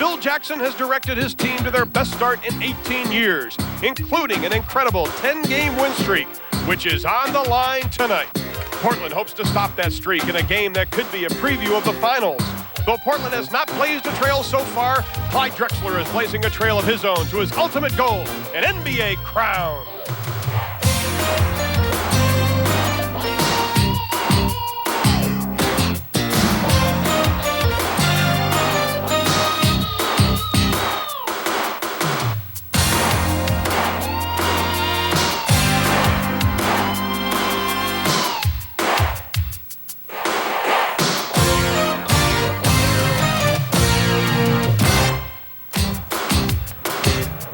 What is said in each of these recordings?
Phil Jackson has directed his team to their best start in 18 years, including an incredible 10-game win streak, which is on the line tonight. Portland hopes to stop that streak in a game that could be a preview of the finals. Though Portland has not blazed a trail so far, Clyde Drexler is blazing a trail of his own to his ultimate goal, an NBA crown.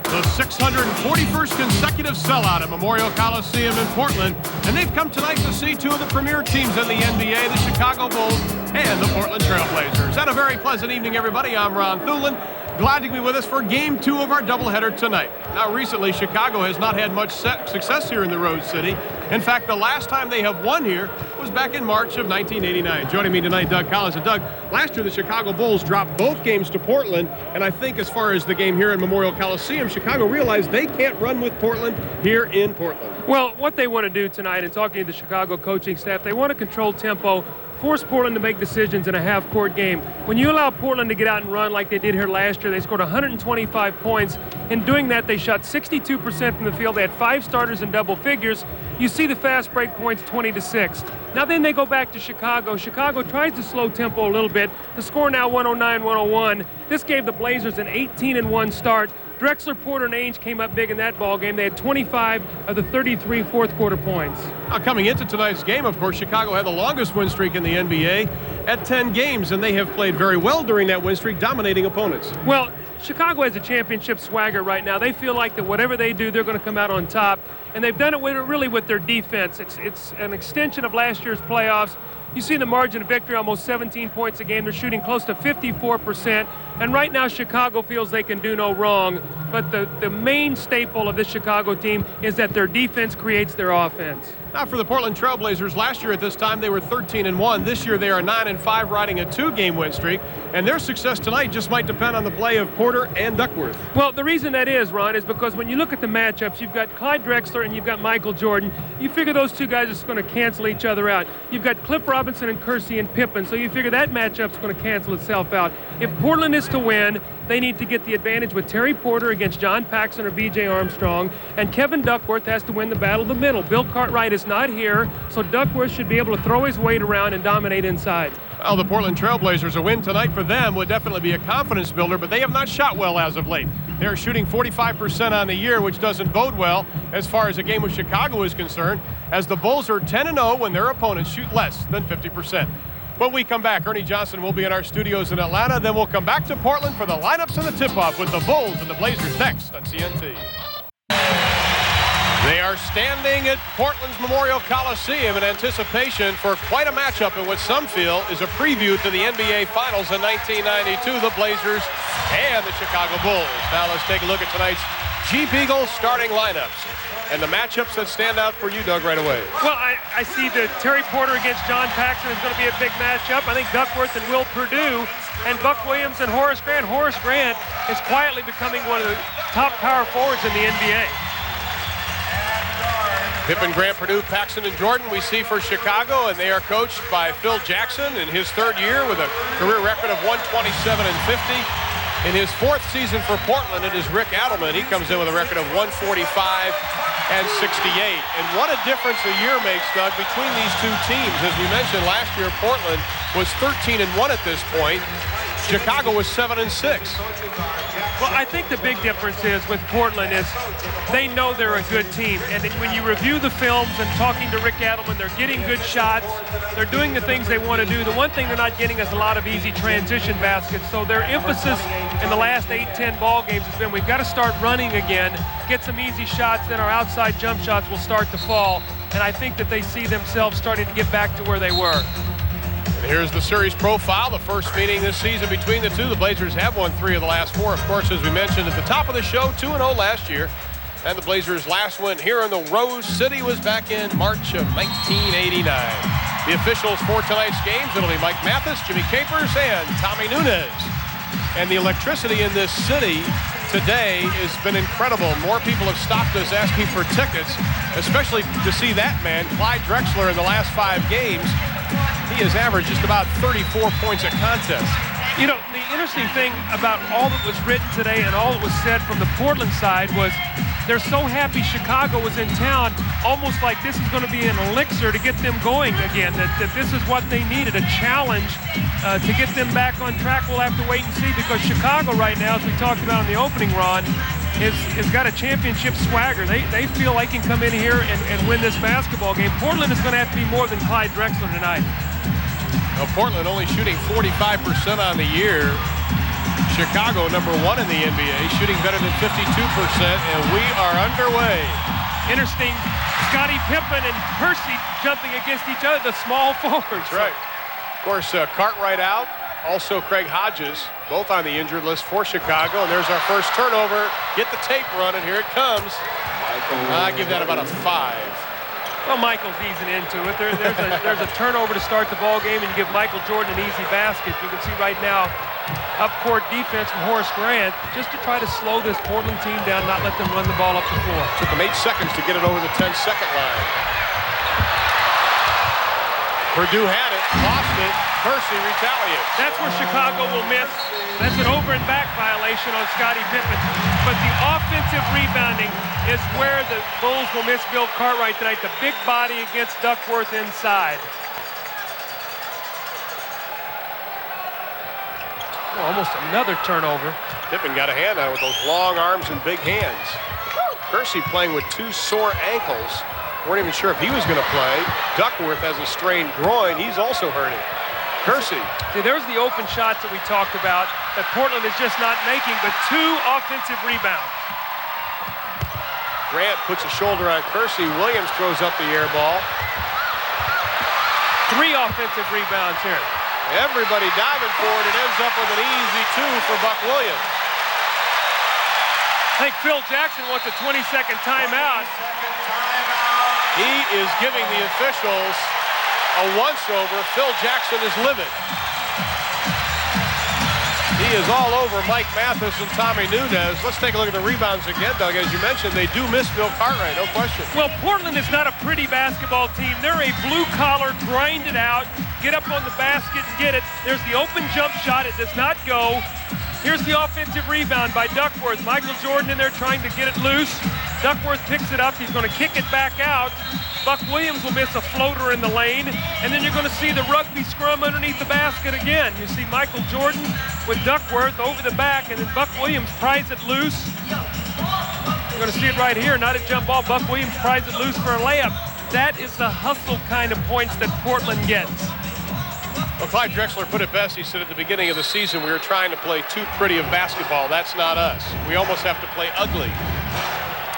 The 641st consecutive sellout at Memorial Coliseum in Portland, and they've come tonight to see two of the premier teams in the NBA, the Chicago Bulls and the Portland Trail Blazers. And a very pleasant evening, everybody. I'm Ron Thulin. Glad to be with us for Game 2 of our doubleheader tonight. Now, recently, Chicago has not had much success here in the Rose City. In fact, the last time they have won here was back in March of 1989. Joining me tonight, Doug Collins. And Doug, last year the Chicago Bulls dropped both games to Portland, and I think as far as the game here in Memorial Coliseum, Chicago realized they can't run with Portland here in Portland. Well, what they want to do tonight, and talking to the Chicago coaching staff, they want to control tempo, force Portland to make decisions in a half-court game. When you allow Portland to get out and run like they did here last year, they scored 125 points. In doing that, they shot 62% from the field. They had 5 starters in double figures. You see the fast break points 20-6. Now then they go back to Chicago. Chicago tries to slow tempo a little bit. The score now 109-101. This gave the Blazers an 18-1 start. Drexler, Porter, and Ainge came up big in that ball game. They had 25 of the 33 fourth-quarter points. Now, coming into tonight's game, of course, Chicago had the longest win streak in the NBA at 10 games, and they have played very well during that win streak, dominating opponents. Well, Chicago has a championship swagger right now. They feel like that whatever they do, they're going to come out on top, and they've done it really with their defense. It's an extension of last year's playoffs. You see the margin of victory, almost 17 points a game. They're shooting close to 54%. And right now, Chicago feels they can do no wrong. But the main staple of this Chicago team is that their defense creates their offense. Now for the Portland Trail Blazers, last year at this time they were 13-1. This year they are 9-5, riding a 2-game win streak. And their success tonight just might depend on the play of Porter and Duckworth. Well, the reason that is, Ron, is because when you look at the matchups, you've got Clyde Drexler and you've got Michael Jordan. You figure those two guys are just going to cancel each other out. You've got Cliff Robinson and Kersey and Pippen, so you figure that matchup's going to cancel itself out. If Portland is to win, they need to get the advantage with Terry Porter against John Paxson or B.J. Armstrong, and Kevin Duckworth has to win the battle of the middle. Bill Cartwright is not here, so Duckworth should be able to throw his weight around and dominate inside. Well, the Portland Trail Blazers, a win tonight for them would definitely be a confidence builder, but they have not shot well as of late. They're shooting 45% on the year, which doesn't bode well as far as a game with Chicago is concerned, as the Bulls are 10-0 when their opponents shoot less than 50%. When we come back, Ernie Johnson will be in our studios in Atlanta. Then we'll come back to Portland for the lineups and the tip-off with the Bulls and the Blazers next on TNT. They are standing at Portland's Memorial Coliseum in anticipation for quite a matchup in what some feel is a preview to the NBA Finals in 1992, the Blazers and the Chicago Bulls. Now let's take a look at tonight's Jeep Eagles starting lineups and the matchups that stand out for you, Doug, right away. Well, I see that Terry Porter against John Paxson is going to be a big matchup. I think Duckworth and Will Perdue and Buck Williams and Horace Grant. Horace Grant is quietly becoming one of the top power forwards in the NBA. Pippen, Grant, Perdue, Paxson, and Jordan we see for Chicago, and they are coached by Phil Jackson in his 3rd year with a career record of 127-50. In his 4th season for Portland, it is Rick Adelman. He comes in with a record of 145-68. And what a difference a year makes, Doug, between these two teams. As we mentioned, last year Portland was 13-1 at this point. Chicago was 7-6. Well, I think the big difference is with Portland is they know they're a good team. And when you review the films and talking to Rick Adelman, they're getting good shots. They're doing the things they want to do. The one thing they're not getting is a lot of easy transition baskets. So their emphasis in the last 8-10 ball games has been we've got to start running again, get some easy shots, then our outside jump shots will start to fall. And I think that they see themselves starting to get back to where they were. And here's the series profile, the first meeting this season between the two. The Blazers have won 3 of the last 4. Of course, as we mentioned at the top of the show, 2-0 last year. And the Blazers' last win here in the Rose City was back in March of 1989. The officials for tonight's games, it'll be Mike Mathis, Jimmy Capers, and Tommy Nunes. And the electricity in this city today has been incredible. More people have stopped us asking for tickets, especially to see that man, Clyde Drexler, in the last 5 games. He has averaged just about 34 points a contest. You know, the interesting thing about all that was written today and all that was said from the Portland side was they're so happy Chicago was in town, almost like this is going to be an elixir to get them going again, that this is what they needed, a challenge to get them back on track. We'll have to wait and see, because Chicago right now, as we talked about in the opening, Ron, has got a championship swagger. They feel they can come in here and win this basketball game. Portland is going to have to be more than Clyde Drexler tonight. Now, Portland only shooting 45% on the year. Chicago, number 1 in the NBA, shooting better than 52%, and we are underway. Interesting, Scottie Pippen and Kersey jumping against each other, the small forwards. That's right. Of course, Cartwright out. Also, Craig Hodges, both on the injured list for Chicago. And there's our first turnover. Get the tape running. Here it comes. I give that about a 5. Well, Michael's easing into it. There's a turnover to start the ball game, and you give Michael Jordan an easy basket. You can see right now, up-court defense from Horace Grant, just to try to slow this Portland team down, not let them run the ball up the floor. Took them 8 seconds to get it over the 10-second line. Purdue had it, lost it. Kersey retaliates. That's where Chicago will miss. That's an over and back violation on Scottie Pippen. But the offensive rebounding is where the Bulls will miss Bill Cartwright tonight. The big body against Duckworth inside. Oh, almost another turnover. Pippen got a hand on it with those long arms and big hands. Kersey playing with 2 sore ankles. Weren't even sure if he was going to play. Duckworth has a strained groin. He's also hurting. Kersey. See, there's the open shots that we talked about that Portland is just not making, but 2 offensive rebounds. Grant puts a shoulder on Kersey. Williams throws up the air ball. 3 offensive rebounds here. Everybody diving for it. It ends up with an easy 2 for Buck Williams. I think Phil Jackson wants a 20-second timeout. He is giving the officials a once-over. Phil Jackson is livid. He is all over Mike Mathis and Tommy Nunez. Let's take a look at the rebounds again, Doug. As you mentioned, they do miss Bill Cartwright, no question. Well, Portland is not a pretty basketball team. They're a blue-collar, grind it out, get up on the basket and get it. There's the open jump shot. It does not go. Here's the offensive rebound by Duckworth. Michael Jordan in there trying to get it loose. Duckworth picks it up. He's going to kick it back out. Buck Williams will miss a floater in the lane. And then you're going to see the rugby scrum underneath the basket again. You see Michael Jordan with Duckworth over the back, and then Buck Williams pries it loose. You're going to see it right here, not a jump ball. Buck Williams pries it loose for a layup. That is the hustle kind of points that Portland gets. Well, Clyde Drexler put it best. He said at the beginning of the season, we were trying to play too pretty of basketball. That's not us. We almost have to play ugly.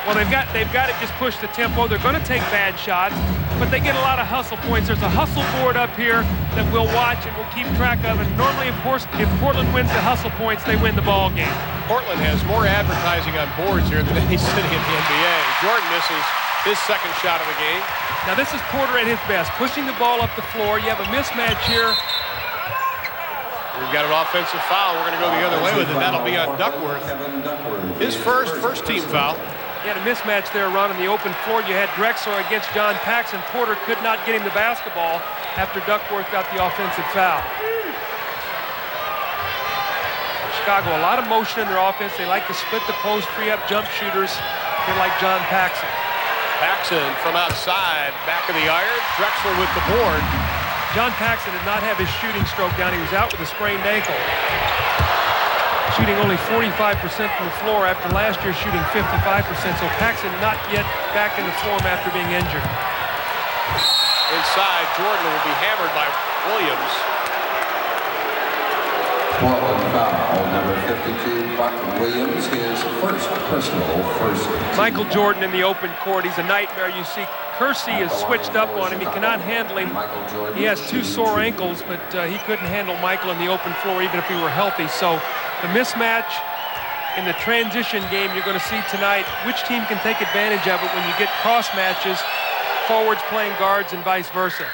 Well, they've got to just push the tempo. They're going to take bad shots, but they get a lot of hustle points. There's a hustle board up here that we'll watch and we'll keep track of. And normally, of course, if Portland wins the hustle points, they win the ball game. Portland has more advertising on boards here than any city in the NBA. Jordan misses his second shot of the game. Now, this is Porter at his best, pushing the ball up the floor. You have a mismatch here. We've got an offensive foul. We're going to go the other way with it. That'll be on Duckworth. His first team foul. You had a mismatch there, Ron, on the open floor. You had Drexler against John Paxson. Porter could not get him the basketball after Duckworth got the offensive foul. Chicago, a lot of motion in their offense. They like to split the post, free up jump shooters. They're like John Paxson. Paxson from outside, back of the iron. Drexler with the board. John Paxson did not have his shooting stroke down. He was out with a sprained ankle. Shooting only 45% from the floor after last year shooting 55%. So Paxson not yet back in the form after being injured. Inside, Jordan will be hammered by Williams. Portland foul, number 52, Buck Williams, his first. Michael Jordan in the open court. He's a nightmare. You see Kersey is switched up on him. He cannot handle him. He has 2 sore ankles, but he couldn't handle Michael in the open floor even if he were healthy. So the mismatch in the transition game you're going to see tonight, which team can take advantage of it when you get cross matches, forwards playing guards and vice versa.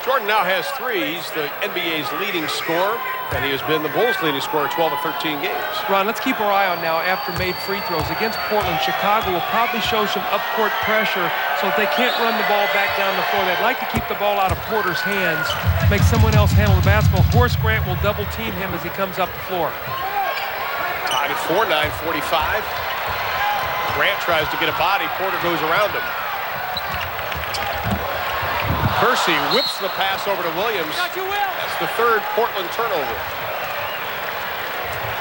Jordan now has 3. He's the NBA's leading scorer. And he has been the Bulls' leading scorer 12 of 13 games. Ron, let's keep our eye on now after made free throws. Against Portland, Chicago will probably show some up-court pressure so if they can't run the ball back down the floor. They'd like to keep the ball out of Porter's hands, make someone else handle the basketball. Horace Grant will double-team him as he comes up the floor. Tied at 4, 9:45. Grant tries to get a body. Porter goes around him. Kersey whips the pass over to Williams. That's the third Portland turnover.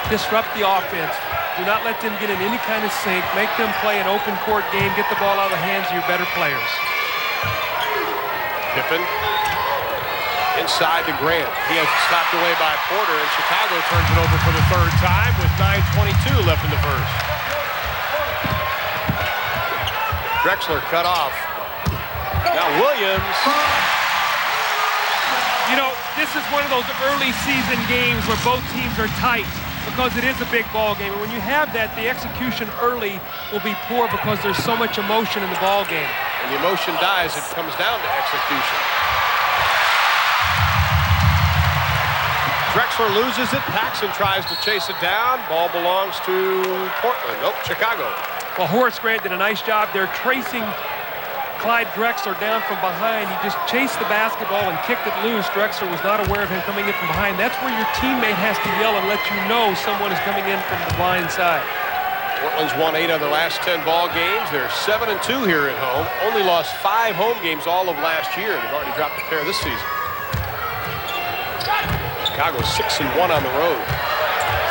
Disrupt the offense. Do not let them get in any kind of sync. Make them play an open court game. Get the ball out of the hands of your better players. Pippen inside to Grant. He has it stopped away by Porter, and Chicago turns it over for the third time with 9:22 left in the first. Drexler cut off. Now Williams. You know, this is one of those early season games where both teams are tight because it is a big ball game. And when you have that, the execution early will be poor because there's so much emotion in the ball game. And the emotion dies, it comes down to execution. Drexler loses it. Paxson tries to chase it down. Ball belongs to Portland. Nope, Chicago. Well, Horace Grant did a nice job there tracing Clyde Drexler down from behind. He just chased the basketball and kicked it loose. Drexler was not aware of him coming in from behind. That's where your teammate has to yell and let you know someone is coming in from the blind side. Portland's won 8 of their last 10 ball games. They're 7-2 here at home. Only lost 5 home games all of last year. They've already dropped a pair this season. Chicago 6-1 on the road.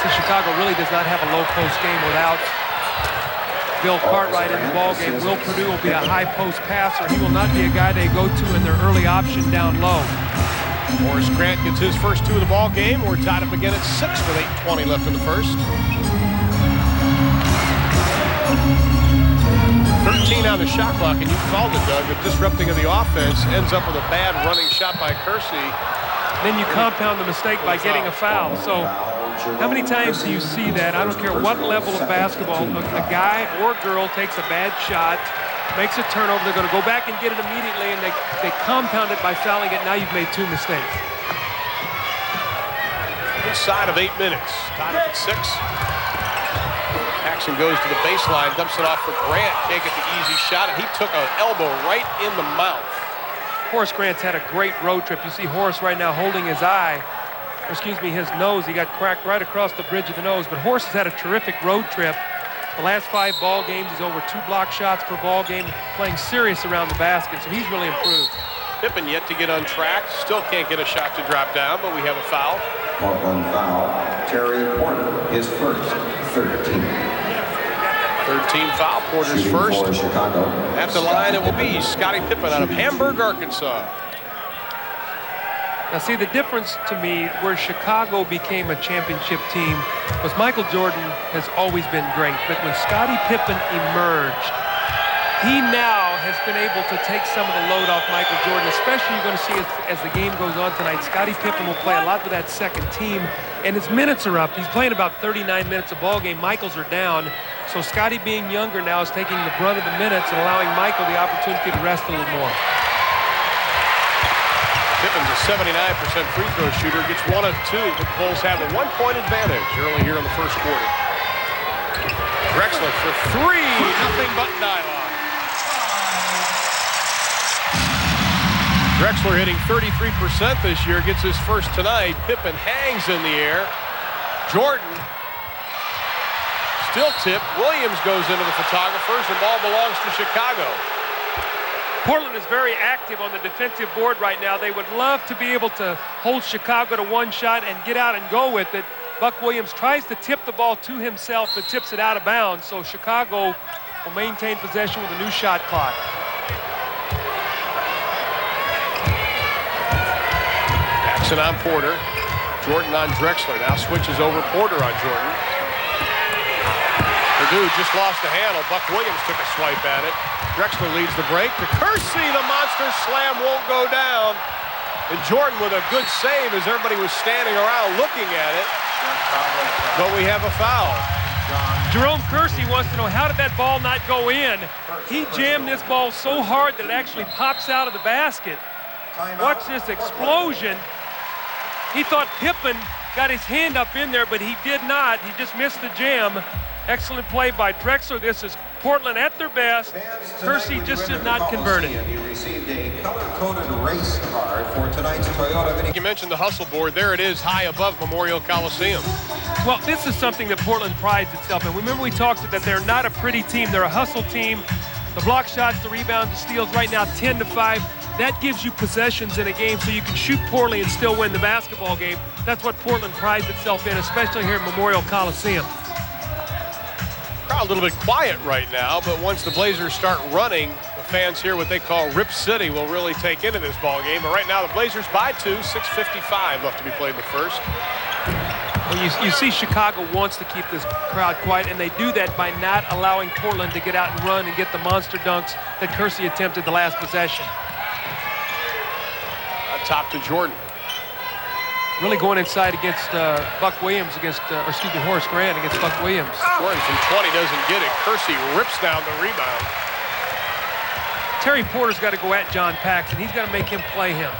See, Chicago really does not have a low post game without Bill Cartwright in the ball game. Will Perdue will be a high post passer. He will not be a guy they go to in their early option down low. Horace Grant gets his first 2 of the ball game. We're tied up again at 6 with 8:20 left in the first. 13 on the shot clock, and you called it, Doug. The disrupting of the offense ends up with a bad running shot by Kersey. Then you compound the mistake by getting a foul. So how many times do you see that? I don't care what level of basketball, a guy or girl takes a bad shot, makes a turnover, they're going to go back and get it immediately, and they compound it by fouling it. Now you've made 2 mistakes. Inside of 8 minutes. Tied up at 6. Paxson goes to the baseline, dumps it off for Grant. Can't get the easy shot, and he took an elbow right in the mouth. Horace Grant's had a great road trip. You see Horace right now holding his his nose. He got cracked right across the bridge of the nose. But Horace has had a terrific road trip. The last 5 ball games, he's over 2 block shots per ball game, playing serious around the basket. So he's really improved. Pippen yet to get untracked. Still can't get a shot to drop down, but we have a foul. Portland foul. Terry Porter, his first, 13. 13 foul. Porter's Shooting first. for Chicago. At the line, it will be Scottie Pippen out of Hamburg, Arkansas. Now see, the difference to me where Chicago became a championship team was Michael Jordan has always been great, but when Scottie Pippen emerged, he now has been able to take some of the load off Michael Jordan, especially you're going to see as the game goes on tonight. Scottie Pippen will play a lot with that second team, and his minutes are up. He's playing about 39 minutes a ball game. Michael's are down, so Scottie being younger now is taking the brunt of the minutes and allowing Michael the opportunity to rest a little more. Pippen's a 79% free throw shooter, gets 1 of 2. The Bulls have a 1-point advantage early here in the first quarter. Drexler for 3, nothing but nylon. Drexler hitting 33% this year, gets his first tonight. Pippen hangs in the air. Jordan still tipped. Williams goes into the photographers, and ball belongs to Chicago. Portland is very active on the defensive board right now. They would love to be able to hold Chicago to 1 shot and get out and go with it. Buck Williams tries to tip the ball to himself, but tips it out of bounds. So Chicago will maintain possession with a new shot clock. Paxson on Porter. Jordan on Drexler. Now switches over Porter on Jordan. Perdue just lost the handle. Buck Williams took a swipe at it. Drexler leads the break to Kersey. The monster slam won't go down. And Jordan with a good save as everybody was standing around looking at it. But we have a foul. Jerome Kersey wants to know, how did that ball not go in? He jammed this ball so hard that it actually pops out of the basket. Watch this explosion. He thought Pippen got his hand up in there, but he did not. He just missed the jam. Excellent play by Drexler. This is Portland at their best. Kersey just did not convert it. You received a color-coded race card for tonight's Toyota Mini. You mentioned the hustle board. There it is, high above Memorial Coliseum. Well, this is something that Portland prides itself in. Remember we talked that they're not a pretty team. They're a hustle team. The block shots, the rebounds, the steals, right now 10-5. That gives you possessions in a game so you can shoot poorly and still win the basketball game. That's what Portland prides itself in, especially here at Memorial Coliseum. Crowd a little bit quiet right now, but once the Blazers start running, the fans here, what they call Rip City, will really take into this ball game. But right now, the Blazers by 2, 6:55 left to be played in the first. Well, you see Chicago wants to keep this crowd quiet, and they do that by not allowing Portland to get out and run and get the monster dunks that Kersey attempted the last possession. Top to Jordan. Really going inside against Buck Williams, Horace Grant against Buck Williams. Jordan from 20 doesn't get it. Kersey rips down the rebound. Terry Porter's got to go at John Paxson. He's got to make him play him.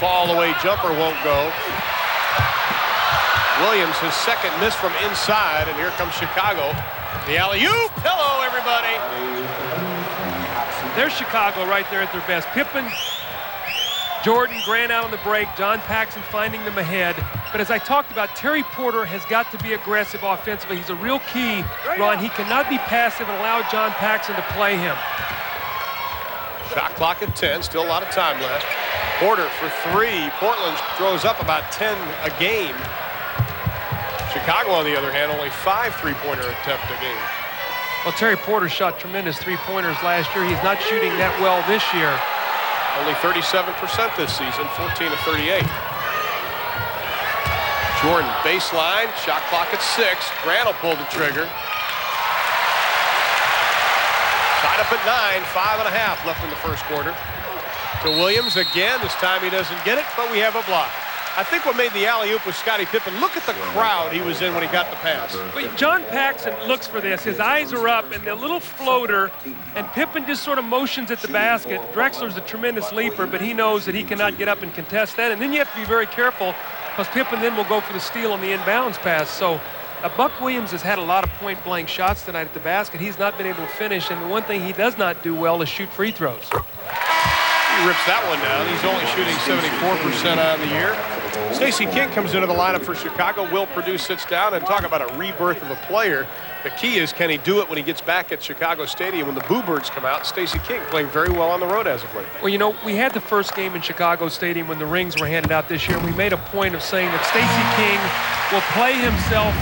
Fall away jumper won't go. Williams, his second miss from inside, and here comes Chicago. The alley-oop. Hello, everybody. There's Chicago right there at their best. Pippen, Jordan, Grant out on the break, John Paxson finding them ahead. But as I talked about, Terry Porter has got to be aggressive offensively. He's a real key, Ron. He cannot be passive and allow John Paxson to play him. Shot clock at 10, still a lot of time left. Porter for 3. Portland throws up about 10 a game. Chicago, on the other hand, only 5 three-pointer attempts a game. Well, Terry Porter shot tremendous three-pointers last year. He's not shooting that well this year. Only 37% this season, 14 of 38. Jordan baseline, shot clock at 6. Grant will pull the trigger. Tied up at 9, 5.5 left in the first quarter. To Williams again. This time he doesn't get it, but we have a block. I think what made the alley-oop was Scottie Pippen. Look at the crowd he was in when he got the pass. But John Paxson looks for this. His eyes are up, and the little floater, and Pippen just sort of motions at the basket. Drexler's a tremendous leaper, but he knows that he cannot get up and contest that. And then you have to be very careful, because Pippen then will go for the steal on the inbounds pass. So Buck Williams has had a lot of point-blank shots tonight at the basket. He's not been able to finish, and the one thing he does not do well is shoot free throws. He rips that one down. He's only shooting 74% on the year. Stacey King comes into the lineup for Chicago. Will Perdue sits down, and talk about a rebirth of a player. The key is, can he do it when he gets back at Chicago Stadium when the Boo Birds come out? Stacey King playing very well on the road as of late. Well, you know, we had the first game in Chicago Stadium when the rings were handed out this year, and we made a point of saying that Stacey King will play himself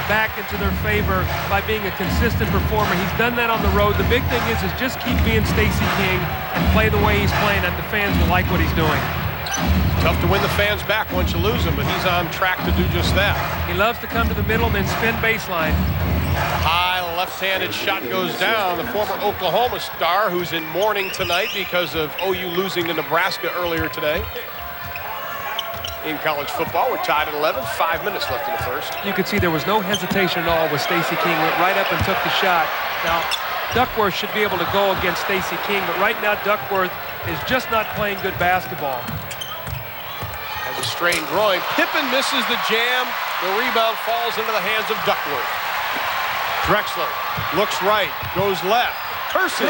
back into their favor by being a consistent performer. He's done that on the road. The big thing is just keep being Stacey King and play the way he's playing, and the fans will like what he's doing. Tough to win the fans back once you lose them, but he's on track to do just that. He loves to come to the middle and then spin baseline. High left-handed shot goes down. The former Oklahoma star, who's in mourning tonight because of OU losing to Nebraska earlier today. In college football, we're tied at 11, 5 minutes left in the first. You could see there was no hesitation at all with Stacey King. Went right up and took the shot. Now, Duckworth should be able to go against Stacey King, but right now Duckworth is just not playing good basketball. Has a strained groin. Pippen misses the jam. The rebound falls into the hands of Duckworth. Drexler looks right, goes left. Kersey.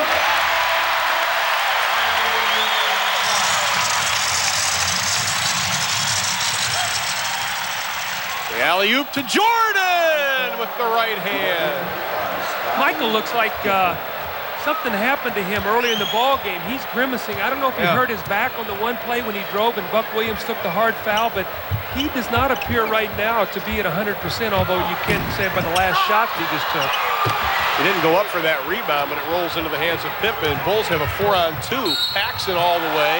The alley-oop to Jordan with the right hand. Michael looks like something happened to him earlier in the ball game. He's grimacing. I don't know if he hurt his back on the one play when he drove and Buck Williams took the hard foul, but he does not appear right now to be at 100%, although you can't say by the last shot that he just took. He didn't go up for that rebound, but it rolls into the hands of Pippen. Bulls have a 4-on-2. Paxson all the way.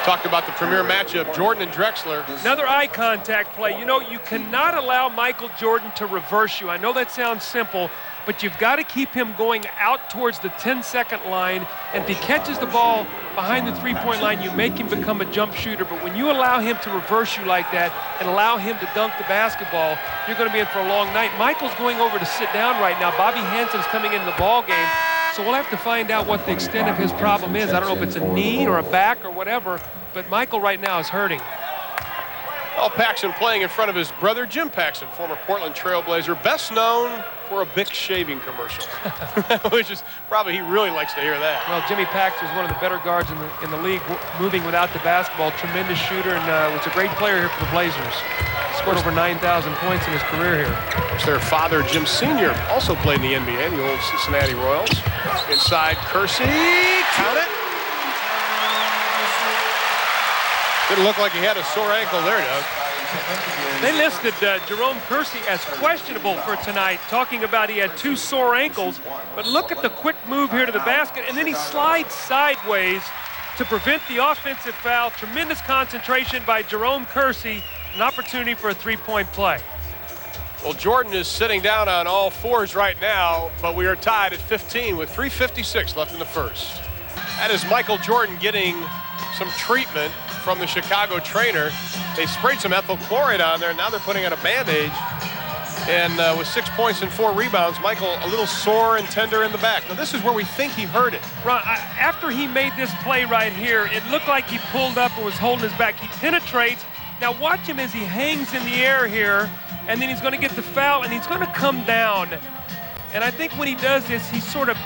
Talked about the premier matchup, Jordan and Drexler. Another eye contact play. You know, you cannot allow Michael Jordan to reverse you. I know that sounds simple, but you've got to keep him going out towards the 10-second line. And if he catches the ball behind the three-point line, you make him become a jump shooter. But when you allow him to reverse you like that and allow him to dunk the basketball, you're going to be in for a long night. Michael's going over to sit down right now. Bobby Hansen's coming into the ball game. So we'll have to find out what the extent of his problem is. I don't know if it's a knee or a back or whatever, but Michael right now is hurting. Well, Paxson playing in front of his brother, Jim Paxson, former Portland Trailblazer, best known for a Bic shaving commercial, which is probably, he really likes to hear that. Well, Jimmy Paxson was one of the better guards in the league, moving without the basketball, tremendous shooter, and was a great player here for the Blazers. Scored over 9,000 points in his career here. Of course, their father, Jim Sr., also played in the NBA, the old Cincinnati Royals. Inside, Kersey, count it. Didn't look like he had a sore ankle there, Doug. They listed Jerome Kersey as questionable for tonight, talking about he had 2 sore ankles. But look at the quick move here to the basket, and then he slides sideways to prevent the offensive foul. Tremendous concentration by Jerome Kersey, an opportunity for a 3-point play. Well, Jordan is sitting down on all fours right now, but we are tied at 15 with 3:56 left in the first. That is Michael Jordan getting some treatment from the Chicago trainer. They sprayed some ethyl chloride on there. Now they're putting on a bandage. And with 6 points and 4 rebounds, Michael a little sore and tender in the back. Now this is where we think he hurt it. Ron, after he made this play right here, it looked like he pulled up and was holding his back. He penetrates. Now watch him as he hangs in the air here, and then he's going to get the foul, and he's going to come down. And I think when he does this, he sort of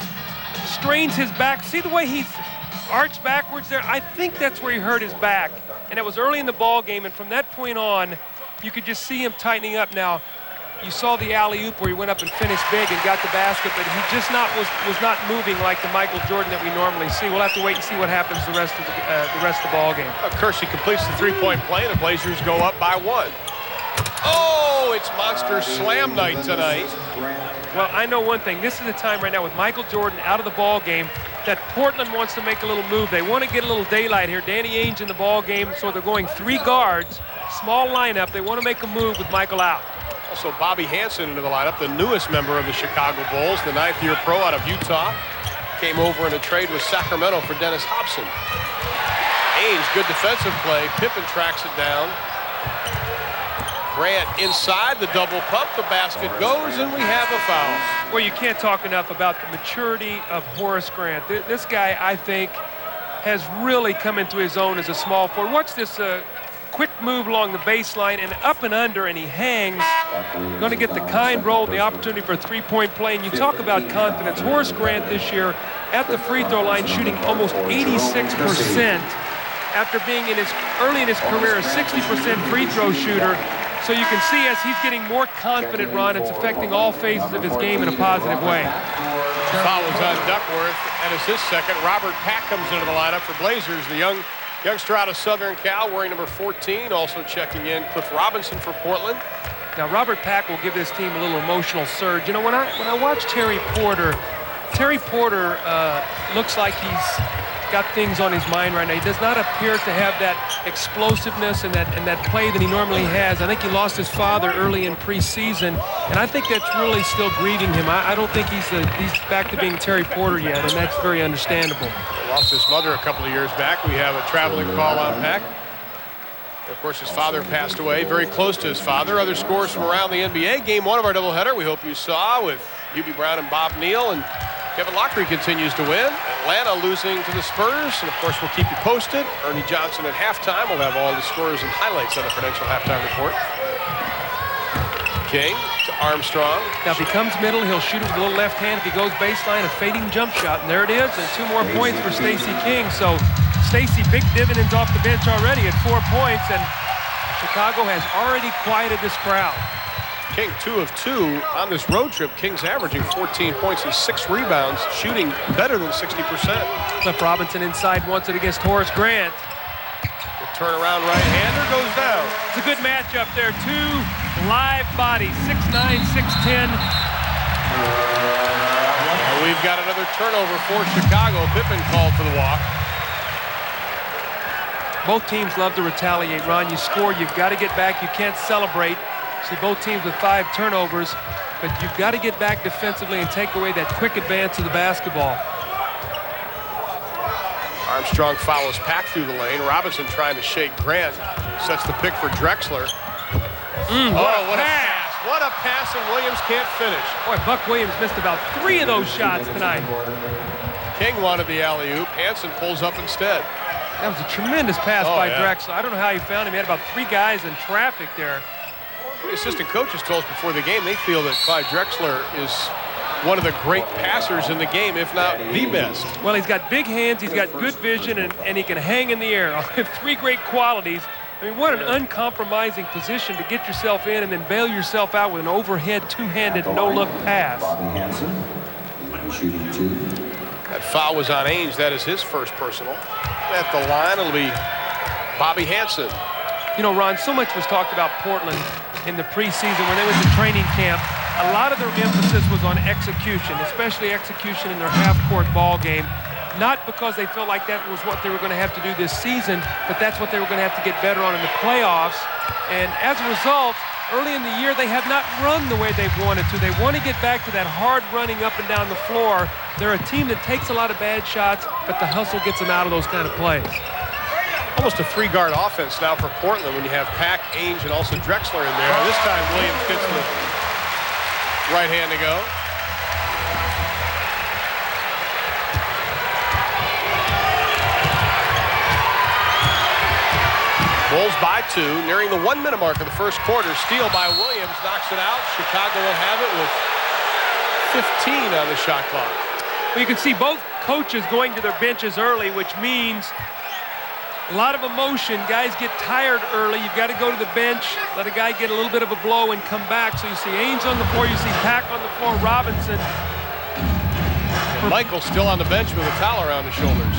strains his back. See the way he's arched backwards there? I think that's where he hurt his back. And it was early in the ball game, and from that point on, you could just see him tightening up. Now, you saw the alley-oop where he went up and finished big and got the basket, but he just was not moving like the Michael Jordan that we normally see. We'll have to wait and see what happens the rest of the ball game. Kersey completes the 3-point play. The Blazers go up by 1. Oh, it's monster slam night tonight. Well, I know one thing. This is the time right now with Michael Jordan out of the ball game that Portland wants to make a little move. They want to get a little daylight here. Danny Ainge in the ball game, so they're going 3 guards, small lineup. They want to make a move with Michael out. Also, Bobby Hansen into the lineup, the newest member of the Chicago Bulls, the 9th-year pro out of Utah. Came over in a trade with Sacramento for Dennis Hobson. Ainge, good defensive play. Pippen tracks it down. Grant inside the double pump. The basket goes, and we have a foul. Well, you can't talk enough about the maturity of Horace Grant. This guy, I think, has really come into his own as a small forward. Watch this quick move along the baseline and up and under, and he hangs. Going to get the kind roll, the opportunity for a 3-point play. And you talk about confidence. Horace Grant this year at the free throw line shooting almost 86% after being early in his career a 60% free throw shooter. So you can see as he's getting more confident, Ron, it's affecting all phases of his game in a positive way. Foul is on Duckworth, and it's his second. Robert Pack comes into the lineup for Blazers. The youngster out of Southern Cal wearing number 14. Also checking in Cliff Robinson for Portland. Now Robert Pack will give this team a little emotional surge. You know, when I watch Terry Porter looks like he's got things on his mind right now. He does not appear to have that explosiveness and that play that he normally has. I think he lost his father early in preseason, and I think that's really still grieving him. I don't think he's back to being Terry Porter yet, and that's very understandable. He lost his mother a couple of years back. We have a traveling call on Pack. Of course, his father passed away, very close to his father. Other scores from around the NBA. Game 1 of our doubleheader, we hope you saw, with Hubie Brown and Bob Neal, and Kevin Lockery continues to win. Atlanta losing to the Spurs, and of course we'll keep you posted. Ernie Johnson at halftime. We'll have all the scores and highlights on the Prudential Halftime Report. King to Armstrong. Now if he comes middle, he'll shoot it with a little left hand. If he goes baseline, a fading jump shot, and there it is, and 2 more points for Stacey King. So Stacey, big dividends off the bench already at 4 points, and Chicago has already quieted this crowd. King 2 of 2 on this road trip. King's averaging 14 points and 6 rebounds, shooting better than 60%. Cliff Robinson inside wants it against Horace Grant. The turnaround right-hander goes down. It's a good matchup there. 2 live bodies, 6'9", 6'10". We've got another turnover for Chicago. Pippen called for the walk. Both teams love to retaliate, Ron. You score, you've got to get back. You can't celebrate. See both teams with 5 turnovers, but you've got to get back defensively and take away that quick advance of the basketball. Armstrong follows Pack through the lane. Robinson trying to shake Grant. Sets the pick for Drexler. What a pass. What a pass, and Williams can't finish. Boy, Buck Williams missed about 3 of those shots tonight. King wanted the alley-oop. Hansen pulls up instead. That was a tremendous pass by Drexler. I don't know how he found him. He had about 3 guys in traffic there. The assistant coaches told us before the game they feel that Clyde Drexler is one of the great passers in the game, if not the best. Well, he's got big hands, he's got good vision, and he can hang in the air. 3 great qualities. I mean, what an uncompromising position to get yourself in and then bail yourself out with an overhead, two-handed, no-look pass. Shooting 2. That foul was on Ainge. That is his first personal. At the line, it'll be Bobby Hansen. You know, Ron, so much was talked about Portland in the preseason when they went to training camp. A lot of their emphasis was on execution, especially execution in their half-court ball game. Not because they felt like that was what they were going to have to do this season, but that's what they were going to have to get better on in the playoffs. And as a result, early in the year, they have not run the way they've wanted to. They want to get back to that hard running up and down the floor. They're a team that takes a lot of bad shots, but the hustle gets them out of those kind of plays. Almost a 3-guard offense now for Portland when you have Pack, Ainge, and also Drexler in there. This time, Williams gets the right hand to go. Bulls by 2, nearing the 1-minute mark of the first quarter. Steal by Williams, knocks it out. Chicago will have it with 15 on the shot clock. Well, you can see both coaches going to their benches early, which means a lot of emotion. Guys get tired early. You've got to go to the bench, let a guy get a little bit of a blow and come back. So you see Ainge on the floor, you see Pack on the floor, Robinson. And Michael still on the bench with a towel around his shoulders.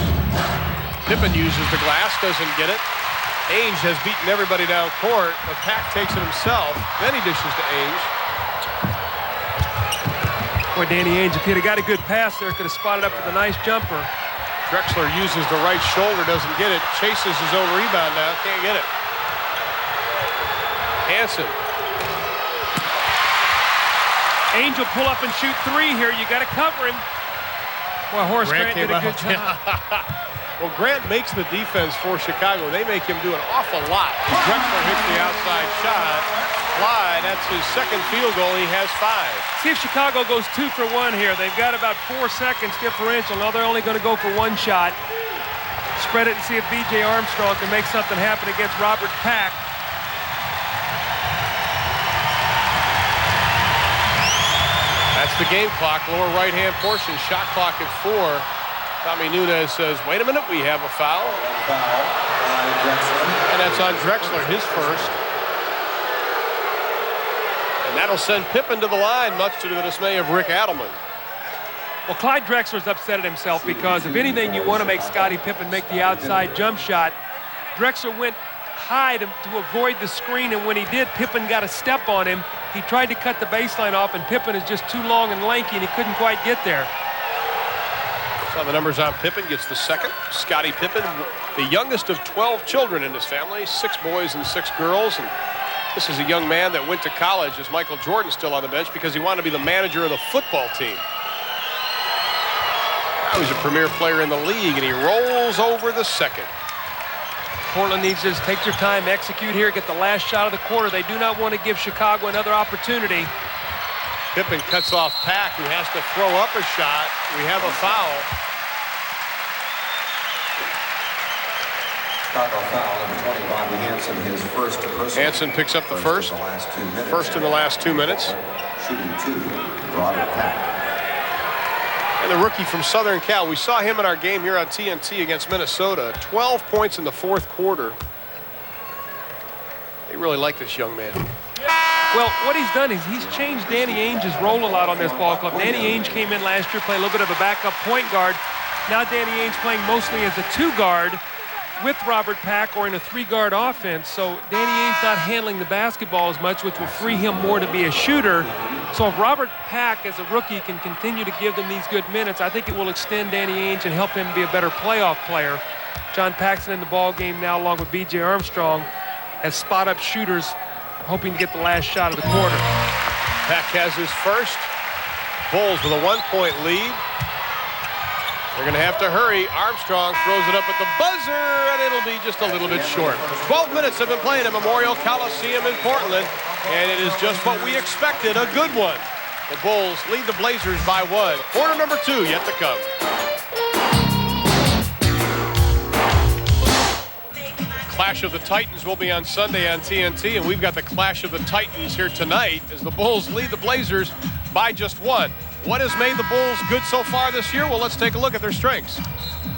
Pippen uses the glass, doesn't get it. Ainge has beaten everybody down court, but Pack takes it himself. Then he dishes to Ainge. Boy, Danny Ainge, if he'd have got a good pass there, could have spotted up with a nice jumper. Drexler uses the right shoulder, doesn't get it. Chases his own rebound now, can't get it. Hansen. Ainge will pull up and shoot 3 here. You got to cover him. Boy, Horace Grant did a good job. Well, Grant makes the defense for Chicago. They make him do an awful lot. Drexler hits the outside shot. Clyde, that's his second field goal. He has 5. See if Chicago goes 2 for 1 here. They've got about 4 seconds differential. Now they're only going to go for 1 shot. Spread it and see if B.J. Armstrong can make something happen against Robert Pack. That's the game clock, lower right-hand portion. Shot clock at 4. Tommy Nunez says, wait a minute, we have a foul. And that's on Drexler, his first. And that'll send Pippen to the line, much to the dismay of Rick Adelman. Well, Clyde Drexler's upset at himself because if anything, you want to make Scottie Pippen make the outside jump shot. Drexler went high to avoid the screen, and when he did, Pippen got a step on him. He tried to cut the baseline off, and Pippen is just too long and lanky, and he couldn't quite get there. So the numbers on Pippen, gets the second. Scottie Pippen, the youngest of 12 children in his family, 6 boys and 6 girls. And this is a young man that went to college as Michael Jordan still on the bench because he wanted to be the manager of the football team. Now he's a premier player in the league, and he rolls over the second. Portland needs to just take their time, execute here, get the last shot of the quarter. They do not want to give Chicago another opportunity. Pippen cuts off Pack, who has to throw up a shot. We have a foul. Chicago foul, number 20, Bobby Hansen, his first personal. Hansen picks up the first. First in the last 2 minutes. Shooting 2, Robert Pack. And the rookie from Southern Cal, we saw him in our game here on TNT against Minnesota. 12 points in the 4th quarter. They really like this young man. Well, what he's done is he's changed Danny Ainge's role a lot on this ball club. Danny Ainge came in last year, played a little bit of a backup point guard. Now Danny Ainge playing mostly as a 2-guard with Robert Pack or in a 3-guard offense. So Danny Ainge not handling the basketball as much, which will free him more to be a shooter. So if Robert Pack as a rookie can continue to give them these good minutes, I think it will extend Danny Ainge and help him be a better playoff player. John Paxson in the ball game now along with B.J. Armstrong as spot-up shooters hoping to get the last shot of the quarter. Pack has his first. Bulls with a 1-point lead. They're going to have to hurry. Armstrong throws it up at the buzzer, and it'll be just a little bit short. 12 minutes have been played at Memorial Coliseum in Portland, and it is just what we expected, a good one. The Bulls lead the Blazers by 1. Quarter number 2 yet to come. Clash of the Titans will be on Sunday on TNT, and we've got the Clash of the Titans here tonight as the Bulls lead the Blazers by just one. What has made the Bulls good so far this year? Well, let's take a look at their strengths.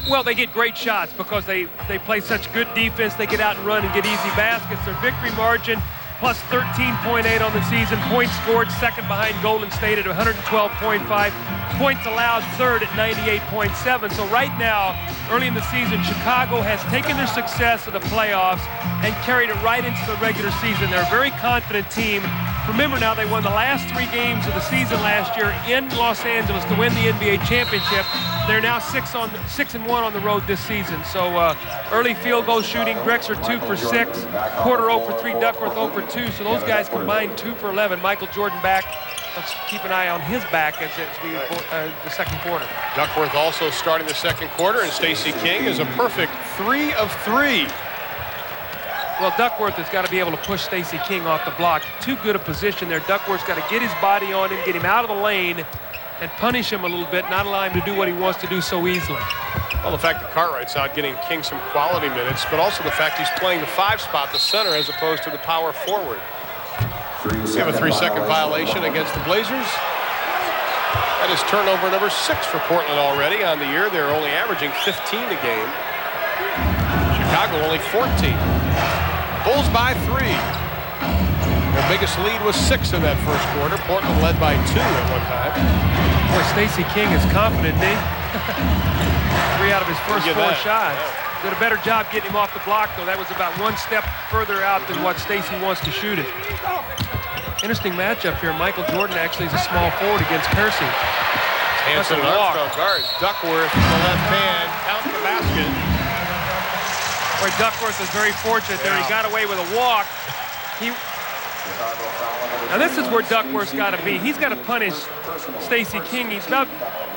Well, they get great shots because they play such good defense. They get out and run and get easy baskets. Their victory margin plus 13.8 on the season. Points scored second behind Golden State at 112.5. Points allowed third at 98.7. So right now, early in the season, Chicago has taken their success of the playoffs and carried it right into the regular season. They're a very confident team. Remember now, they won the last 3 games of the season last year in Los Angeles to win the NBA championship. They're now 6-1 on the road this season. So early field goal shooting, Drexler 2 for 6, Porter 0 for 3, Duckworth 0 for 2. So those guys combined 2 for 11. Michael Jordan back. Let's keep an eye on his back as we the second quarter. Duckworth also starting the second quarter, and Stacey King is a perfect 3 of 3. Well, Duckworth has got to be able to push Stacey King off the block. Too good a position there. Duckworth's got to get his body on him, get him out of the lane, and punish him a little bit, not allow him to do what he wants to do so easily. Well, the fact that Cartwright's out getting King some quality minutes, but also the fact he's playing the 5 spot, the center, as opposed to the power forward. We have a 3-second violation against the Blazers. That is turnover number 6 for Portland already on the year. They're only averaging 15 a game. Chicago only 14. Bulls by 3. Their biggest lead was 6 in that first quarter. Portland led by 2 at one time. Boy, Stacey King is confident, isn't he? 3 out of his first 4 shots. Yeah. Did a better job getting him off the block, though. That was about 1 step further out than what Stacey wants to shoot it. Interesting matchup here. Michael Jordan actually is a small forward against Kersey. Hanson and Armstrong guards. Duckworth with the left hand. Count the basket. Boy, Duckworth is very fortunate there. He got away with a walk. Now this is where Duckworth's got to be. He's got to punish Stacey King. He's about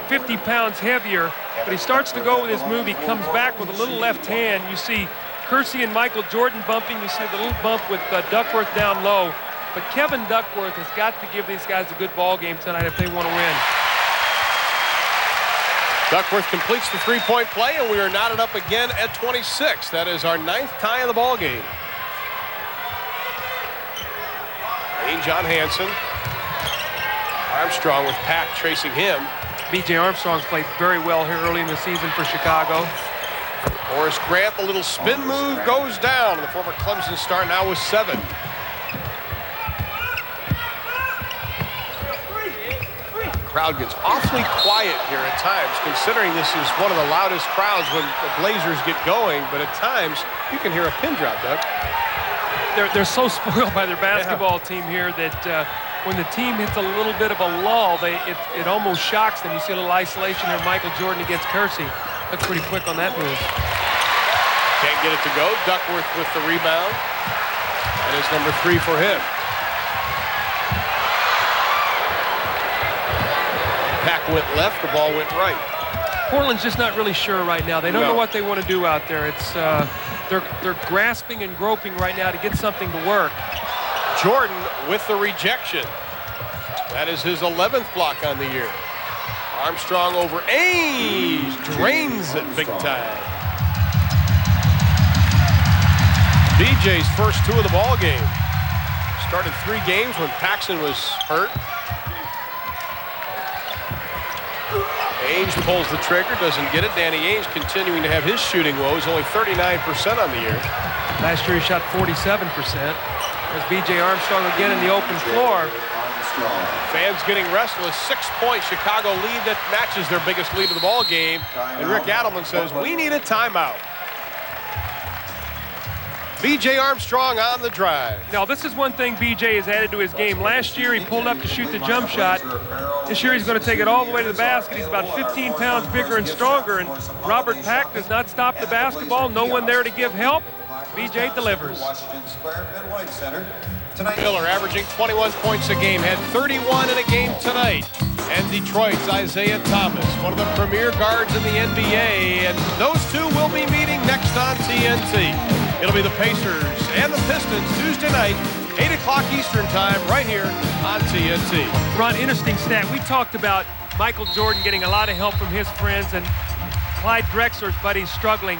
50 pounds heavier, but he starts to go with his move. He comes back with a little left hand. You see Kersey and Michael Jordan bumping. You see the little bump with Duckworth down low. But Kevin Duckworth has got to give these guys a good ball game tonight if they want to win. Duckworth completes the 3-point play, and we are knotted up again at 26. That is our 9th tie of the ball game. Ainge on Hanson. Armstrong with Pack chasing him. B.J. Armstrong's played very well here early in the season for Chicago. Horace Grant, the little spin move goes down. The former Clemson star now with 7. Crowd gets awfully quiet here at times, considering this is one of the loudest crowds when the Blazers get going, but at times you can hear a pin drop, Doug. They're so spoiled by their basketball team here that when the team hits a little bit of a lull, it almost shocks them. You see a little isolation here. Michael Jordan against Kersey. Looks pretty quick on that move. Can't get it to go. Duckworth with the rebound. That is number 3 for him. Pack went left, the ball went right. Portland's just not really sure right now. They don't know what they want to do out there. It's they're grasping and groping right now to get something to work. Jordan with the rejection. That is his 11th block on the year. Armstrong over Ainge. Drains it big time. BJ's first 2 of the ball game. Started 3 games when Paxson was hurt. Ainge pulls the trigger, doesn't get it. Danny Ainge continuing to have his shooting woes, only 39% on the year. Last year he shot 47%. There's B.J. Armstrong again in the open floor. Fans getting restless. 6-point Chicago lead that matches their biggest lead of the ball game. And Rick Adelman says, we need a timeout. B.J. Armstrong on the drive. Now, this is one thing B.J. has added to his game. Last year, he pulled up to shoot the jump shot. This year, he's going to take it all the way to the basket. He's about 15 pounds bigger and stronger, and Robert Pack does not stop the basketball. No one there to give help. B.J. delivers. Miller averaging 21 points a game, had 31 in a game tonight. And Detroit's Isaiah Thomas, one of the premier guards in the NBA, and those 2 will be meeting next on TNT. It'll be the Pacers and the Pistons Tuesday night, 8 o'clock Eastern time, right here on TNT. Ron, interesting stat. We talked about Michael Jordan getting a lot of help from his friends and Clyde Drexler's buddies struggling.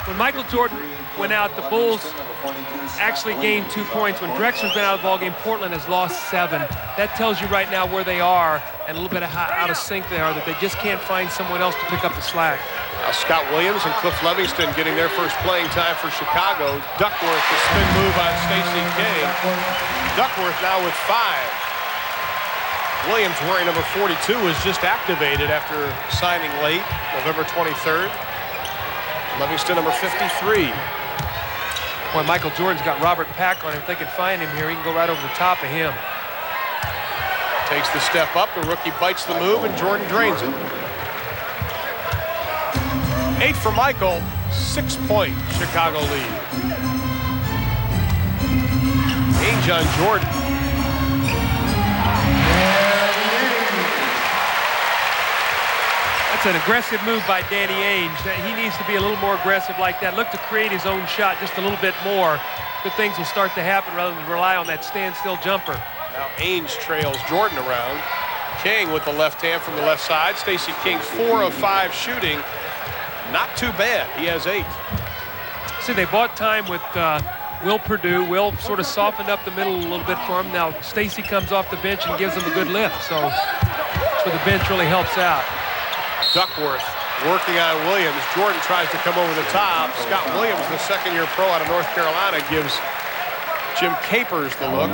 When Michael Jordan went out, the Bulls actually gained 2 points. When Drexler's been out of the ball game, Portland has lost 7. That tells you right now where they are and a little bit of how out of sync they are, that they just can't find someone else to pick up the slack. Scott Williams and Cliff Livingston getting their first playing time for Chicago. Duckworth, the spin move on Stacey King. Duckworth now with 5. Williams, wearing number 42, was just activated after signing late, November 23rd. Livingston, number 53. Boy, Michael Jordan's got Robert Pack on him. If they can find him here, he can go right over the top of him. Takes the step up. The rookie bites the move, and Jordan drains it. 8 for Michael. 6-point Chicago lead. Ainge on Jordan. That's an aggressive move by Danny Ainge. He needs to be a little more aggressive like that. Look to create his own shot just a little bit more. Good things will start to happen rather than rely on that standstill jumper. Now Ainge trails Jordan around. King with the left hand from the left side. Stacey King 4 of 5 shooting. Not too bad. He has 8. See, they bought time with Will Perdue. Will sort of softened up the middle a little bit for him. Now Stacey comes off the bench and gives him a good lift. So the bench really helps out. Duckworth working on Williams. Jordan tries to come over the top. Scott Williams, the second-year pro out of North Carolina, gives Jim Capers the look.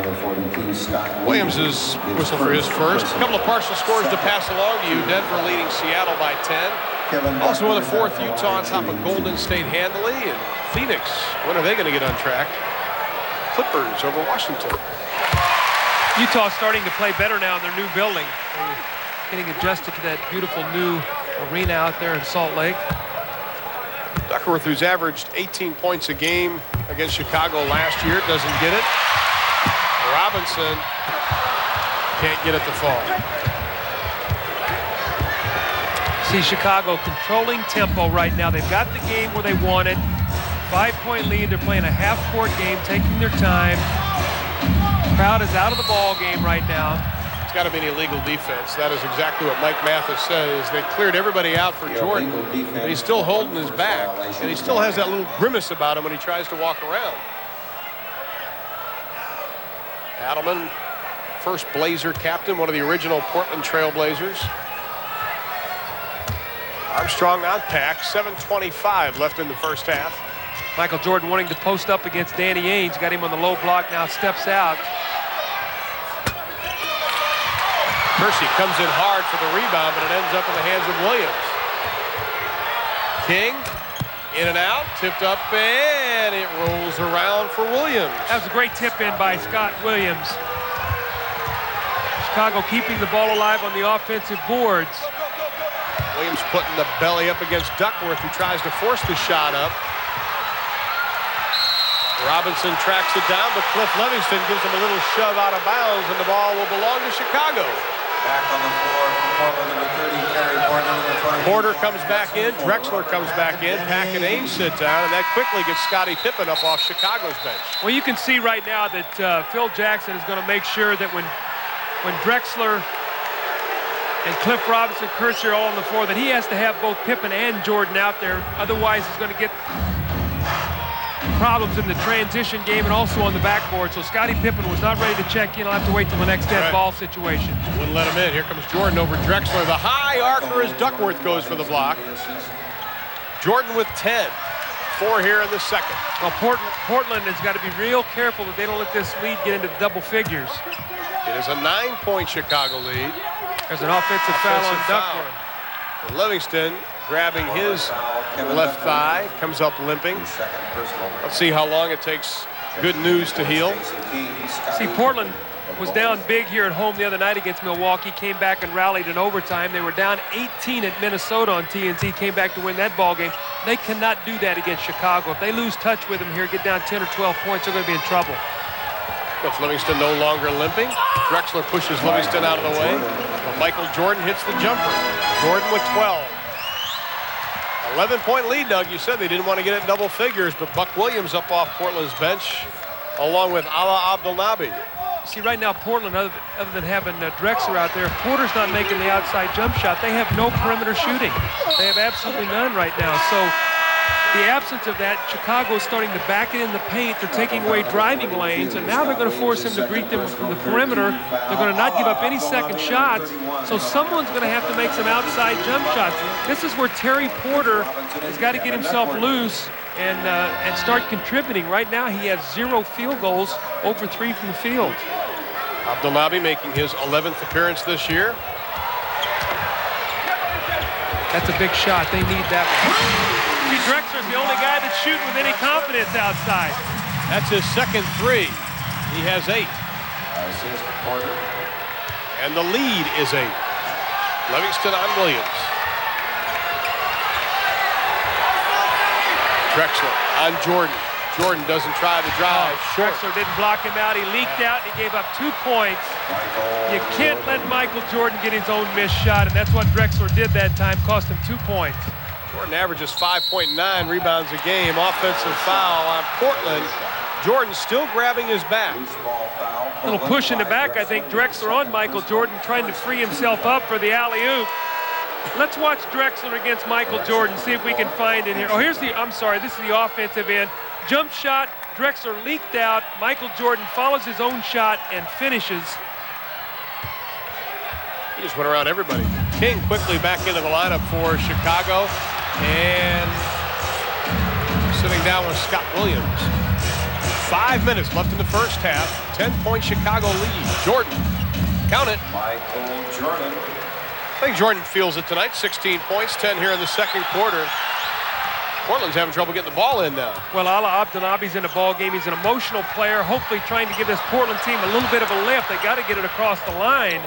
Williams is whistle for his first. A couple of partial scores to pass along to you. Denver leading Seattle by 10. Also won the 4th Utah on top of Golden State handily. And Phoenix, when are they going to get on track? Clippers over Washington. Utah starting to play better now in their new building. They're getting adjusted to that beautiful new arena out there in Salt Lake. Duckworth, who's averaged 18 points a game against Chicago last year, doesn't get it. Robinson can't get it to fall. See Chicago controlling tempo right now. They've got the game where they want it. 5-point lead. They're playing a half-court game, taking their time. Crowd is out of the ball game right now. It's got to be an illegal defense. That is exactly what Mike Mathis says. They cleared everybody out for Jordan, and he's still holding his back, and he still has that little grimace about him when he tries to walk around. Adelman, first Blazer captain, one of the original Portland Trail Blazers. Armstrong on Pack, 7:25 left in the first half. Michael Jordan wanting to post up against Danny Ainge, got him on the low block, now steps out. Kersey comes in hard for the rebound, but it ends up in the hands of Williams. King, in and out, tipped up, and it rolls around for Williams. That was a great tip in by Scott Williams. Chicago keeping the ball alive on the offensive boards. Williams putting the belly up against Duckworth, who tries to force the shot up. Robinson tracks it down, but Cliff Livingston gives him a little shove out of bounds, and the ball will belong to Chicago. Back on the floor from Portland, number 30, Terry Porter, number 20. Porter comes back in, Drexler comes back in, Pack and Ainge sit down, and that quickly gets Scottie Pippen up off Chicago's bench. Well, you can see right now that Phil Jackson is going to make sure that when Drexler and Cliff Robinson, Kersey are all on the floor, that he has to have both Pippen and Jordan out there. Otherwise, he's going to get problems in the transition game and also on the backboard. So Scottie Pippen was not ready to check in. He'll have to wait till the next dead ball situation. Wouldn't let him in. Here comes Jordan over Drexler. The high arcer as Duckworth goes for the block. Jordan with 10. 4 here in the second. Well, Portland has got to be real careful that they don't let this lead get into the double figures. It is a 9-point Chicago lead. There's an offensive foul on Duckworth. And Livingston grabbing his left thigh, comes up limping. Let's see how long it takes good news to heal. See, Portland was down big here at home the other night against Milwaukee, came back and rallied in overtime. They were down 18 at Minnesota on TNT, came back to win that ball game. They cannot do that against Chicago. If they lose touch with them here, get down 10 or 12 points, they're going to be in trouble. With Livingston no longer limping, Drexler pushes Livingston out of the way. But Michael Jordan hits the jumper. Jordan with 12. 11-point lead, Doug. You said they didn't want to get it double figures, but Buck Williams up off Portland's bench, along with Abdelnaby. See, right now, Portland, other than having Drexler out there, Porter's not making the outside jump shot. They have no perimeter shooting. They have absolutely none right now. So the absence of that, Chicago is starting to back it in the paint. They're taking away driving lanes, and now they're going to force him to greet them from the perimeter. They're going to not give up any second shots, so someone's going to have to make some outside jump shots. This is where Terry Porter has got to get himself loose and start contributing. Right now, he has 0 field goals, 0 for 3 from the field. Abdelnaby making his 11th appearance this year. That's a big shot. They need that one. Drexler's the only guy that's shooting with any confidence outside. That's his second 3. He has 8. And the lead is 8. Livingston on Williams. Drexler on Jordan. Jordan doesn't try to drive. Drexler didn't block him out. He leaked out and he gave up 2 points. You can't let Michael Jordan get his own missed shot, and that's what Drexler did that time, cost him 2 points. Jordan averages 5.9 rebounds a game. Offensive foul on Portland. Jordan still grabbing his back. A little push in the back, I think. Drexler on Michael Jordan trying to free himself up for the alley-oop. Let's watch Drexler against Michael Jordan, see if we can find it here. Oh, here's the, I'm sorry, this is the offensive end. Jump shot, Drexler leaked out. Michael Jordan follows his own shot and finishes. He just went around everybody. King quickly back into the lineup for Chicago. And sitting down with Scott Williams. 5 minutes left in the first half. 10-point Chicago lead. Jordan, count it. Michael Jordan. I think Jordan feels it tonight. 16 points, 10 here in the second quarter. Portland's having trouble getting the ball in now. Well, Abdelnaby's in the ball game. He's an emotional player, hopefully trying to give this Portland team a little bit of a lift. They got to get it across the line.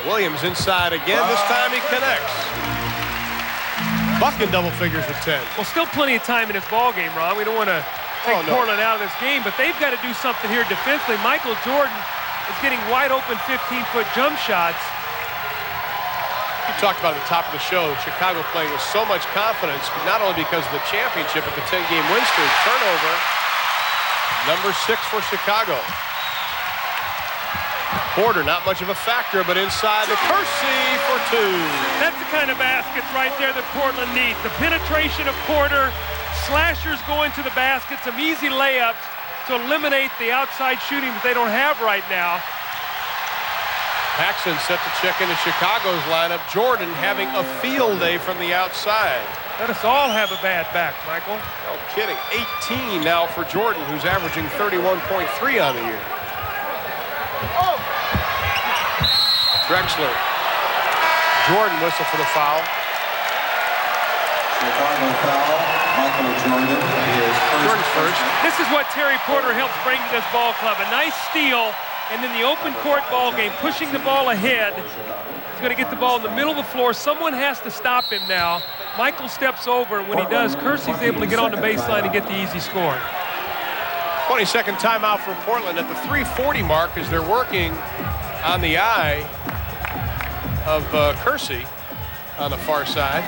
Williams inside again. This time he connects. Buck in double figures with 10. Well, still plenty of time in this ball game, Ron. We don't want to take Portland out of this game, but they've got to do something here defensively. Michael Jordan is getting wide open 15-foot jump shots. You talked about at the top of the show, Chicago playing with so much confidence, not only because of the championship, but the 10-game win streak. Turnover, number 6 for Chicago. Porter, not much of a factor, but inside to Kersey for 2. That's the kind of baskets right there that Portland needs. The penetration of Porter, slashers going to the basket, some easy layups to eliminate the outside shooting that they don't have right now. Paxson set to check into Chicago's lineup. Jordan having a field day from the outside. Let us all have a bad back, Michael. No kidding. 18 now for Jordan, who's averaging 31.3 on the year. Drexler. Jordan whistle for the foul. Chicago foul. Michael Jordan is Jordan's first. This is what Terry Porter helps bring to this ball club. A nice steal, and then the open court ball game, pushing the ball ahead. He's going to get the ball in the middle of the floor. Someone has to stop him now. Michael steps over, and when he does, Kersey's able to get on the baseline and get the easy score. 20-second timeout for Portland at the 3:40 mark as they're working on the eye of Kersey on the far side.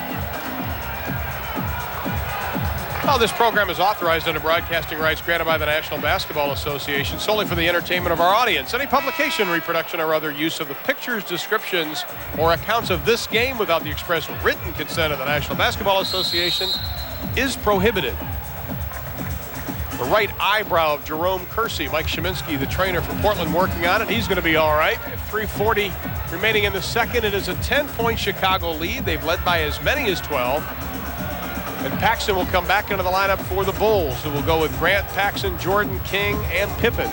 Well, this program is authorized under broadcasting rights granted by the National Basketball Association solely for the entertainment of our audience. Any publication, reproduction, or other use of the pictures, descriptions, or accounts of this game without the express written consent of the National Basketball Association is prohibited. The right eyebrow of Jerome Kersey. Mike Sheminsky, the trainer for Portland, working on it. He's going to be all right. 3:40 remaining in the second. It is a 10-point Chicago lead. They've led by as many as 12. And Paxson will come back into the lineup for the Bulls, who will go with Grant, Paxson, Jordan, King, and Pippen.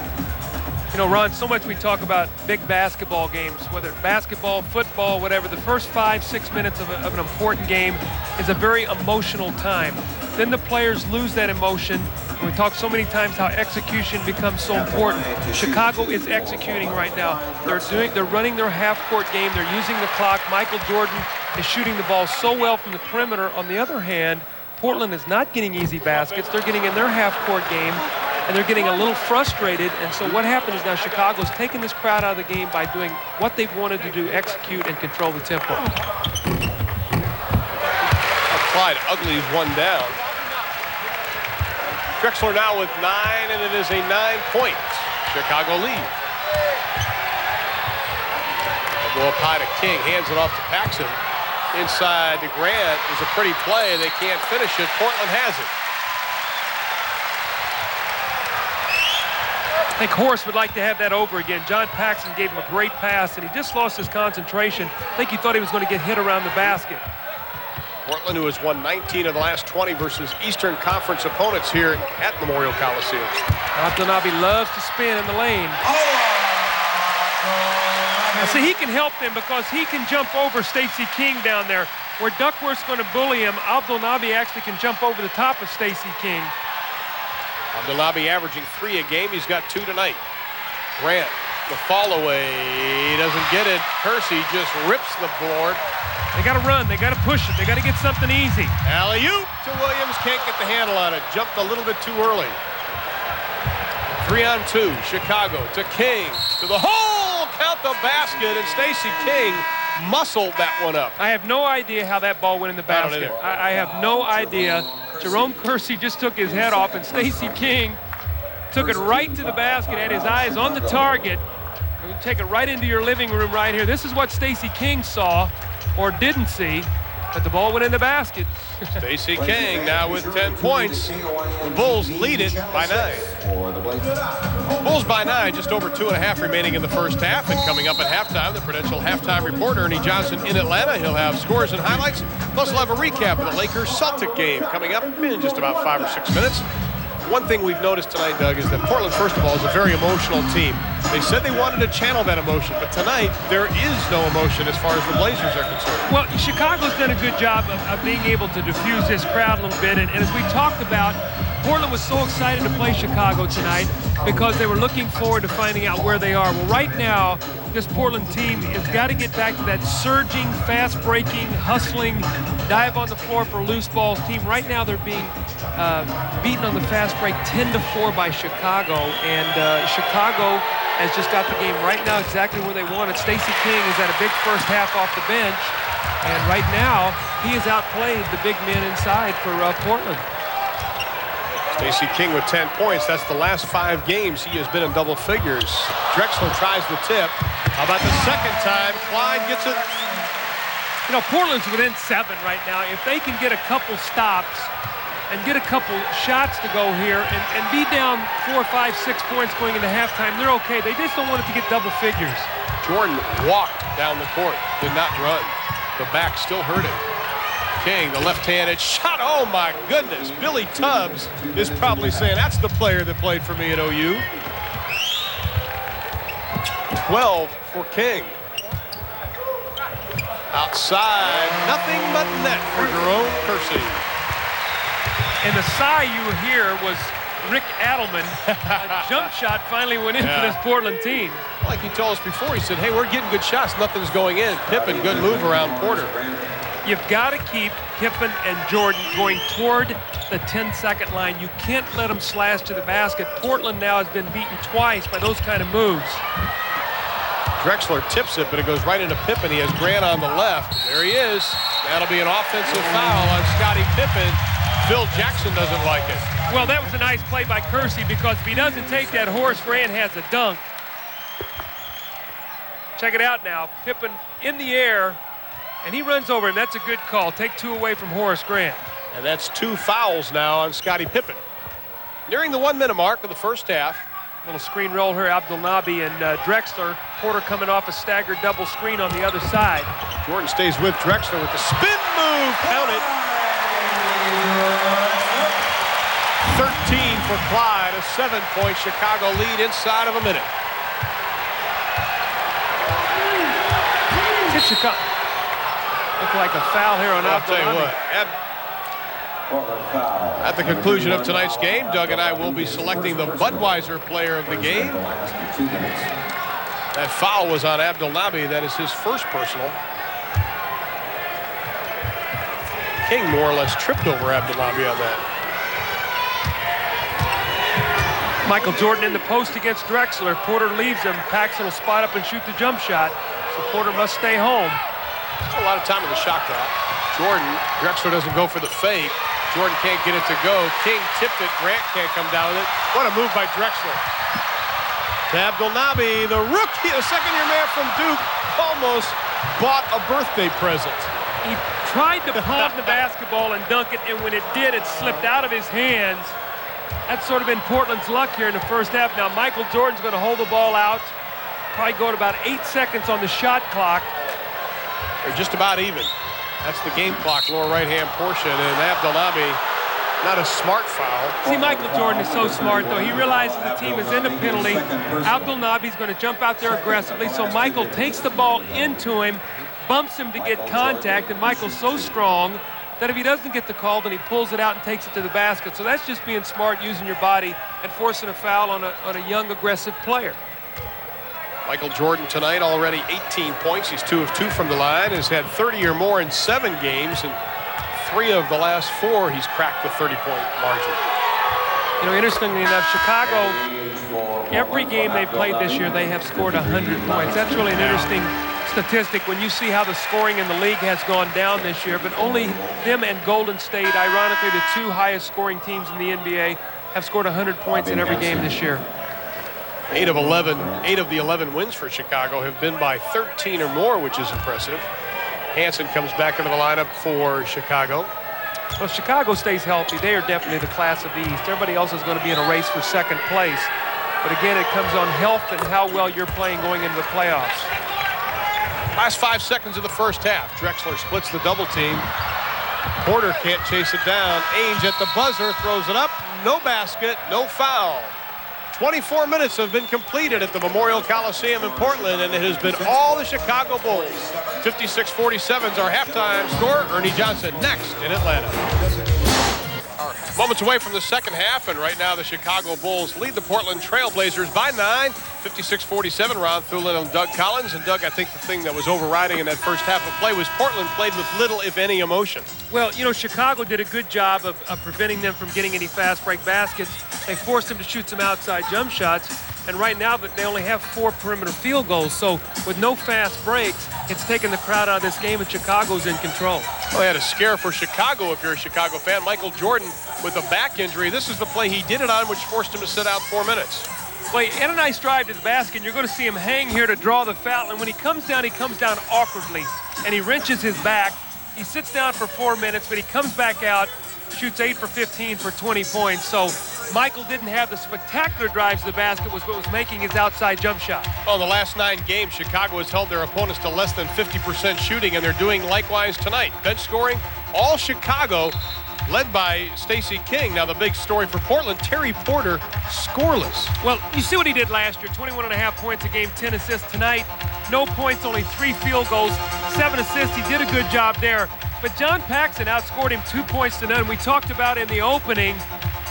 You know, Ron, so much we talk about big basketball games, whether it's basketball, football, whatever. The first 5-6 minutes of an important game is a very emotional time. Then the players lose that emotion. We talk so many times how execution becomes so important. Chicago is executing right now. They're running their half-court game. They're using the clock. Michael Jordan is shooting the ball so well from the perimeter. On the other hand, Portland is not getting easy baskets. They're getting in their half-court game, and they're getting a little frustrated. And so what happened is now Chicago's taking this crowd out of the game by doing what they've wanted to do, execute and control the tempo. Clyde Ugly's one down. Drexler now with 9, and it is a 9-point Chicago lead. They'll go up high to King, hands it off to Paxson. Inside to Grant is a pretty play. They can't finish it. Portland has it. I think Horst would like to have that over again. John Paxson gave him a great pass, and he just lost his concentration. I think he thought he was going to get hit around the basket. Portland, who has won 19 of the last 20 versus Eastern Conference opponents here at Memorial Coliseum. Abdelnaby loves to spin in the lane. Now, see, he can help them because he can jump over Stacey King down there. Where Duckworth's going to bully him, Abdelnaby actually can jump over the top of Stacey King. Abdelnaby averaging 3 a game. He's got 2 tonight. Grant, the fall away, he doesn't get it. Kersey just rips the board. They got to run. They got to push it. They got to get something easy. Alley-oop to Williams. Can't get the handle on it. Jumped a little bit too early. 3-on-2. Chicago to King. To the hole. Count the basket. And Stacey King muscled that one up. I have no idea how that ball went in the basket. I have no idea. Jerome Kersey just took his head off, and Stacey King took it right to the basket, had his eyes on the target. You take it right into your living room right here. This is what Stacey King saw or didn't see, but the ball went in the basket. Stacey King now with 10 points. The Bulls lead it by 9. Bulls by 9, just over 2.5 remaining in the first half. And coming up at halftime, the Prudential halftime reporter, Ernie Johnson, in Atlanta. He'll have scores and highlights. Plus, we'll have a recap of the Lakers-Celtic game coming up in just about 5 or 6 minutes. One thing we've noticed tonight, Doug, is that Portland, first of all, is a very emotional team. They said they wanted to channel that emotion, but tonight there is no emotion as far as the Blazers are concerned. Well, Chicago's done a good job of being able to diffuse this crowd a little bit, and as we talked about, Portland was so excited to play Chicago tonight because they were looking forward to finding out where they are. Well, right now, this Portland team has got to get back to that surging, fast-breaking, hustling, dive on the floor for loose balls team. Right now, they're being beaten on the fast break 10-4 by Chicago, and Chicago has just got the game right now exactly where they want it. Stacey King has had a big first half off the bench, and right now he has outplayed the big men inside for Portland. Stacey King with 10 points. That's the last 5 games he has been in double figures. Drexler tries the tip. How about the second time? Clyde gets it. You know, Portland's within 7 right now. If they can get a couple stops and get a couple shots to go here and be down 4, 5, 6 points going into halftime, they're okay. They just don't want it to get double figures. Jordan walked down the court, did not run. The back still hurt him. King, the left-handed shot. Oh, my goodness. Billy Tubbs is probably saying, that's the player that played for me at OU. 12 for King. Outside, nothing but net for Jerome Kersey. And the sigh you hear was Rick Adelman. A jump shot finally went into this Portland team. Like he told us before, he said, hey, we're getting good shots. Nothing's going in. Pippen, good move around Porter. You've got to keep Pippen and Jordan going toward the 10-second line. You can't let them slash to the basket. Portland now has been beaten twice by those kind of moves. Drexler tips it, but it goes right into Pippen. He has Grant on the left. There he is. That'll be an offensive foul on Scottie Pippen. Phil Jackson doesn't like it. Well, that was a nice play by Kersey, because if he doesn't take that, Horace Grant has a dunk. Check it out now. Pippen in the air, and he runs over him. That's a good call. Take 2 away from Horace Grant. And that's 2 fouls now on Scottie Pippen. Nearing the 1-minute mark of the first half. Little screen roll here, Abdelnaby and Drexler. Porter coming off a staggered double screen on the other side. Jordan stays with Drexler with the spin move. Count it. 13 for Clyde, a 7-point Chicago lead inside of a minute. Did Chicago look like a foul here on Abdelnaby? I'll tell you what. At the conclusion of tonight's game, Doug and I will be selecting the Budweiser player of the game. That foul was on Abdelnaby. That is his first personal. King more or less tripped over Abdelnaby on that. Michael Jordan in the post against Drexler. Porter leaves him. Paxson will spot up and shoot the jump shot. So Porter must stay home. A lot of time in the shot clock. Jordan, Drexler doesn't go for the fake. Jordan can't get it to go. King tipped it. Grant can't come down with it. What a move by Drexler. To Abdelnaby, the rookie, the second-year man from Duke, almost bought a birthday present. He tried to palm the basketball and dunk it, and when it did, it slipped out of his hands. That's sort of been Portland's luck here in the first half. Now Michael Jordan's going to hold the ball out. Probably going about 8 seconds on the shot clock. They're just about even. That's the game clock, lower right-hand portion, and Abdelnaby, not a smart foul. See, Michael Jordan is so smart, though. He realizes the team is in a penalty. Abdelnaby's going to jump out there aggressively, so Michael takes the ball into him, bumps him to get contact, and Michael's so strong that if he doesn't get the call, then he pulls it out and takes it to the basket. So that's just being smart, using your body, and forcing a foul on a young, aggressive player. Michael Jordan tonight already 18 points. He's 2 of 2 from the line, has had 30 or more in 7 games, and 3 of the last 4 he's cracked the 30-point margin. You know, interestingly enough, Chicago, every game they've played this year, they have scored 100 points. That's really an interesting statistic when you see how the scoring in the league has gone down this year, but only them and Golden State, ironically the 2 highest scoring teams in the NBA, have scored 100 points in every game this year. 8 of the 11 wins for Chicago have been by 13 or more, which is impressive. Hansen comes back into the lineup for Chicago. Well, Chicago stays healthy. They are definitely the class of the East. Everybody else is going to be in a race for second place. But again, it comes on health and how well you're playing going into the playoffs. Last 5 seconds of the first half. Drexler splits the double team. Porter can't chase it down. Ainge at the buzzer, throws it up. No basket, no foul. 24 minutes have been completed at the Memorial Coliseum in Portland, and it has been all the Chicago Bulls. 56-47 is our halftime score. Ernie Johnson next in Atlanta. Moments away from the second half, and right now the Chicago Bulls lead the Portland Trailblazers by 9. 56-47, Ron Thulin and Doug Collins. And Doug, I think the thing that was overriding in that first half of play was Portland played with little, if any, emotion. Well, you know, Chicago did a good job of preventing them from getting any fast break baskets. They forced them to shoot some outside jump shots. And right now, they only have 4 perimeter field goals. So with no fast breaks, it's taken the crowd out of this game, and Chicago's in control. Well, they had a scare for Chicago if you're a Chicago fan. Michael Jordan with a back injury. This is the play he did it on, which forced him to sit out 4 minutes. Well, he had a nice drive to the basket, and you're going to see him hang here to draw the foul. And when he comes down awkwardly, and he wrenches his back. He sits down for 4 minutes, but he comes back out, shoots 8 for 15 for 20 points. So Michael didn't have the spectacular drives to the basket, was making his outside jump shot. Well, in the last 9 games, Chicago has held their opponents to less than 50% shooting, and they're doing likewise tonight. Bench scoring, all Chicago, led by Stacey King. Now the big story for Portland, Terry Porter, scoreless. Well, you see what he did last year, 21.5 points a game, 10 assists tonight. No points, only 3 field goals, 7 assists. He did a good job there. But John Paxson outscored him 2 points to none. We talked about in the opening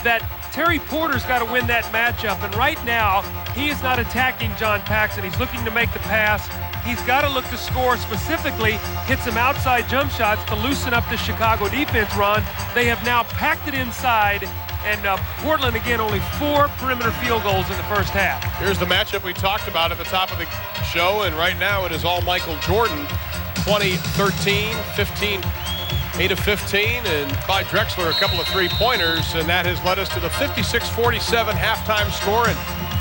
that Terry Porter's got to win that matchup, and right now he is not attacking John Paxson. He's looking to make the pass. He's got to look to score, specifically hit some outside jump shots to loosen up the Chicago defense run. They have now packed it inside, and Portland again only 4 perimeter field goals in the first half. Here's the matchup we talked about at the top of the show, and right now it is all Michael Jordan. 20-13, 15 8 of 15, and Clyde Drexler a couple of 3-pointers, and that has led us to the 56-47 halftime score, and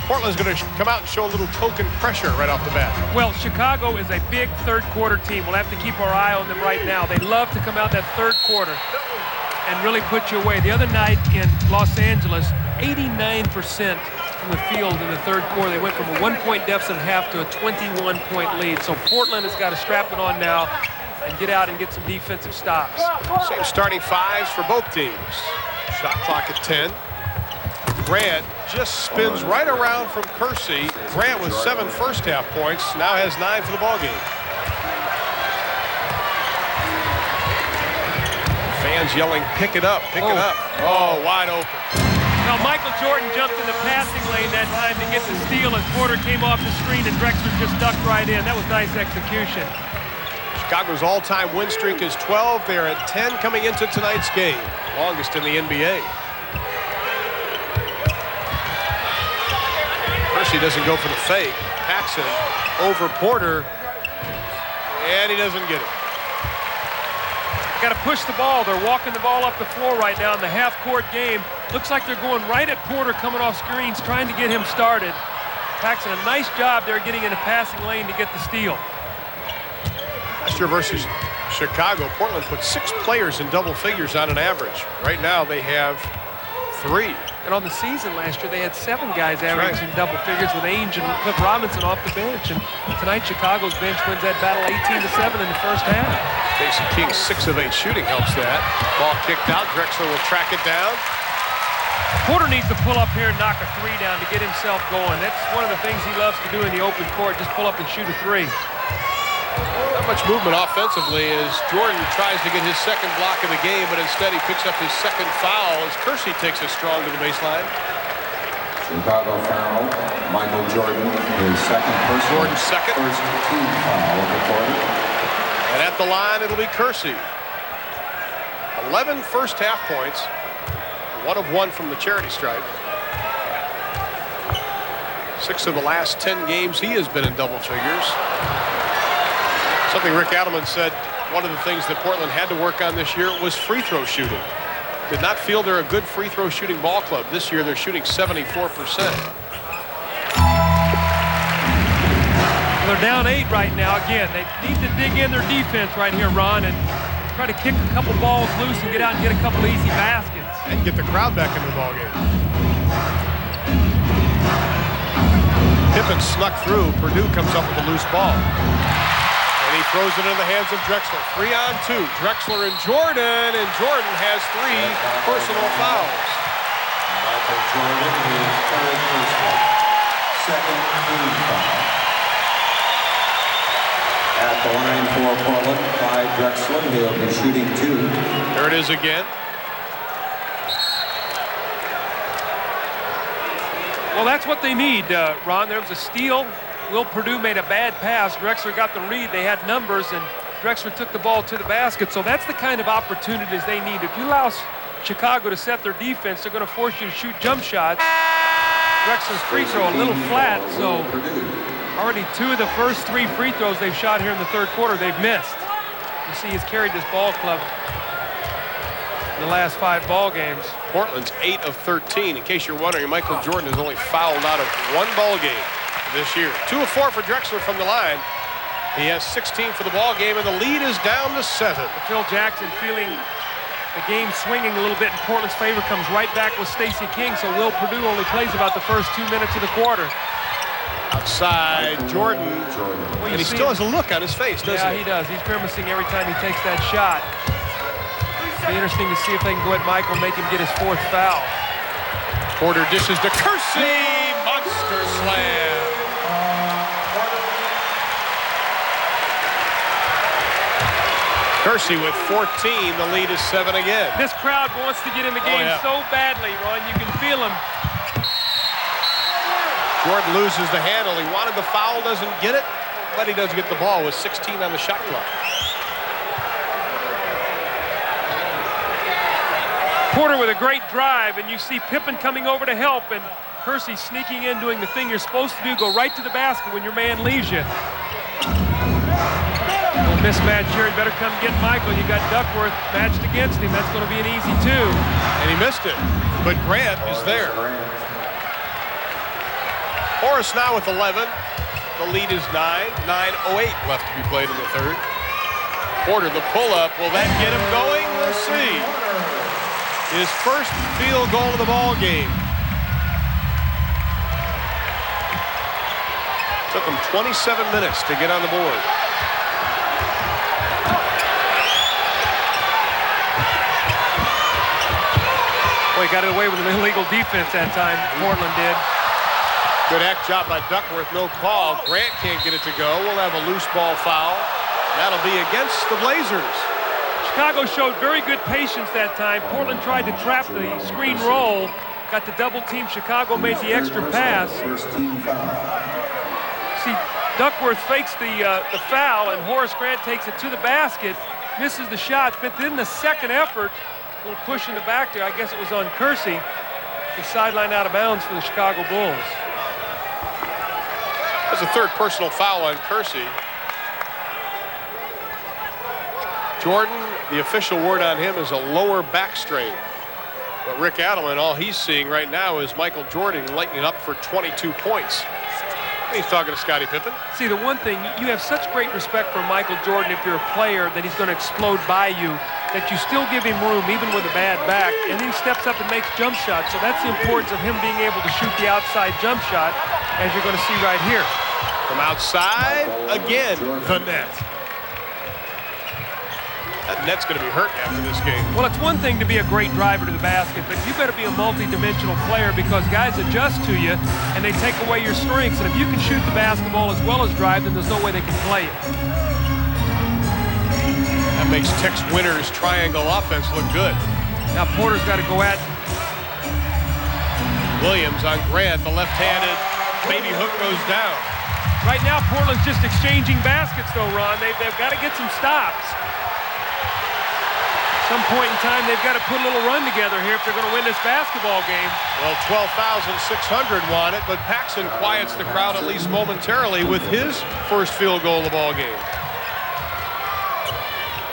Portland's going to come out and show a little token pressure right off the bat. Well, Chicago is a big third-quarter team. We'll have to keep our eye on them right now. They love to come out that third quarter and really put you away. The other night in Los Angeles, 89% from the field in the third quarter. They went from a 1-point deficit at half to a 21-point lead. So Portland has got to strap it on now and get out and get some defensive stops. Same starting 5s for both teams. Shot clock at 10. Grant just spins right around from Kersey. Grant with 7 first-half points, now has 9 for the ballgame. Fans yelling, pick it up, pick it up. Oh, wide open. Now, Michael Jordan jumped in the passing lane that time to get the steal as Porter came off the screen and Drexler just ducked right in. That was nice execution. Chicago's all-time win streak is 12. They're at 10 coming into tonight's game. Longest in the NBA. Kersey doesn't go for the fake. Paxson over Porter, and he doesn't get it. Got to push the ball. They're walking the ball up the floor right now in the half-court game. Looks like they're going right at Porter coming off screens, trying to get him started. Paxson, a nice job there getting in the passing lane to get the steal. Last year versus Chicago, Portland put 6 players in double figures on an average. Right now they have 3. And on the season last year, they had 7 guys averaging double figures with Ainge and Cliff Robinson off the bench. And tonight, Chicago's bench wins that battle 18-7 in the first half. Stacey King's 6 of 8 shooting helps that. Ball kicked out. Drexler will track it down. Porter needs to pull up here and knock a 3 down to get himself going. That's one of the things he loves to do in the open court, just pull up and shoot a 3. Not much movement offensively as Jordan tries to get his second block of the game, but instead he picks up his second foul as Kersey takes it strong to the baseline. Chicago foul. Michael Jordan, his second personal. Jordan's second. First team foul of the quarter. And at the line, it'll be Kersey. 11 first half points. 1 of 1 from the charity stripe. 6 of the last 10 games he has been in double figures. Something Rick Adelman said, one of the things that Portland had to work on this year was free throw shooting. Did not feel they're a good free throw shooting ball club. This year they're shooting 74%. They're down 8 right now. Again, they need to dig in their defense right here, Ron, and try to kick a couple balls loose and get out and get a couple easy baskets. And get the crowd back into the ballgame. Pippen snuck through. Purdue comes up with a loose ball. And he throws it in the hands of Drexler. 3-on-2. Drexler and Jordan has 3 personal fouls. Michael Jordan, his third personal. Second team foul. At the line for Portland, Clyde Drexler. He'll be shooting 2. There it is again. Well, that's what they need, Ron. There was a steal. Will Purdue made a bad pass. Drexler got the read. They had numbers, and Drexler took the ball to the basket. So that's the kind of opportunities they need. If you allow Chicago to set their defense, they're going to force you to shoot jump shots. Drexler's free throw a little flat, so already 2 of the first 3 free throws they've shot here in the third quarter, they've missed. You see he's carried this ball club in the last 5 ball games. Portland's 8 of 13. In case you're wondering, Michael Jordan has only fouled out of 1 ball game this year. 2 of 4 for Drexler from the line. He has 16 for the ball game, and the lead is down to 7. Phil Jackson feeling the game swinging a little bit in Portland's favor, comes right back with Stacey King, so Will Purdue only plays about the first 2 minutes of the quarter. Outside, Jordan, and he still has a look on his face, doesn't he? Yeah, he does. He's grimacing every time he takes that shot. It'll be interesting to see if they can go at Michael, make him get his 4th foul. Porter dishes to Kersey, monster slam. Kersey with 14, the lead is 7 again. This crowd wants to get in the game so badly, Ron. You can feel them. Jordan loses the handle. He wanted the foul, doesn't get it, but he does get the ball with 16 on the shot clock. Porter with a great drive, and you see Pippen coming over to help, and Kersey sneaking in, doing the thing you're supposed to do, go right to the basket when your man leaves you. Little mismatch here. You better come get Michael. You got Duckworth matched against him. That's going to be an easy 2. And he missed it, but Grant is there. Horace now with 11. The lead is 9. 9:08 left to be played in the third. Porter, the pull-up. Will that get him going? We'll see. His first field goal of the ball game. Took him 27 minutes to get on the board. Boy, got it away with an illegal defense that time. Portland did. Good hack job by Duckworth. No call. Grant can't get it to go. We'll have a loose ball foul. That'll be against the Blazers. Chicago showed very good patience that time. Portland tried to trap the screen roll. Got the double team. Chicago made the extra pass. See, Duckworth fakes the foul, and Horace Grant takes it to the basket, misses the shot, but then the second effort, a little push in the back there, I guess it was on Kersey, the sideline out of bounds for the Chicago Bulls. That's a 3rd personal foul on Kersey. Jordan, the official word on him is a lower back strain. But Rick Adelman, all he's seeing right now is Michael Jordan lighting up for 22 points. He's talking to Scottie Pippen. See, the one thing, you have such great respect for Michael Jordan if you're a player that he's going to explode by you, that you still give him room even with a bad back, and then he steps up and makes jump shots. So that's the importance of him being able to shoot the outside jump shot, as you're going to see right here. From outside, again, the net. That net's going to be hurt after this game. Well, it's one thing to be a great driver to the basket, but you better be a multi-dimensional player because guys adjust to you and they take away your strengths. And if you can shoot the basketball as well as drive, then there's no way they can play it. That makes Tex Winter's triangle offense look good. Now Porter's got to go at Williams on Grant. The left-handed baby hook goes down. Right now, Portland's just exchanging baskets, though, Ron. They've got to get some stops. Some point in time, they've got to put a little run together here if they're going to win this basketball game. Well, 12,600 want it, but Paxson quiets the crowd at least momentarily with his first field goal of the ball game.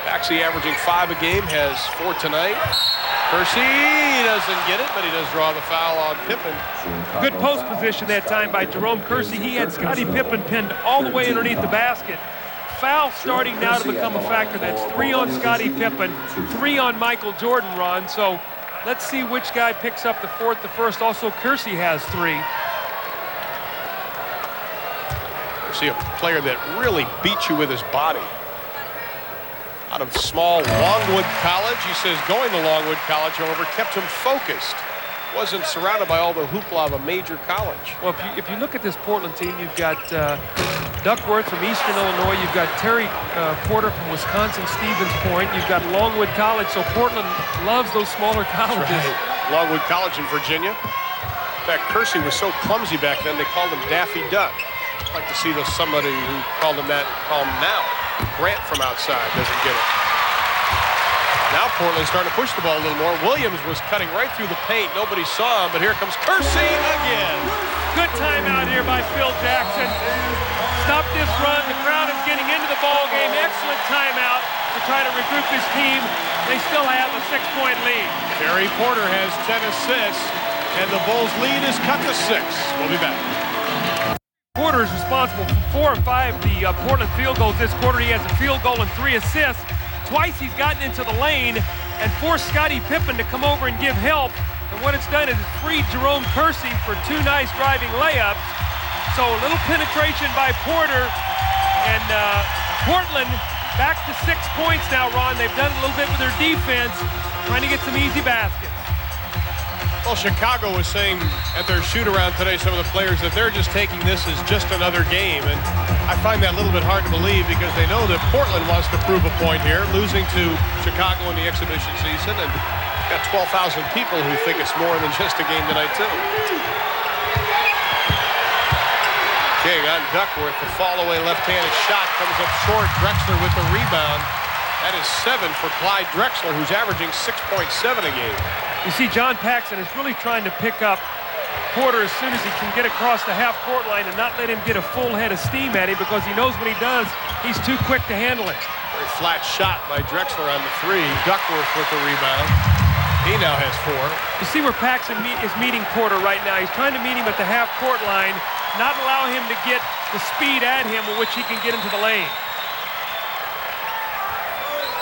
Paxson averaging 5 a game, has 4 tonight. Kersey doesn't get it, but he does draw the foul on Pippen. Good post position that time by Jerome Kersey. He had Scottie Pippen pinned all the way underneath the basket. Foul starting now to become a factor. That's 3 on Scottie Pippen, 3 on Michael Jordan, Ron. So let's see which guy picks up the 4th, the first. Also, Kersey has 3. Kersey, a player that really beats you with his body. Out of small Longwood College, he says going to Longwood College, however, kept him focused. Wasn't surrounded by all the hoopla of a major college. Well, if you look at this Portland team, you've got Duckworth from Eastern Illinois. You've got Terry Porter from Wisconsin, Stevens Point. You've got Longwood College. So Portland loves those smaller colleges. Right. Longwood College in Virginia. In fact, Kersey was so clumsy back then, they called him Daffy Duck. I'd like to see somebody who called him that call him now. Grant from outside doesn't get it. Now Portland's starting to push the ball a little more. Williams was cutting right through the paint. Nobody saw him, but here comes Kersey again. Good timeout here by Phil Jackson. Stop this run. The crowd is getting into the ball game. Excellent timeout to try to regroup his team. They still have a 6-point lead. Terry Porter has 10 assists, and the Bulls' lead is cut to 6. We'll be back. Porter is responsible for 4 or 5 the Portland field goals this quarter. He has a field goal and 3 assists. Twice he's gotten into the lane and forced Scottie Pippen to come over and give help. And what it's done is it's freed Jerome Kersey for 2 nice driving layups. So a little penetration by Porter. And Portland back to 6 points now, Ron. They've done a little bit with their defense, trying to get some easy baskets. Well, Chicago was saying at their shoot-around today, some of the players, that they're just taking this as just another game. And I find that a little bit hard to believe because they know that Portland wants to prove a point here, losing to Chicago in the exhibition season. And got 12,000 people who think it's more than just a game tonight, too. King on Duckworth. The fall-away left-handed shot comes up short. Drexler with the rebound. That is 7 for Clyde Drexler, who's averaging 6.7 a game. You see, John Paxson is really trying to pick up Porter as soon as he can get across the half-court line and not let him get a full head of steam at him because he knows when he does, he's too quick to handle it. Very flat shot by Drexler on the 3. Duckworth with the rebound. He now has 4. You see where Paxson is meeting Porter right now. He's trying to meet him at the half-court line, not allow him to get the speed at him with which he can get into the lane.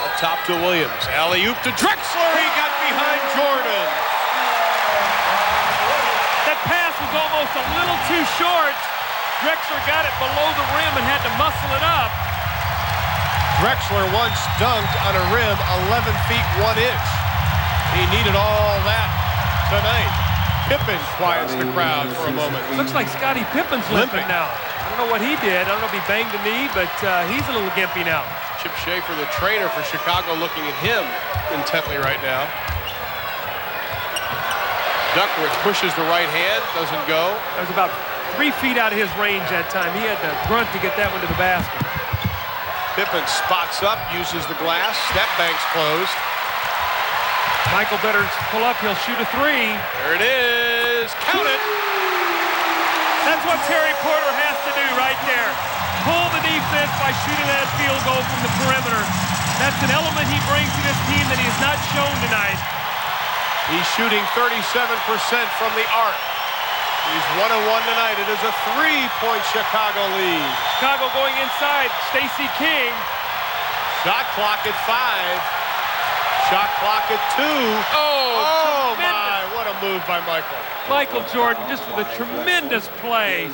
Up top to Williams. Alley-oop to Drexler. He got behind Jordan. That pass was almost a little too short. Drexler got it below the rim and had to muscle it up. Drexler once dunked on a rim 11 feet 1 inch. He needed all that tonight. Pippen quiets the crowd for a moment. Looks like Scottie Pippen's limping now. I don't know what he did. I don't know if he banged a knee, but he's a little gimpy now. Chip Schaefer, the trainer for Chicago, looking at him intently right now. Duckworth pushes the right hand, doesn't go. That was about 3 feet out of his range that time. He had to grunt to get that one to the basket. Pippen spots up, uses the glass. Step bank's closed. Michael better pull up. He'll shoot a 3. There it is. Count it. That's what Terry Porter has to do right there. Pull the defense by shooting that field goal from the perimeter. That's an element he brings to this team that he has not shown tonight. He's shooting 37% from the arc. He's 1-1 tonight. It is a 3-point Chicago lead. Chicago going inside. Stacey King. Shot clock at 5. Shot clock at 2. Oh my, what a move by Michael. Michael Jordan just with a tremendous play.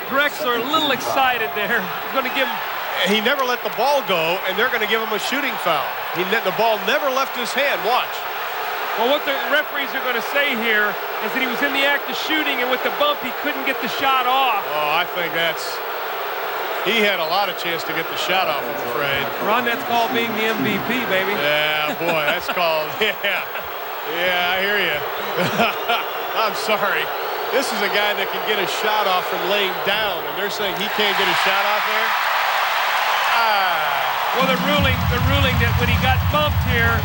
Drexler a little excited there. He's going to give him. He never let the ball go, and they're going to give him a shooting foul. The ball never left his hand. Watch. Well, what the referees are going to say here is that he was in the act of shooting, and with the bump, he couldn't get the shot off. Oh, I think he had a lot of chance to get the shot off, I'm afraid. Ron, that's called being the MVP, baby. Yeah, boy, that's called, yeah. Yeah, I hear you. I'm sorry. This is a guy that can get a shot off from laying down, and they're saying he can't get a shot off there? Well, the ruling that when he got bumped here.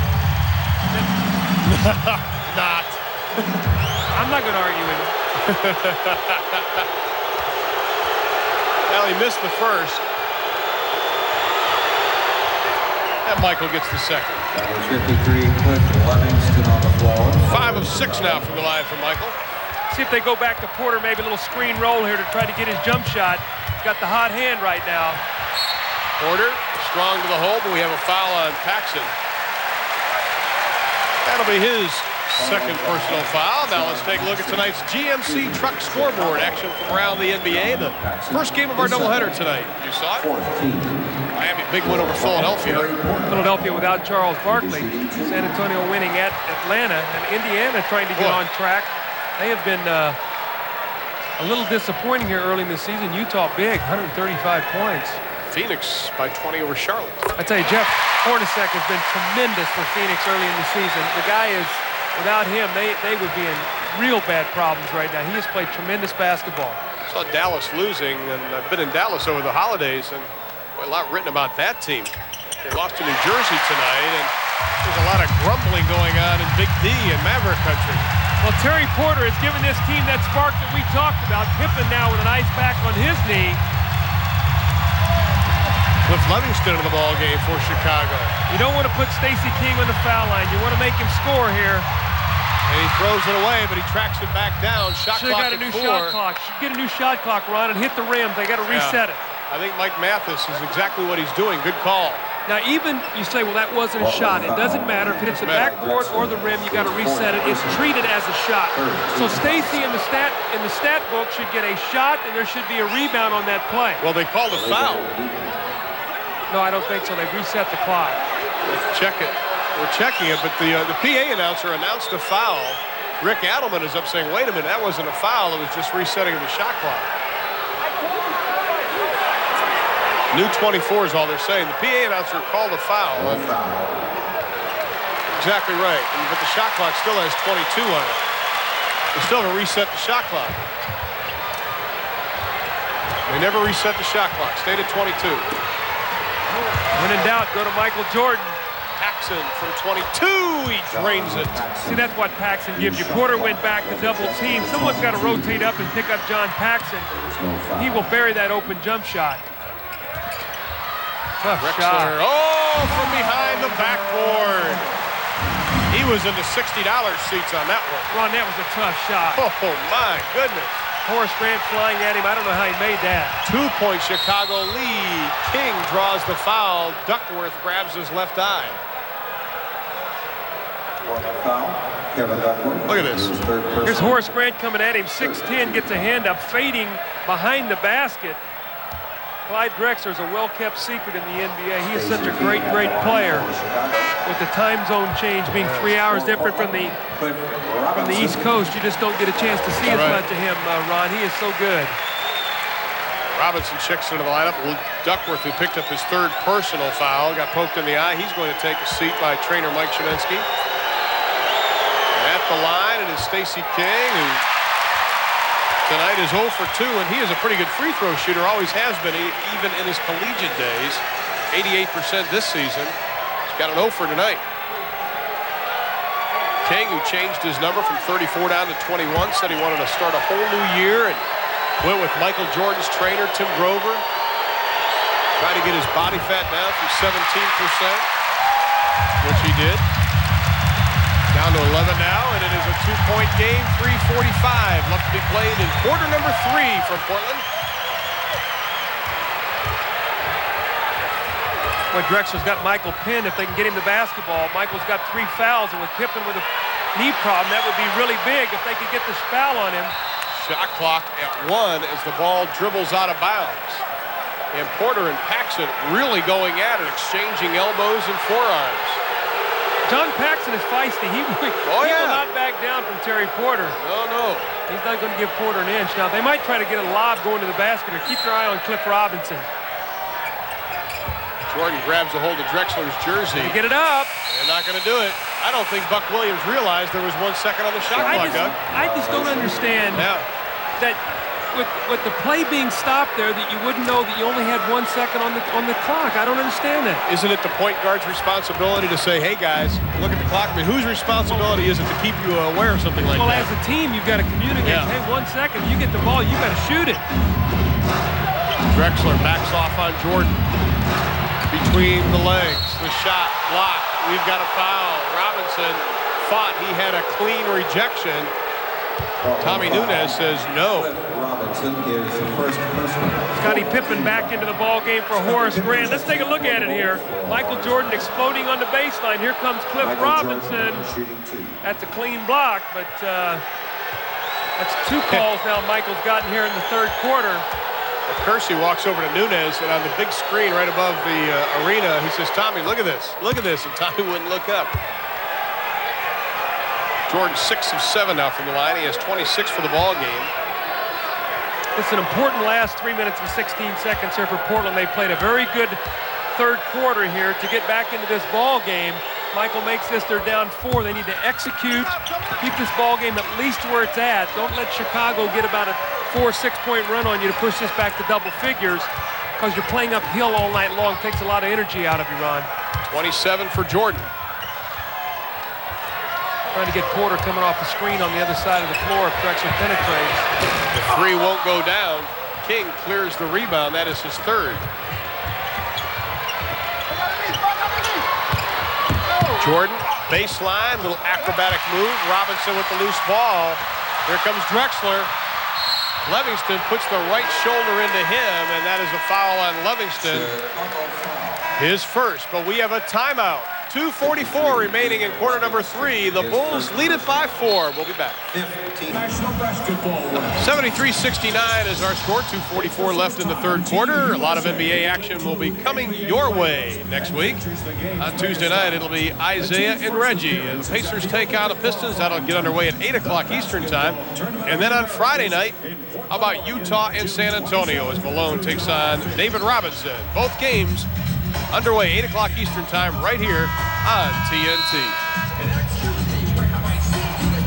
Not. I'm not going to argue with him. Well, he missed the first. And Michael gets the second. 53, Cliff Livingston on the floor. 5 of 6 now from the line for Michael. See if they go back to Porter, maybe a little screen roll here to try to get his jump shot. He's got the hot hand right now. Porter strong to the hole, but we have a foul on Paxson. That'll be his second personal foul. Now let's take a look at tonight's GMC Truck Scoreboard action from around the NBA. The first game of our doubleheader tonight. You saw it? Miami, big win over Philadelphia. Philadelphia without Charles Barkley. San Antonio winning at Atlanta, and Indiana trying to get on track. They have been a little disappointing here early in the season. Utah big, 135 points. Phoenix by 20 over Charlotte. I tell you, Jeff Hornacek has been tremendous for Phoenix early in the season. The guy is, without him, they would be in real bad problems right now. He has played tremendous basketball. Saw Dallas losing, and I've been in Dallas over the holidays, and a lot written about that team. They lost to New Jersey tonight, and there's a lot of grumbling going on in Big D and Maverick country. Well, Terry Porter has given this team that spark that we talked about. Pippen now with an ice pack on his knee. Cliff Livingston in the ball game for Chicago. You don't want to put Stacey King on the foul line. You want to make him score here. And he throws it away, but he tracks it back down. Shot clock at 4. Shot clock. Should get a new shot clock, Ron, and hit the rim. They got to reset it. I think Mike Mathis is exactly what he's doing. Good call. Now, even you say, well, that wasn't a shot. It doesn't matter if it hits the backboard or the rim. You got to reset it. It's treated as a shot. So Stacey in the stat book should get a shot, and there should be a rebound on that play. Well, they called a foul. No, I don't think so. They've reset the clock. Let's check it. We're checking it, but the PA announcer announced a foul. Rick Adelman is up saying, wait a minute, that wasn't a foul. It was just resetting of the shot clock. New 24 is all they're saying. The PA announcer called a foul. Exactly right. But the shot clock still has 22 on it. They still haven't reset the shot clock. They never reset the shot clock. Stayed at 22. When in doubt, go to Michael Jordan. Paxson from 22. He drains it. See, that's what Paxson gives you. Porter went back to double team. Someone's got to rotate up and pick up John Paxson. He will bury that open jump shot. Tough shot. Oh, from behind the backboard. He was in the $60 seats on that one. Ron, that was a tough shot. Oh, my goodness. Horace Grant flying at him. I don't know how he made that. 2-point Chicago lead. King draws the foul. Duckworth grabs his left eye. Look at this. Here's Horace Grant coming at him. 6'10", gets a hand up, fading behind the basket. Clyde Drexler is a well-kept secret in the NBA. He is such a great, great player. With the time zone change being 3 hours different from the East Coast, you just don't get a chance to see as much of him, Ron. He is so good. Robinson checks into the lineup. Duckworth, who picked up his third personal foul, got poked in the eye. He's going to take a seat by trainer Mike Shinesky. At the line, it is Stacey King, who tonight is 0 for 2, and he is a pretty good free throw shooter, always has been, even in his collegiate days. 88% this season. He's got an 0 for tonight. King, who changed his number from 34 down to 21, said he wanted to start a whole new year and went with Michael Jordan's trainer, Tim Grover. Trying to get his body fat down from 17%, which he did. Down to 11 now, and it is a 2-point game, 3:45 left to be played in quarter number 3 from Portland. Well, Drexler's got Michael pinned. If they can get him the basketball, Michael's got 3 fouls, and with Pippen with a knee problem, that would be really big if they could get this foul on him. Shot clock at 1 as the ball dribbles out of bounds. And Porter and Paxson really going at it, exchanging elbows and forearms. John Paxson is feisty. He will not back down from Terry Porter. No. He's not going to give Porter an inch. Now, they might try to get a lob going to the basket, or keep your eye on Cliff Robinson. Jordan grabs a hold of Drexler's jersey. Get it up. They're not going to do it. I don't think Buck Williams realized there was 1 second on the shot clock, Doug. I just don't understand that with the play being stopped there, that you wouldn't know that you only had 1 second on the clock. I don't understand that. Isn't it the point guard's responsibility to say, hey, guys, look at the clock? I mean, whose responsibility is it to keep you aware of something like that? Well, as a team, you've got to communicate. Yeah. Hey, 1 second, you get the ball, you got to shoot it. Drexler backs off on Jordan. Between the legs, the shot blocked. We've got a foul. Robinson thought he had a clean rejection. Tommy Nunes says no. Robinson is the first person. Scottie Pippen back into the ball game for Horace Grant. Let's take a look at it here. Michael Jordan exploding on the baseline. Here comes Cliff Robinson. That's a clean block, but that's 2 calls now Michael's gotten here in the 3rd quarter. Kersey walks over to Nunes, and on the big screen right above the arena, he says, Tommy, look at this. Look at this. And Tommy wouldn't look up. Jordan 6 of 7 now from the line. He has 26 for the ball game. It's an important last 3 minutes and 16 seconds here for Portland. They played a very good 3rd quarter here to get back into this ball game. Michael makes this, they're down 4. They need to execute, keep this ball game at least where it's at. Don't let Chicago get about a 4 or 6 point run on you to push this back to double figures, because you're playing uphill all night long. Takes a lot of energy out of you, Ron. 27 for Jordan. Trying to get Porter coming off the screen on the other side of the floor if Drexler penetrates. The 3 won't go down. King clears the rebound. That is his 3rd. Jordan, baseline, little acrobatic move. Robinson with the loose ball. Here comes Drexler. Livingston puts the right shoulder into him, and that is a foul on Livingston. His first, but we have a timeout. 2:44 remaining in quarter number 3. The Bulls lead it by 4. We'll be back. 73-69 is our score. 2:44 left in the 3rd quarter. A lot of NBA action will be coming your way next week. On Tuesday night, it'll be Isaiah and Reggie. And the Pacers take on the Pistons. That'll get underway at 8 o'clock Eastern time. And then on Friday night, how about Utah and San Antonio as Malone takes on David Robinson. Both games underway 8 o'clock Eastern time right here on TNT.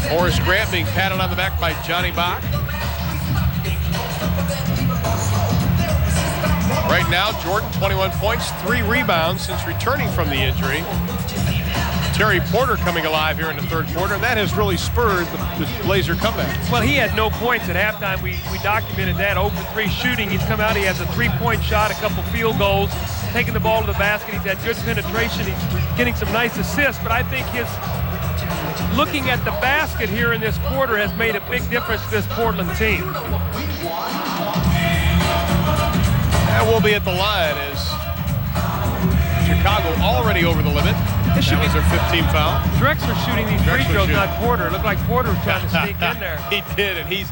Horace Grant being patted on the back by Johnny Bach. Right now, Jordan 21 points, 3 rebounds since returning from the injury. Terry Porter coming alive here in the 3rd quarter, and that has really spurred the Blazer comeback. Well, he had no points at halftime. We documented that. 0 for 3 shooting. He's come out. He has a 3-point shot, a couple field goals, taking the ball to the basket. He's had good penetration. He's getting some nice assists, but I think his looking at the basket here in this quarter has made a big difference to this Portland team. And we'll be at the line as Chicago already over the limit. That was their 15th foul. Drexler shooting these free throws, not Porter. It looked like Porter was trying to sneak in there. He did, and he's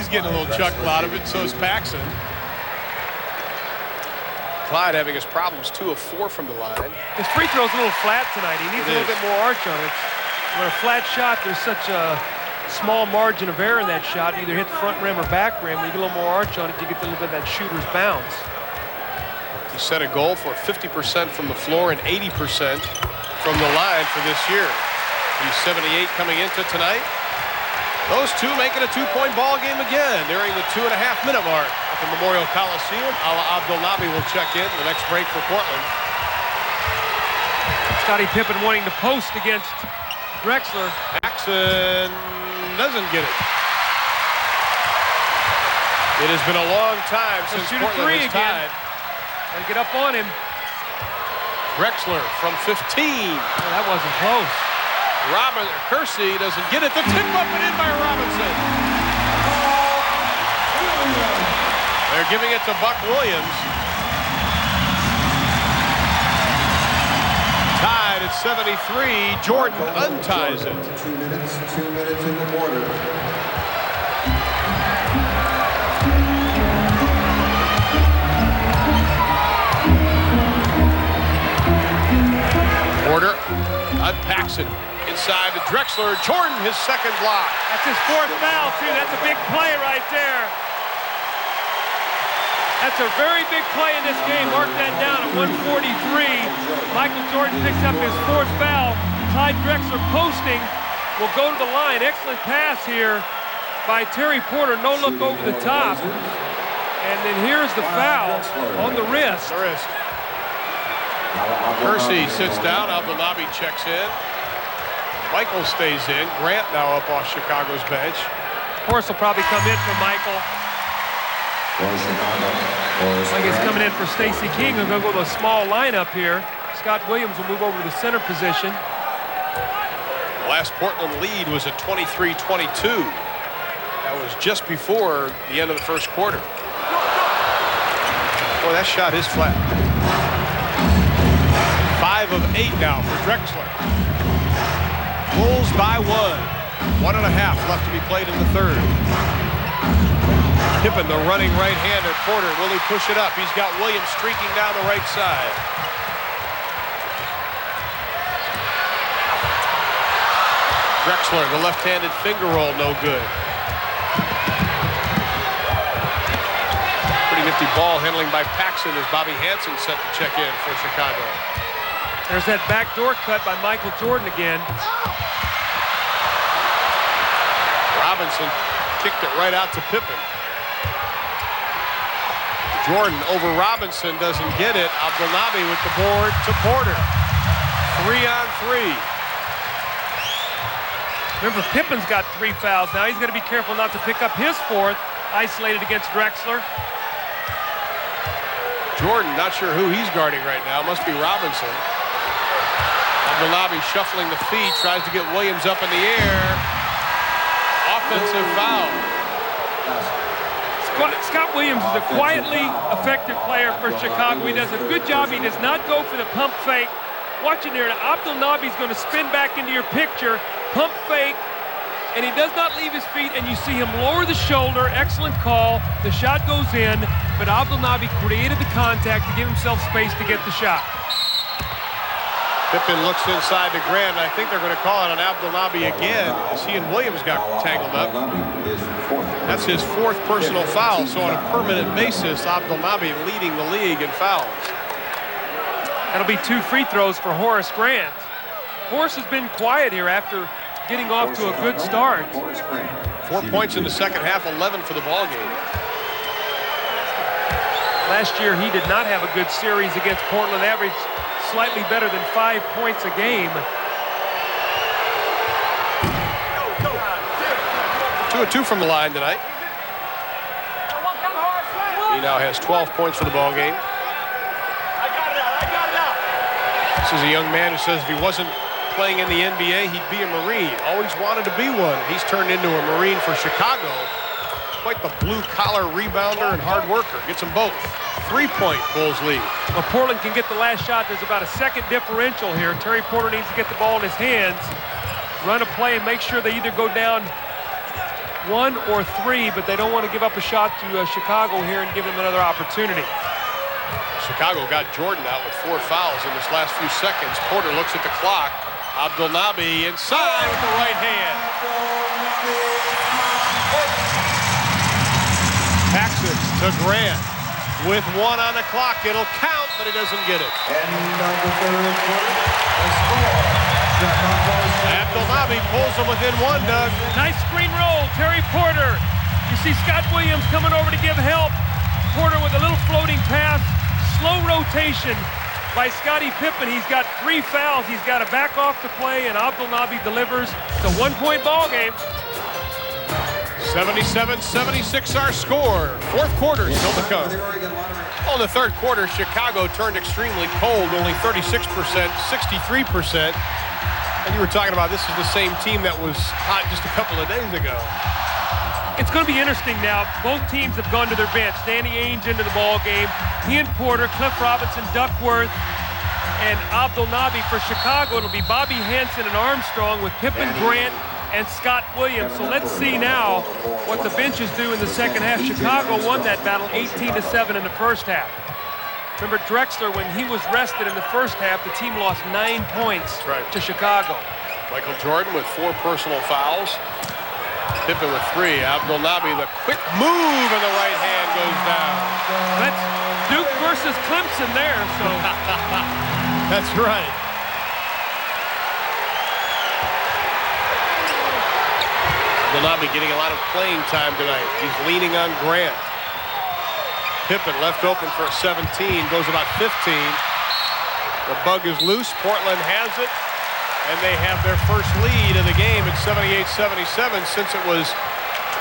getting a little chuckle out of it. So is Paxson. Clyde having his problems, 2 of 4 from the line. His free throw's a little flat tonight. He needs a little bit more arch on it. When a flat shot, there's such a small margin of error in that shot. Either hit the front rim or back rim. When you get a little more arch on it, you get a little bit of that shooter's bounce. He set a goal for 50% from the floor and 80% from the line for this year. He's 78 coming into tonight. Those two making a 2-point ball game again nearing the 2.5-minute mark at the Memorial Coliseum. Abdelnaby will check in the next break for Portland. Scottie Pippen wanting to post against Drexler. Paxson doesn't get it. It has been a long time since Portland has tied. And get up on him. Drexler from 15. Well, that wasn't close. Kersey doesn't get it. The tip up and in by Robinson. They're giving it to Buck Williams. Tied at 73. Jordan unties it. 2 minutes in the quarter. Porter on Paxson. Inside to Drexler. Jordan, his second block. That's his fourth foul, too. That's a big play right there. That's a very big play in this game. Mark that down at 143. Michael Jordan picks up his fourth foul. Clyde Drexler posting will go to the line. Excellent pass here by Terry Porter. No look over the top. And then here's the foul on the wrist. Kersey sits down. Abdelnaby checks in. Michael stays in. Grant now up off Chicago's bench. Horse will probably come in for Michael. I think he's coming in for Stacey King. We're going to go with a small lineup here. Scott Williams will move over to the center position. The last Portland lead was at 23-22. That was just before the end of the first quarter. Boy, that shot is flat. 5 of 8 now for Drexler. Bulls by 1. 1.5 left to be played in the third. Pippen, the running right-hander. Porter, will he push it up? He's got Williams streaking down the right side. Drexler, the left-handed finger roll, no good. Pretty nifty ball handling by Paxson as Bobby Hansen set to check in for Chicago. There's that backdoor cut by Michael Jordan again. Robinson kicked it right out to Pippen. Jordan over Robinson, doesn't get it. Abdelnaby with the board to Porter. 3-on-3. Remember, Pippen's got 3 fouls. Now he's going to be careful not to pick up his 4th, isolated against Drexler. Jordan, not sure who he's guarding right now. Must be Robinson. Abdelnaby shuffling the feet, tries to get Williams up in the air. Offensive foul. Scott Williams is a quietly effective player for Chicago. He does a good job. He does not go for the pump fake. Watch it here. Abdelnaby is going to spin back into your picture. Pump fake, and he does not leave his feet, and you see him lower the shoulder. Excellent call. The shot goes in, but Abdelnaby created the contact to give himself space to get the shot. Pippen looks inside to Grant. I think they're going to call it on Abdelnaby again as he and Williams got tangled up. That's his 4th personal foul, so on a permanent basis, Abdelnaby leading the league in fouls. That'll be 2 free throws for Horace Grant. Horace has been quiet here after getting off to a good start. 4 points in the second half, 11 for the ball game. Last year, he did not have a good series against Portland, averaged slightly better than 5 points a game. 2 of 2 from the line tonight. He now has 12 points for the ball game. This is a young man who says if he wasn't playing in the NBA, he'd be a Marine. Always wanted to be one. He's turned into a Marine for Chicago. Quite the blue-collar rebounder and hard worker. Gets them both. 3-point Bulls lead. Well, Portland can get the last shot. There's about a second differential here. Terry Porter needs to get the ball in his hands, run a play, and make sure they either go down 1 or 3, but they don't want to give up a shot to Chicago here and give them another opportunity. Chicago got Jordan out with 4 fouls in this last few seconds. Porter looks at the clock. Abdelnaby inside with the right hand. Paxson to Grant with 1 on the clock. It'll count, but he doesn't get it. Abdelnaby pulls him within 1, Doug. Nice screen roll, Terry Porter. You see Scott Williams coming over to give help. Porter with a little floating pass. Slow rotation by Scottie Pippen. He's got 3 fouls. He's got to back off the play, and Abdelnaby delivers. It's a 1-point ball game. 77-76 our score. 4th quarter still to come. Oh, the 3rd quarter, Chicago turned extremely cold, only 36%, 63%. And you were talking about this is the same team that was hot just a couple of days ago. It's going to be interesting now. Both teams have gone to their bench. Danny Ainge into the ball game. He and Porter, Cliff Robinson, Duckworth, and Abdelnaby for Chicago. It'll be Bobby Hansen and Armstrong with Pippen, Grant, and Scott Williams. So let's see now what the benches do in the second half. Chicago won that battle 18-7 in the first half. Remember Drexler, when he was rested in the first half, the team lost 9 points to Chicago. Michael Jordan with 4 personal fouls. Pippen with 3. Abdelnaby, the quick move, and the right hand goes down. That's Duke versus Clemson there. So that's right. Abdelnaby getting a lot of playing time tonight. He's leaning on Grant. Pippen left open for a 17, goes about 15. The bug is loose. Portland has it. And they have their first lead in the game at 78-77 since it was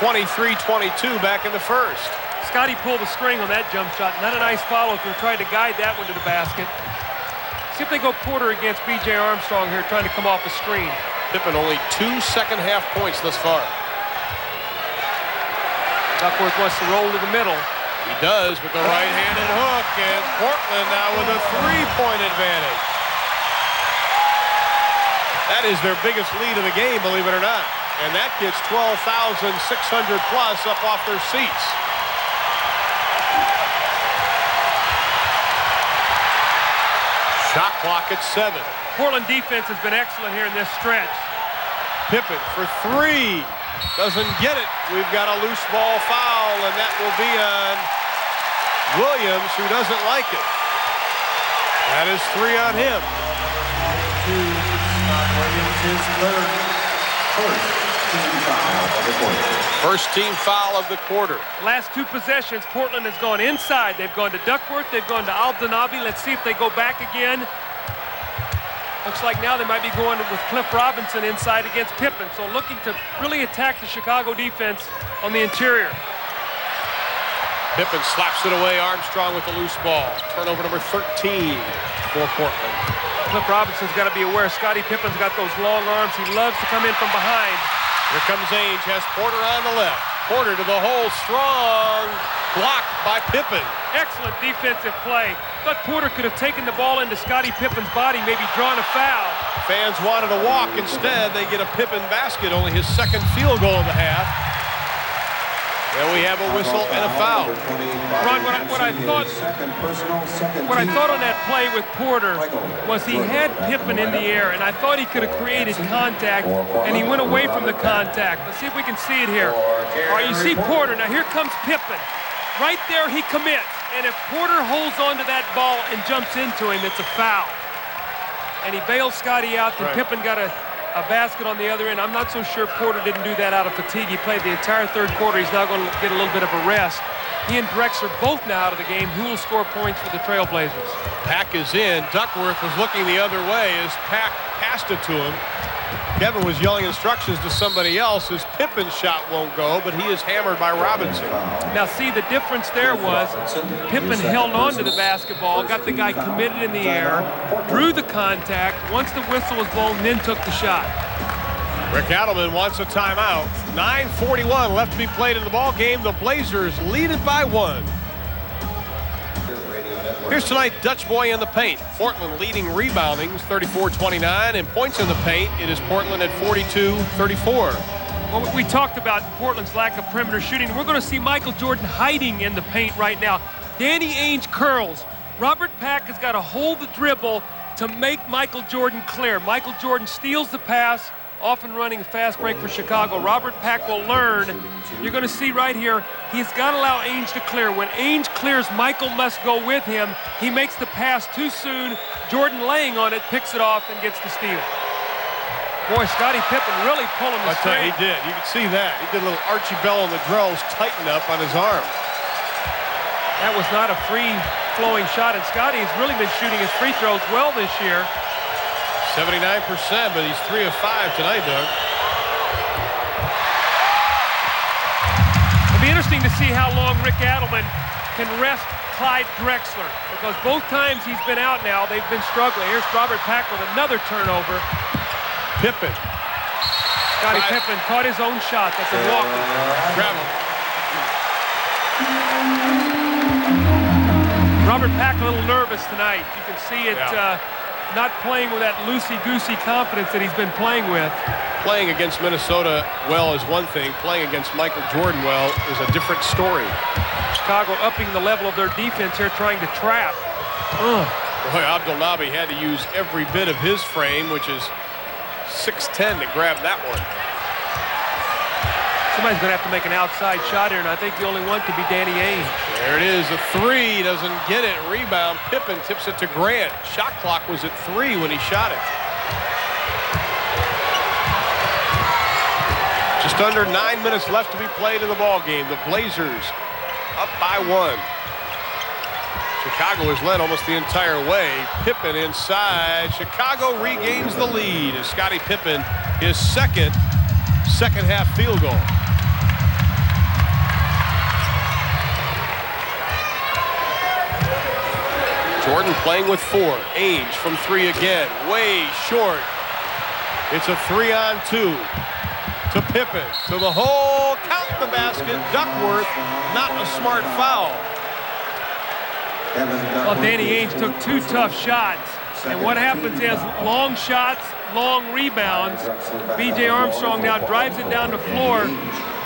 23-22 back in the first. Scotty pulled the string on that jump shot. Not a nice follow-through. Tried to guide that one to the basket. See if they go Porter against B.J. Armstrong here, trying to come off the screen. Pippen only 2 second-half points thus far. Duckworth wants to roll to the middle. He does with the right-handed hook, and Portland now with a 3-point advantage. That is their biggest lead of the game, believe it or not. And that gets 12,600 plus up off their seats. Shot clock at 7. Portland defense has been excellent here in this stretch. Pippen for 3. Doesn't get it. We've got a loose ball foul, and that will be on Williams, who doesn't like it. That is 3 on him. First team foul of the quarter. Last 2 possessions, Portland has gone inside. They've gone to Duckworth. They've gone to Abdelnaby. Let's see if they go back again. Looks like now they might be going with Cliff Robinson inside against Pippen. So looking to really attack the Chicago defense on the interior. Pippen slaps it away. Armstrong with the loose ball. Turnover number 13 for Portland. Cliff Robinson's got to be aware. Scottie Pippen's got those long arms. He loves to come in from behind. Here comes Ainge, has Porter on the left. Porter to the hole, strong. Blocked by Pippen. Excellent defensive play. Thought Porter could have taken the ball into Scottie Pippen's body, maybe drawn a foul. Fans wanted to walk. Instead, they get a Pippen basket, only his second field goal of the half. And we have a whistle and a foul. Ron, what I thought on that play with Porter was he had Pippen in the air, and I thought he could have created contact, and he went away from the contact. Let's see if we can see it here. All right, you see Porter. Now here comes Pippen. Right there he commits, and if Porter holds onto that ball and jumps into him, it's a foul. And he bails Scotty out, and Pippen got a basket on the other end. I'm not so sure Porter didn't do that out of fatigue. He played the entire third quarter. He's now going to get a little bit of a rest. He and Drexler both now out of the game. Who will score points for the Trailblazers? Pack is in. Duckworth was looking the other way as Pack passed it to him. Kevin was yelling instructions to somebody else. His Pippen shot won't go, but he is hammered by Robinson. Now see, the difference there was Pippen held on to the basketball, got the guy committed in the air, drew the contact, once the whistle was blown, then took the shot. Rick Adelman wants a timeout. 9:41 left to be played in the ball game. The Blazers lead it by 1. Here's tonight, Dutch Boy in the paint. Portland leading rebounding, 34-29, and points in the paint. It is Portland at 42-34. Well, we talked about Portland's lack of perimeter shooting. We're going to see Michael Jordan hiding in the paint right now. Danny Ainge curls. Robert Pack has got to hold the dribble to make Michael Jordan clear. Michael Jordan steals the pass, often running a fast break for Chicago. Robert Pack will learn. You're going to see right here, he's got to allow Ainge to clear. When Ainge clears, Michael must go with him. He makes the pass too soon. Jordan laying on it, picks it off, and gets the steal. Boy, Scottie Pippen really pulling the string. He did. You can see that. He did a little Archie Bell on the drills, tighten up on his arm. That was not a free-flowing shot, and Scottie has really been shooting his free throws well this year. 79%, but he's 3 of 5 tonight, Doug. It'll be interesting to see how long Rick Adelman can rest Clyde Drexler, because both times he's been out now, they've been struggling. Here's Robert Pack with another turnover. Pippen. Scottie Pippen caught his own shot. That's a walk. Travel. Robert Pack a little nervous tonight. You can see it not playing with that loosey-goosey confidence that he's been playing with. Playing against Minnesota well is one thing. Playing against Michael Jordan well is a different story. Chicago upping the level of their defense here, trying to trap. Boy, Abdelnaby had to use every bit of his frame, which is 6'10", to grab that one. Somebody's going to have to make an outside shot here, and I think the only one could be Danny Ainge. There it is, a three, doesn't get it. Rebound, Pippen tips it to Grant. Shot clock was at 3 when he shot it. Just under 9 minutes left to be played in the ball game. The Blazers up by 1. Chicago has led almost the entire way. Pippen inside. Chicago regains the lead as Scottie Pippen, his second half field goal. Jordan playing with 4. Ainge from 3 again. Way short. It's a 3-on-2. To Pippen. To the hole. Count the basket. Duckworth. Not a smart foul. Well, Danny Ainge took 2 tough shots. And what happens is long shots, long rebounds. B.J. Armstrong now drives it down the floor.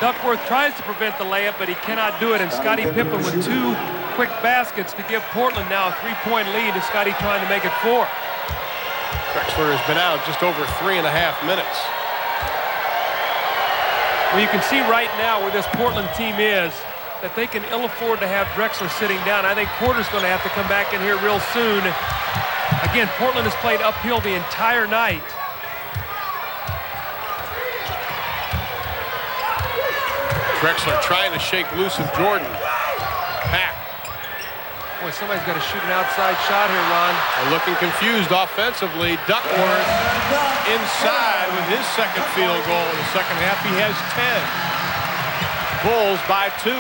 Duckworth tries to prevent the layup, but he cannot do it. And Scottie Pippen with 2 quick baskets to give Portland now a 3-point lead, and Scottie trying to make it 4. Drexler has been out just over 3.5 minutes. Well, you can see right now where this Portland team is, that they can ill afford to have Drexler sitting down. I think Porter's going to have to come back in here real soon. Again, Portland has played uphill the entire night. Drexler trying to shake loose of Jordan. Pack. Boy, somebody's got to shoot an outside shot here, Ron. They're looking confused offensively. Duckworth inside with his second field goal in the second half. He has 10. Bulls by 2.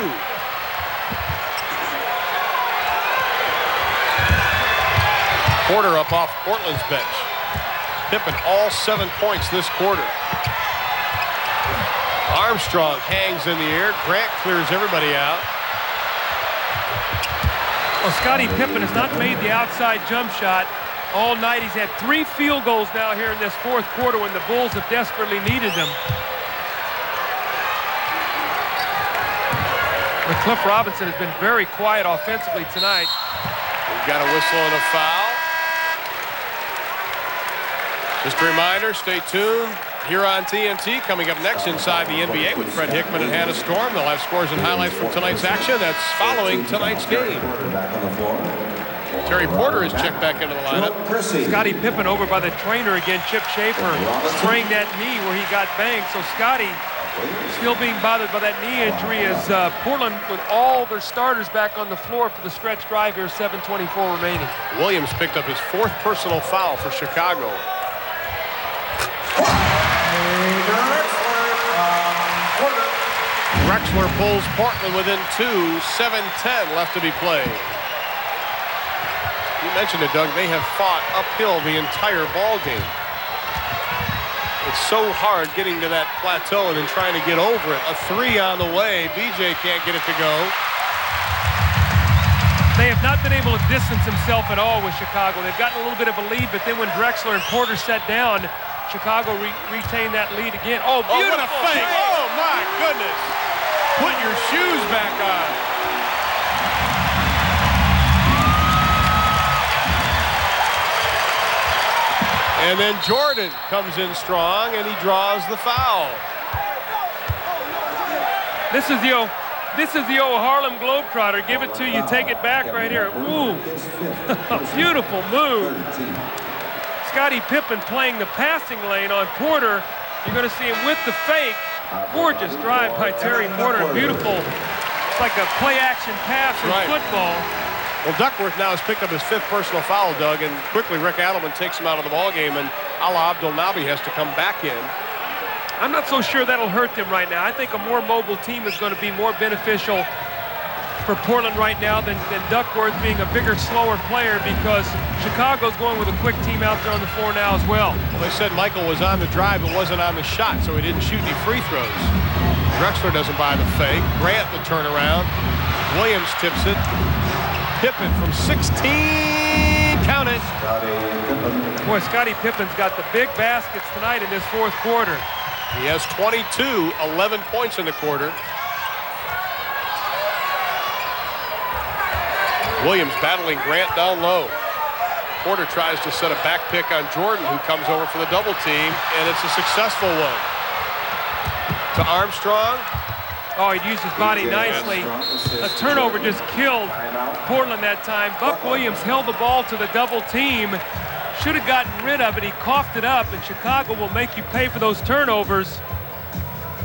Porter up off Portland's bench. Pippen all 7 points this quarter. Armstrong hangs in the air. Grant clears everybody out. Well, Scottie Pippen has not made the outside jump shot all night. He's had 3 field goals now here in this 4th quarter when the Bulls have desperately needed them. But Cliff Robinson has been very quiet offensively tonight. We've got a whistle and a foul. Just a reminder, stay tuned. Here on TNT, coming up next inside the NBA with Fred Hickman and Hannah Storm. They'll have scores and highlights from tonight's action. That's following tonight's game. Terry Porter is checked back into the lineup. Scottie Pippen over by the trainer again. Chip Schaefer spraying that knee where he got banged. So Scottie still being bothered by that knee injury as Portland with all their starters back on the floor for the stretch drive here, 7:24 remaining. Williams picked up his 4th personal foul for Chicago. Drexler pulls Portland within 2, 7:10 left to be played. You mentioned it, Doug. They have fought uphill the entire ball game. It's so hard getting to that plateau and then trying to get over it. A 3 on the way. BJ can't get it to go. They have not been able to distance himself at all with Chicago. They've gotten a little bit of a lead, but then when Drexler and Porter sat down, Chicago retained that lead again. Oh, beautiful! Oh, what a fake! Oh, my goodness! Put your shoes back on. And then Jordan comes in strong, and he draws the foul. This is the old Harlem Globetrotter. Give it to you, take it back right here. Ooh, beautiful move. Scottie Pippen playing the passing lane on Porter. You're going to see him with the fake. Gorgeous drive by Terry Porter. Beautiful. It's like a play-action pass in football. Well, Duckworth now has picked up his 5th personal foul, Doug, and quickly Rick Adelman takes him out of the ballgame, and Abdelnaby has to come back in. I'm not so sure that'll hurt them right now. I think a more mobile team is going to be more beneficial for Portland right now than Duckworth being a bigger, slower player, because Chicago's going with a quick team out there on the floor now as well. Well, they said Michael was on the drive but wasn't on the shot, so he didn't shoot any free throws. Drexler doesn't buy the fake. Grant the turnaround. Williams tips it. Pippen from 16. Count it. Boy, Scottie Pippen's got the big baskets tonight in this fourth quarter. He has 22, 11 points in the quarter. Williams battling Grant down low. Porter tries to set a back pick on Jordan, who comes over for the double team, and it's a successful one. To Armstrong. Oh, he'd used his body nicely. A turnover just killed Portland that time. Buck Williams held the ball to the double team. Should have gotten rid of it. He coughed it up, and Chicago will make you pay for those turnovers.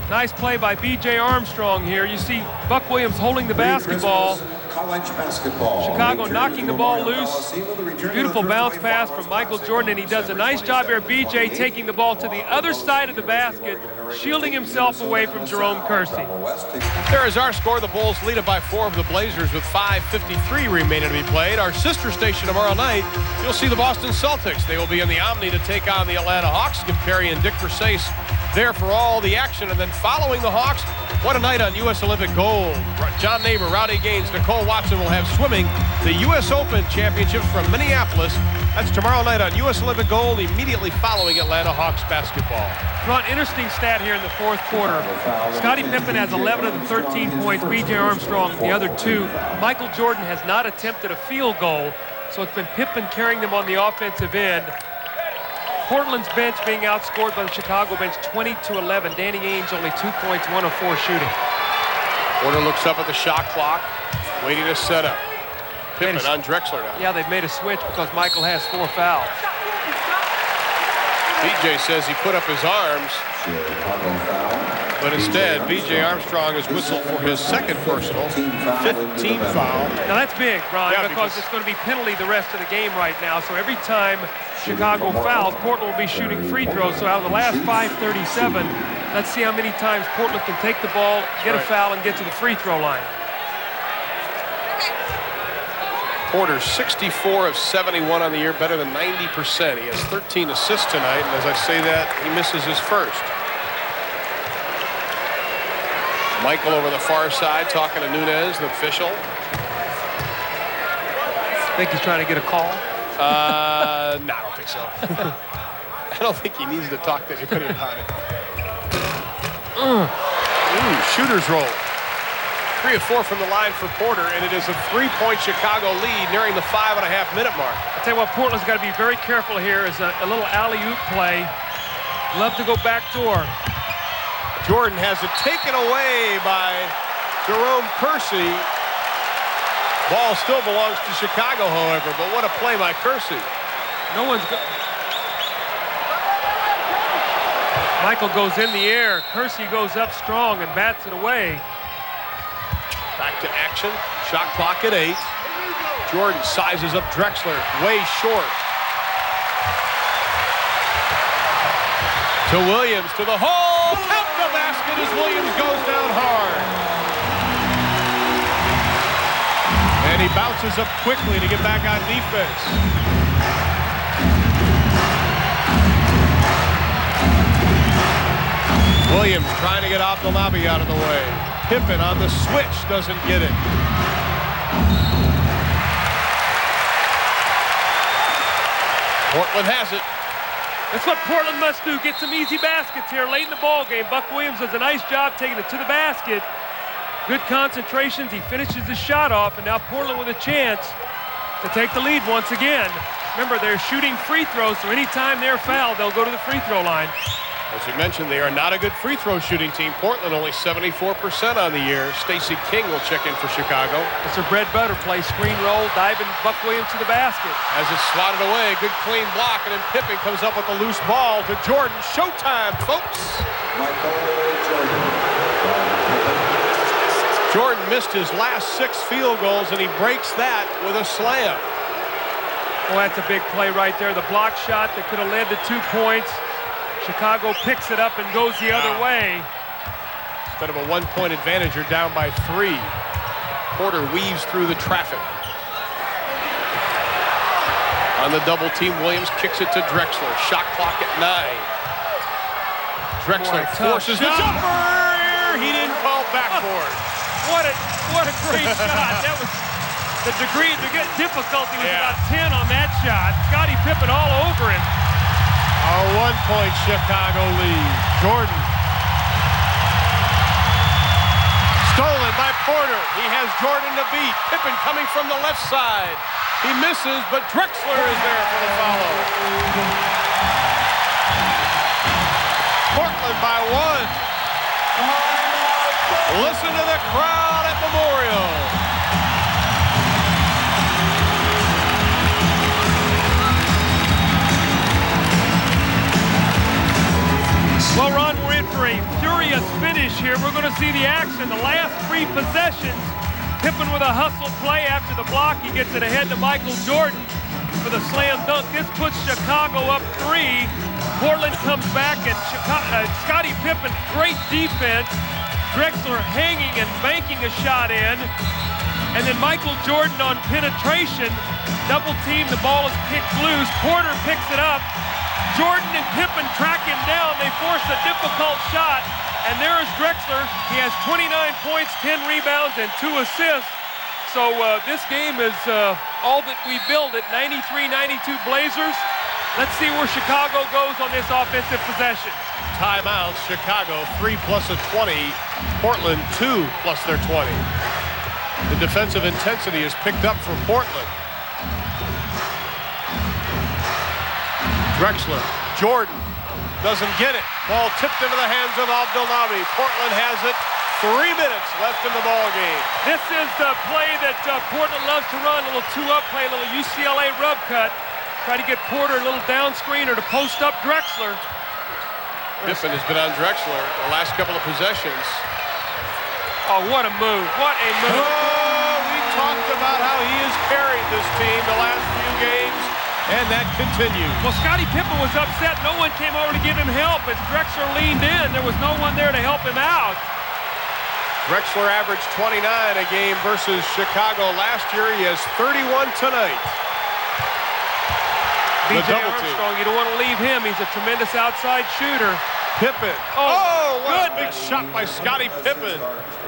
Nice play by B.J. Armstrong here. You see Buck Williams holding the basketball. College basketball. Chicago knocking the ball loose. Beautiful bounce pass from Michael Jordan, and he does a nice job here. B.J. taking the ball to the other side of the basket, shielding himself away from Jerome Kersey. There is our score. The Bulls lead it by 4 over the Blazers with 5:53 remaining to be played. Our sister station tomorrow night, you'll see the Boston Celtics. They will be in the Omni to take on the Atlanta Hawks. Skip Perry and Dick Versace there for all the action. And then following the Hawks, what a night on U.S. Olympic gold. John Neighbor, Rowdy Gaines, Nicole Watson will have swimming. The U.S. Open Championship from Minneapolis. That's tomorrow night on U.S. Olympic gold, immediately following Atlanta Hawks basketball. Ron, interesting stat here in the fourth quarter. Scottie Pippen has 11 of the 13 points. B.J. Armstrong, the other 2. Michael Jordan has not attempted a field goal, so it's been Pippen carrying them on the offensive end. Portland's bench being outscored by the Chicago bench 20-11. Danny Ainge only 2 points, 1 of 4 shooting. Porter looks up at the shot clock, waiting to set up. Pippen on Drexler now. Yeah, they've made a switch because Michael has 4 fouls. BJ says he put up his arms, but instead BJ Armstrong is whistled for his second personal, 15th foul. Now that's big, Ron, Yeah, because it's going to be penalty the rest of the game right now. So every time Chicago fouls, Portland will be shooting free throws. So out of the last 5:37, let's see how many times Portland can take the ball, get a foul, and get to the free throw line. Porter 64 of 71 on the year, better than 90%. He has 13 assists tonight, and as I say that, he misses his first. Michael over the far side talking to Nunez, the official. I think he's trying to get a call. No, I don't think so. I don't think he needs to talk to anybody about it. Shooter's roll. 3 of 4 from the line for Porter, and it is a 3-point Chicago lead nearing the 5.5-minute mark. I'll tell you what, Portland's got to be very careful here. Is a little alley-oop play. Love to go backdoor. Jordan has it taken away by Jerome Kersey. Ball still belongs to Chicago, however, but what a play by Kersey. No one's Michael goes in the air. Kersey goes up strong and bats it away. Back to action. Shot clock at 8. Jordan sizes up Drexler. Way short. To Williams. To the hole. Count the basket as Williams goes down hard. And he bounces up quickly to get back on defense. Williams trying to get Abdelnaby out of the way. Pippen on the switch, doesn't get it. Portland has it. That's what Portland must do. Get some easy baskets here late in the ball game. Buck Williams does a nice job taking it to the basket. Good concentrations. He finishes his shot off, and now Portland with a chance to take the lead once again. Remember, they're shooting free throws, so anytime they're fouled, they'll go to the free throw line. As we mentioned, they are not a good free throw shooting team. Portland only 74% on the year. Stacey King will check in for Chicago. It's a bread butter play. Screen roll, diving Buck Williams to the basket. Has it swatted away. Good clean block, and then Pippen comes up with a loose ball to Jordan. Showtime, folks. Jordan missed his last 6 field goals, and he breaks that with a slam. Well, that's a big play right there. The block shot that could have led to 2 points. Chicago picks it up and goes the other way. Instead of a 1-point advantage, you're down by 3. Porter weaves through the traffic. On the double team, Williams kicks it to Drexler. Shot clock at 9. Drexler forces the jumper. He didn't call backboard. What a great shot. That was the degree of difficulty was about 10 on that shot. Scottie Pippen all over him. A 1-point Chicago lead. Jordan. Stolen by Porter. He has Jordan to beat. Pippen coming from the left side. He misses, but Drexler is there for the follow. Portland by 1. Listen to the crowd at Memorial. Well, Ron, we're in for a furious finish here. We're going to see the action. The last 3 possessions. Pippen with a hustle play after the block. He gets it ahead to Michael Jordan for the slam dunk. This puts Chicago up 3. Portland comes back, and Scottie Pippen, great defense. Drexler hanging and banking a shot in. And then Michael Jordan on penetration. Double team, the ball is kicked loose. Porter picks it up. Jordan and Pippen track him down. They force a difficult shot. And there is Drexler. He has 29 points, 10 rebounds, and 2 assists. So this game is all that we build at 93-92 Blazers. Let's see where Chicago goes on this offensive possession. Timeout, Chicago 3 plus a 20. Portland 2 plus their 20. The defensive intensity is picked up for Portland. Drexler, Jordan doesn't get it. Ball tipped into the hands of Abdelnaby. Portland has it. 3 minutes left in the ball game. This is the play that Portland loves to run. A little 2-up play, a little UCLA rub cut. Try to get Porter a little down screen or to post up Drexler. Pippen has been on Drexler the last couple of possessions. Oh, what a move. What a move. Oh, we talked about how he has carried this team the last few games, and that continues. Well, Scottie Pippen was upset. No one came over to give him help. As Drexler leaned in, there was no one there to help him out. Drexler averaged 29 a game versus Chicago last year. He has 31 tonight. B.J. Armstrong, you don't want to leave him. He's a tremendous outside shooter. Pippen. Oh, what a big shot by Scottie Pippen.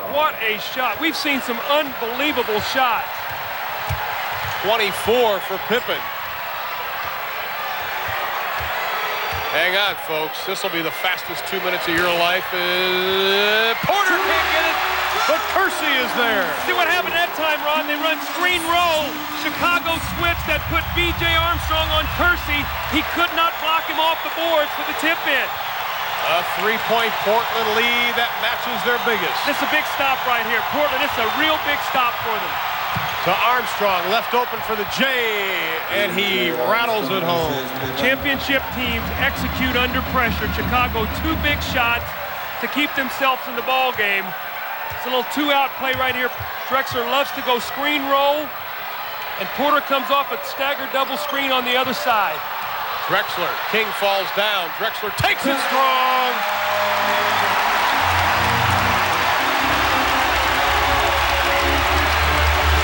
What a shot. We've seen some unbelievable shots. 24 for Pippen. Hang on, folks. This will be the fastest 2 minutes of your life. Porter can't get it, but Kersey is there. See what happened that time, Ron? They run screen roll. Chicago switch that put B.J. Armstrong on Kersey. He could not block him off the boards for the tip-in. A 3-point Portland lead that matches their biggest. This is a big stop right here. Portland, this is a real big stop for them. To Armstrong, left open for the J, and he rattles it home. Championship teams execute under pressure. Chicago, 2 big shots to keep themselves in the ball game. It's a little 2-out play right here. Drexler loves to go screen roll, and Porter comes off a staggered double screen on the other side. Drexler, King falls down. Drexler takes it strong.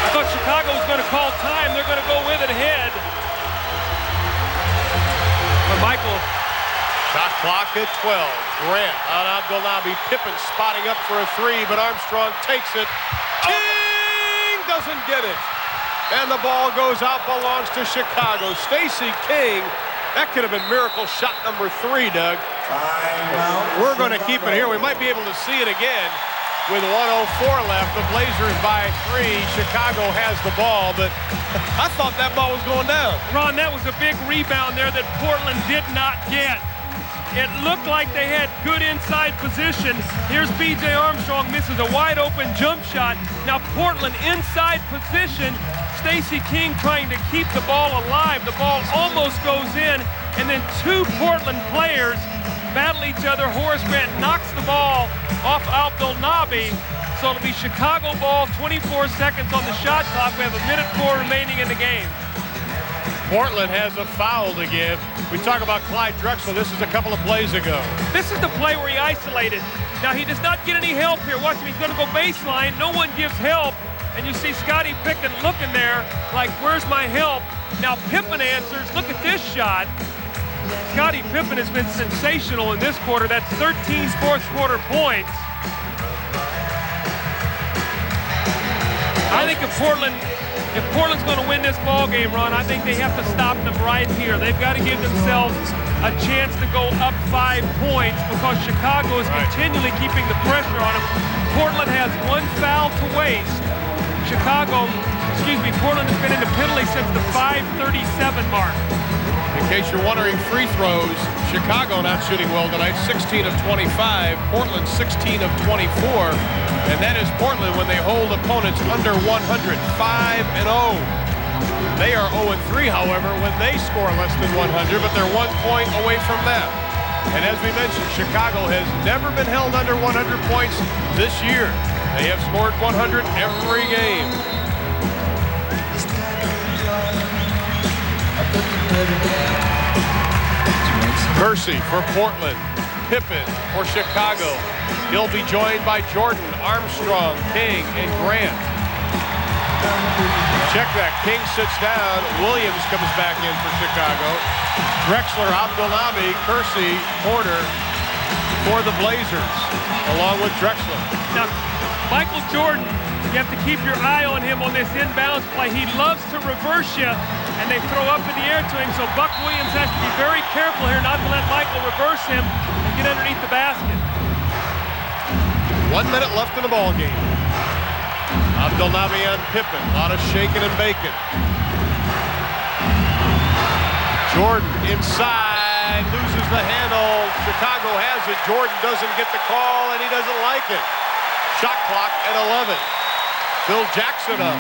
I thought Chicago was going to call time. They're going to go with it ahead. But Michael. Shot clock at 12. Grant on Abdelnaby. Pippen spotting up for a 3, but Armstrong takes it. King doesn't get it. And the ball goes out, belongs to Chicago. Stacey King. That could have been miracle shot number 3, Doug. We're going to keep it here. We might be able to see it again. With 1:04 left, the Blazers by 3. Chicago has the ball, but I thought that ball was going down. Ron, that was a big rebound there that Portland did not get. It looked like they had good inside position. Here's B.J. Armstrong, misses a wide-open jump shot. Now Portland inside position. Stacey King trying to keep the ball alive. The ball almost goes in, and then 2 Portland players battle each other. Horace Grant knocks the ball off Abdelnaby. So it'll be Chicago ball, 24 seconds on the shot clock. We have 1:04 remaining in the game. Portland has a foul to give. We talk about Clyde Drexler. This is a couple of plays ago. This is the play where he isolated. Now he does not get any help here. Watch him, he's going to go baseline. No one gives help. and you see Scottie Pippen looking there like, where's my help? Now Pippen answers, look at this shot. Scottie Pippen has been sensational in this quarter. That's 13 fourth quarter points. I think if Portland's going to win this ball game, Ron, I think they have to stop them right here. They've got to give themselves a chance to go up 5 points because Chicago is continually keeping the pressure on them. Portland has 1 foul to waste. Portland has been in the penalty since the 5:37 mark. In case you're wondering, free throws, Chicago not shooting well tonight, 16 of 25, Portland 16 of 24, and that is Portland when they hold opponents under 100, 5-0. They are 0-3, however, when they score less than 100, but they're 1 point away from that. And as we mentioned, Chicago has never been held under 100 points this year. They have scored 100 every game. Kersey for Portland, Pippen for Chicago. He'll be joined by Jordan, Armstrong, King, and Grant. Check that. King sits down. Williams comes back in for Chicago. Drexler, Abdelnaby, Kersey, Porter for the Blazers, along with Drexler. Now, Michael Jordan, you have to keep your eye on him on this inbounds play. He loves to reverse you, and they throw up in the air to him, so Buck Williams has to be very careful here not to let Michael reverse him and get underneath the basket. 1 minute left in the ball game. Abdelnaby on Pippen, a lot of shaking and baking. Jordan inside, loses the handle. Chicago has it. Jordan doesn't get the call, and he doesn't like it. Shot clock at 11. Phil Jackson up.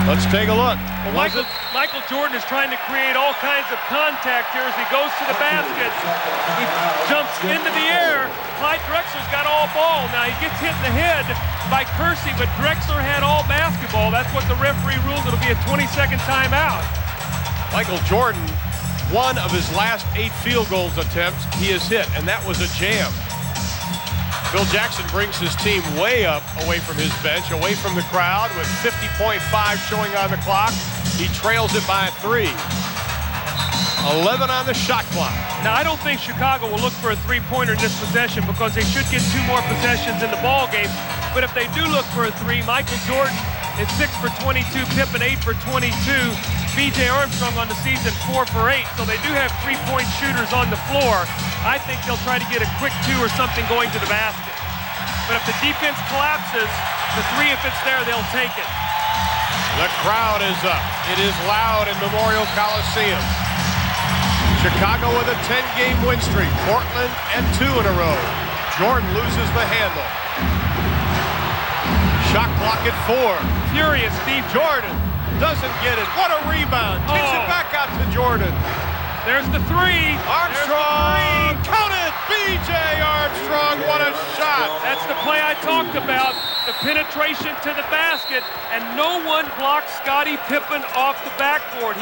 Let's take a look. Well, Michael Jordan is trying to create all kinds of contact here as he goes to the basket. He jumps into the air. Clyde Drexler's got all ball. Now he gets hit in the head by Kersey, but Drexler had all basketball. That's what the referee ruled. It'll be a 20-second timeout. Michael Jordan, one of his last 8 field goals attempts, he has hit, and that was a jam. Phil Jackson brings his team way up away from his bench, away from the crowd with 50.5 showing on the clock. He trails it by 3. 11 on the shot clock. Now, I don't think Chicago will look for a three-pointer in this possession because they should get 2 more possessions in the ball game. But if they do look for a 3, Michael Jordan is 6 for 22, Pippen 8 for 22, B.J. Armstrong on the season 4 for 8. So they do have 3-point shooters on the floor. I think they'll try to get a quick 2 or something going to the basket. But if the defense collapses, the 3, if it's there, they'll take it. The crowd is up. It is loud in Memorial Coliseum. Chicago with a 10-game win streak. Portland and 2 in a row. Jordan loses the handle. Shot clock at 4. Furious deep. Jordan doesn't get it. What a rebound. Kicks it back out to Jordan. There's the 3. Armstrong. Count it. B.J. Armstrong. What a shot. That's the play I talked about. The penetration to the basket, and no one blocked Scottie Pippen off the backboard.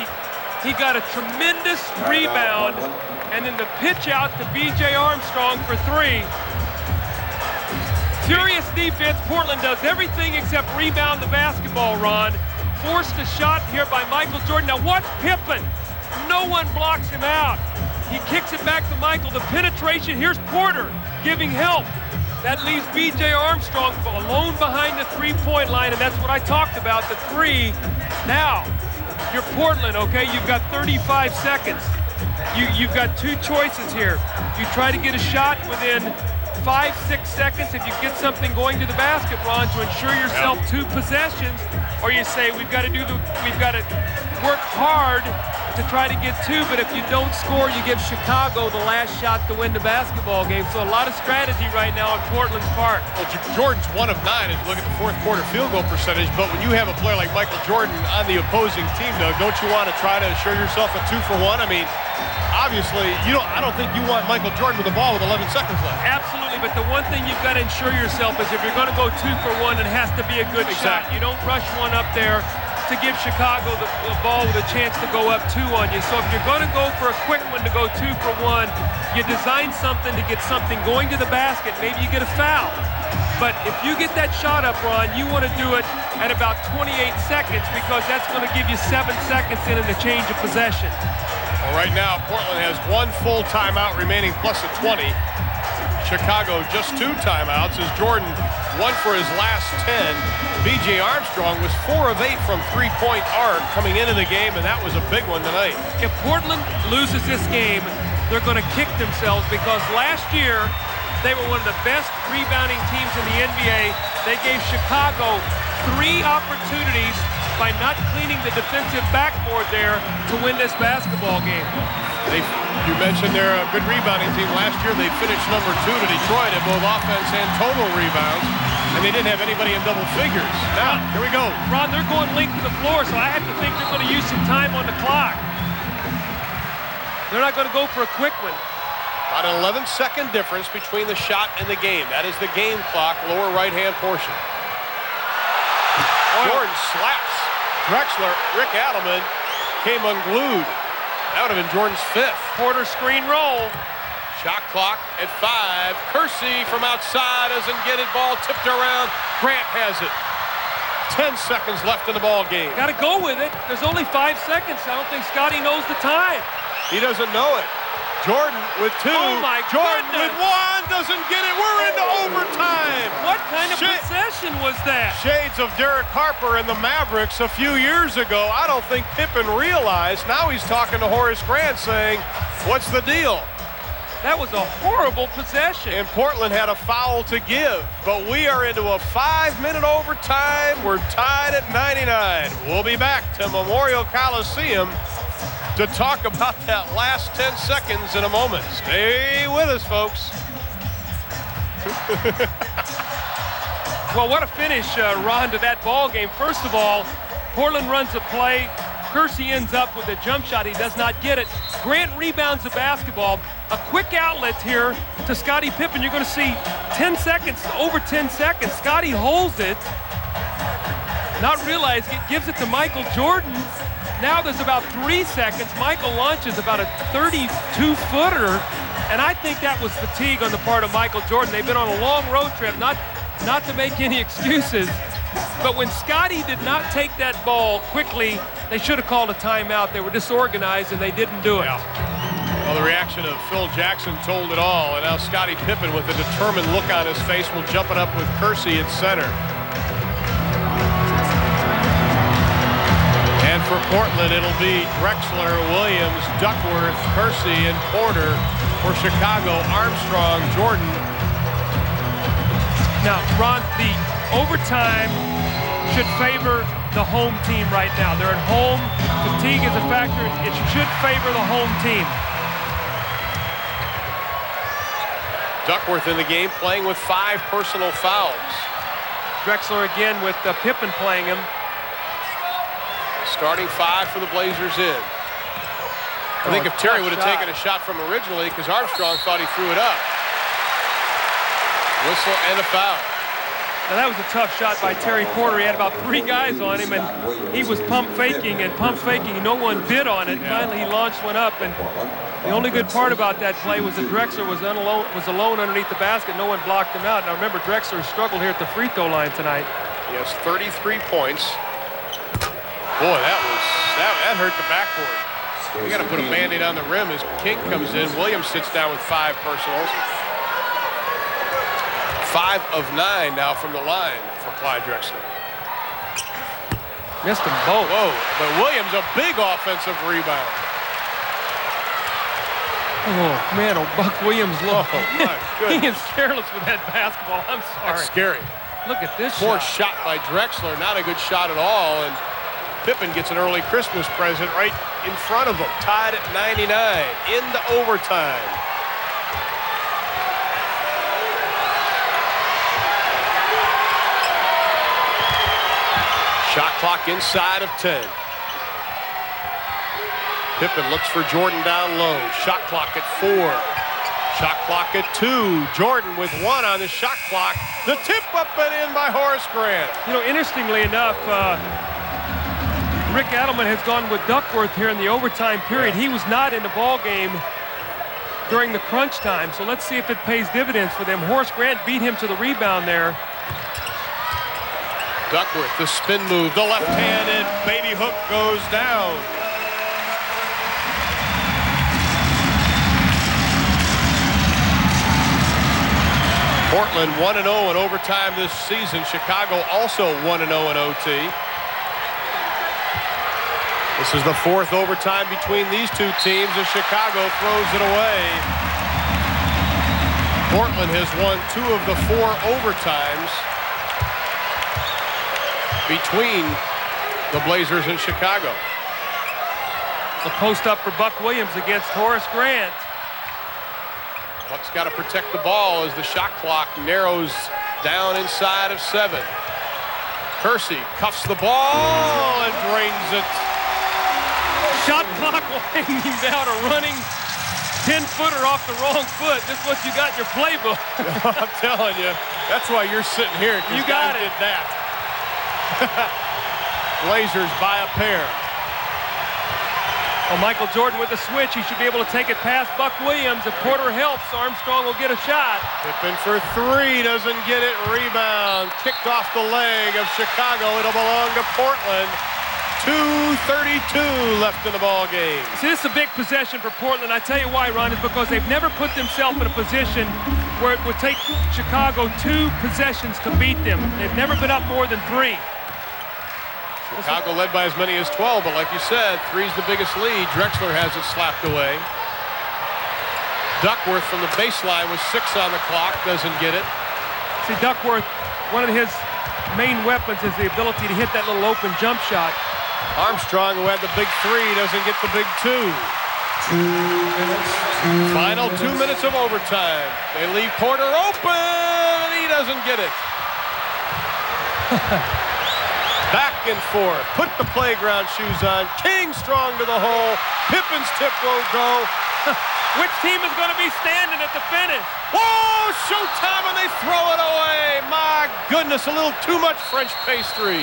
He got a tremendous rebound, and then the pitch out to B.J. Armstrong for 3. Furious defense. Portland does everything except rebound the basketball, Ron. Forced a shot here by Michael Jordan. Now watch Pippen. No one blocks him out. He kicks it back to Michael. The penetration. Here's Porter giving help. That leaves B.J. Armstrong alone behind the three-point line, and that's what I talked about, the 3. Now, you're Portland, okay? You've got 35 seconds. You've got 2 choices here. You try to get a shot within 5-6 seconds if you get something going to the basket, Ron, to ensure yourself 2 possessions, or you say we've got to work hard to try to get 2, but if you don't score, you give Chicago the last shot to win the basketball game. So a lot of strategy right now on Portland's part. Well, Jordan's 1 of 9 as you look at the fourth quarter field goal percentage, but when you have a player like Michael Jordan on the opposing team, Doug, don't you want to try to assure yourself a 2 for 1? I mean, obviously, I don't think you want Michael Jordan with the ball with 11 seconds left. Absolutely, but the one thing you've got to ensure yourself is if you're going to go 2 for 1, it has to be a good shot. You don't rush one up there to give Chicago the ball with a chance to go up 2 on you. So if you're going to go for a quick one to go 2 for 1, you design something to get something going to the basket. Maybe you get a foul. But if you get that shot up, Ron, you want to do it at about 28 seconds because that's going to give you 7 seconds in the change of possession. Well, right now, Portland has 1 full timeout remaining plus a 20. Chicago just 2 timeouts as Jordan 1 for his last 10. B.J. Armstrong was 4 of 8 from three-point arc coming into the game, and that was a big one tonight. If Portland loses this game, they're going to kick themselves because last year they were one of the best rebounding teams in the NBA. They gave Chicago 3 opportunities by not cleaning the defensive backboard there to win this basketball game. You mentioned they're a good rebounding team. Last year they finished number 2 to Detroit in both offense and total rebounds, and they didn't have anybody in double figures. Now, here we go. Ron, they're going length to the floor, so I have to think they're going to use some time on the clock. They're not going to go for a quick one. About an 11-second difference between the shot and the game. That is the game clock, lower right-hand portion. Jordan slaps Drexler. Rick Adelman came unglued. That would have been Jordan's 5th. Porter screen roll. Shot clock at 5. Kersey from outside doesn't get it. Ball tipped around. Grant has it. 10 seconds left in the ball game. Got to go with it. There's only 5 seconds. I don't think Scotty knows the time. He doesn't know it. Jordan with 2. Oh my Jordan goodness. with 1. Doesn't get it. We're into overtime. What kind of possession was that? Shades of Derek Harper and the Mavericks a few years ago. I don't think Pippen realized. Now he's talking to Horace Grant saying, what's the deal? That was a horrible possession. And Portland had a foul to give, but we are into a 5-minute overtime. We're tied at 99. We'll be back to Memorial Coliseum to talk about that last 10 seconds in a moment. Stay with us, folks. Well, what a finish, Ron, to that ball game. First of all, Portland runs a play. Kersey ends up with a jump shot. He does not get it. Grant rebounds the basketball. A quick outlet here to Scottie Pippen. You're going to see 10 seconds, over 10 seconds. Scottie holds it, not realizing it, gives it to Michael Jordan. Now there's about 3 seconds. Michael launches about a 32-footer, and I think that was fatigue on the part of Michael Jordan. They've been on a long road trip, not to make any excuses, but when Scottie did not take that ball quickly, they should have called a timeout. They were disorganized, and they didn't do it. Yeah. Well, the reaction of Phil Jackson told it all, and now Scottie Pippen with a determined look on his face will jump it up with Kersey at center. And for Portland, it'll be Drexler, Williams, Duckworth, Kersey, and Porter. For Chicago, Armstrong, Jordan. Now, Ron, the overtime should favor the home team right now. They're at home. Fatigue is a factor. It should favor the home team. Duckworth in the game playing with 5 personal fouls. Drexler again with Pippen playing him. Starting 5 for the Blazers in. I think if Terry would have taken a shot from originally, because Armstrong thought he threw it up. Whistle and a foul. Now that was a tough shot by Terry Porter. He had about 3 guys on him, and he was pump faking. No one bid on it. Finally, he launched one up, and the only good part about that play was that Drexler was alone underneath the basket. No one blocked him out. Now remember, Drexler struggled here at the free throw line tonight. He has 33 points. Boy, that hurt the backboard. We got to put a Band-Aid on the rim as King comes in. Williams sits down with 5 personals. 5 of 9 now from the line for Clyde Drexler. Missed them both. Whoa, but Williams a big offensive rebound. Oh, man, Buck Williams, look. Oh, my goodness. He is careless with that basketball. I'm sorry. That's scary. Look at this Poor shot. shot by Drexler. Not a good shot at all. And Pippen gets an early Christmas present right in front of him. Tied at 99. Into overtime. Shot clock inside of 10. Pippen looks for Jordan down low. Shot clock at 4. Shot clock at 2. Jordan with 1 on the shot clock. The tip up and in by Horace Grant. You know, interestingly enough, Rick Adelman has gone with Duckworth here in the overtime period. He was not in the ball game during the crunch time, so let's see if it pays dividends for them. Horace Grant beat him to the rebound there. Duckworth, the spin move, the left-handed baby hook goes down. Portland 1-0 in overtime this season. Chicago also 1-0 in OT. This is the fourth overtime between these two teams as Chicago throws it away. Portland has won 2 of the 4 overtimes between the Blazers and Chicago. The post up for Buck Williams against Horace Grant. Buck's got to protect the ball as the shot clock narrows down inside of 7. Kersey cuffs the ball and drains it. Shot clock winding down, a running 10-footer off the wrong foot. This is what you got in your playbook. I'm telling you, that's why you're sitting here. You got it. Did that. Blazers by a pair. Well, Michael Jordan with the switch. He should be able to take it past Buck Williams. If Porter helps, Armstrong will get a shot. Pippen for 3, doesn't get it. Rebound, kicked off the leg of Chicago. It'll belong to Portland. 2:32 left in the ball game. See, this is a big possession for Portland. I tell you why, Ron, is because they've never put themselves in a position where it would take Chicago 2 possessions to beat them. They've never been up more than 3. Chicago led by as many as 12, but like you said, 3's the biggest lead. Drexler has it slapped away. Duckworth from the baseline with 6 on the clock, doesn't get it. See, Duckworth, one of his main weapons is the ability to hit that little open jump shot. Armstrong, who had the big 3, doesn't get the big 2. 2 minutes. Final 2 minutes of overtime. They leave Porter open, and he doesn't get it. Back and forth. Put the playground shoes on. King strong to the hole. Pippen's tip won't go. Which team is going to be standing at the finish? Whoa, showtime, and they throw it away. My goodness, a little too much French pastry.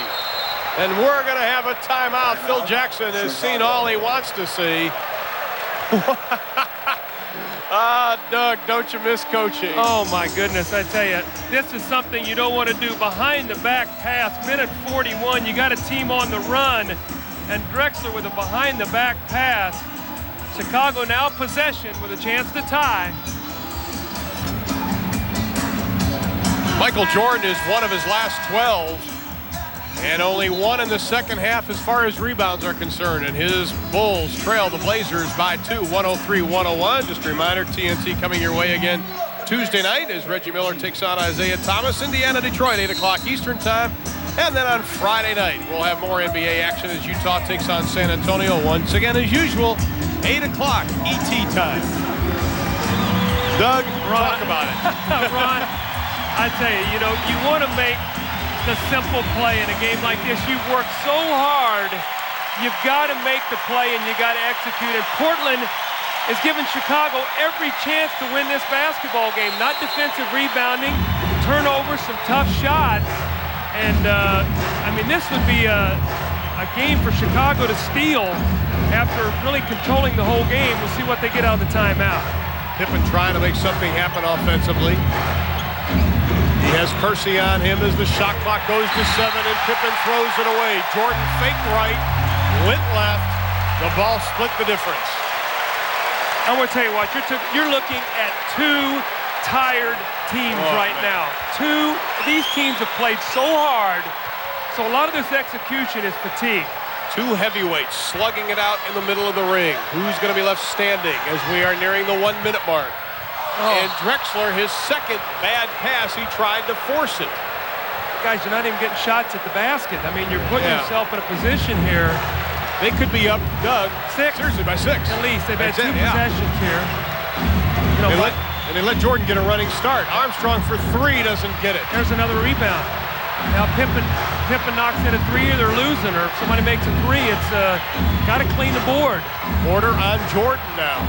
And we're going to have a timeout. Phil Jackson has seen all he wants to see. Doug, don't you miss coaching? Oh, my goodness, I tell you, this is something you don't want to do. Behind the back pass, minute 41, you got a team on the run, and Drexler with a behind the back pass. Chicago now possession with a chance to tie. Michael Jordan is one of his last 12. And only 1 in the second half as far as rebounds are concerned. And his Bulls trail the Blazers by 2, 103-101. Just a reminder, TNT coming your way again Tuesday night as Reggie Miller takes on Isaiah Thomas. Indiana, Detroit, 8 o'clock Eastern time. And then on Friday night, we'll have more NBA action as Utah takes on San Antonio. Once again, as usual, 8 o'clock ET time. Doug, talk about it. Ron, I tell you, you want to make the simple play in a game like this. You've worked so hard. You've got to make the play and you got to execute. And Portland is giving Chicago every chance to win this basketball game. Not defensive rebounding, turnovers, some tough shots. And, I mean, this would be a game for Chicago to steal after really controlling the whole game. We'll see what they get out of the timeout. Pippen trying to make something happen offensively. He has Kersey on him as the shot clock goes to 7 and Pippen throws it away. Jordan faked right, went left. The ball split the difference. I want to tell you what, you're looking at 2 tired teams right now. These teams have played so hard, so a lot of this execution is fatigue. 2 heavyweights slugging it out in the middle of the ring. Who's going to be left standing as we are nearing the 1-minute mark? And Drexler, his second bad pass, he tried to force it. Guys, you're not even getting shots at the basket. I mean, you're putting yourself in a position here. They could be up, Doug. 6. Seriously, by 6. At least. They've had 2 possessions here. They let Jordan get a running start. Armstrong for 3 doesn't get it. There's another rebound. Now Pippen knocks in a 3 or they're losing, or if somebody makes a 3, it's got to clean the board. Order on Jordan now.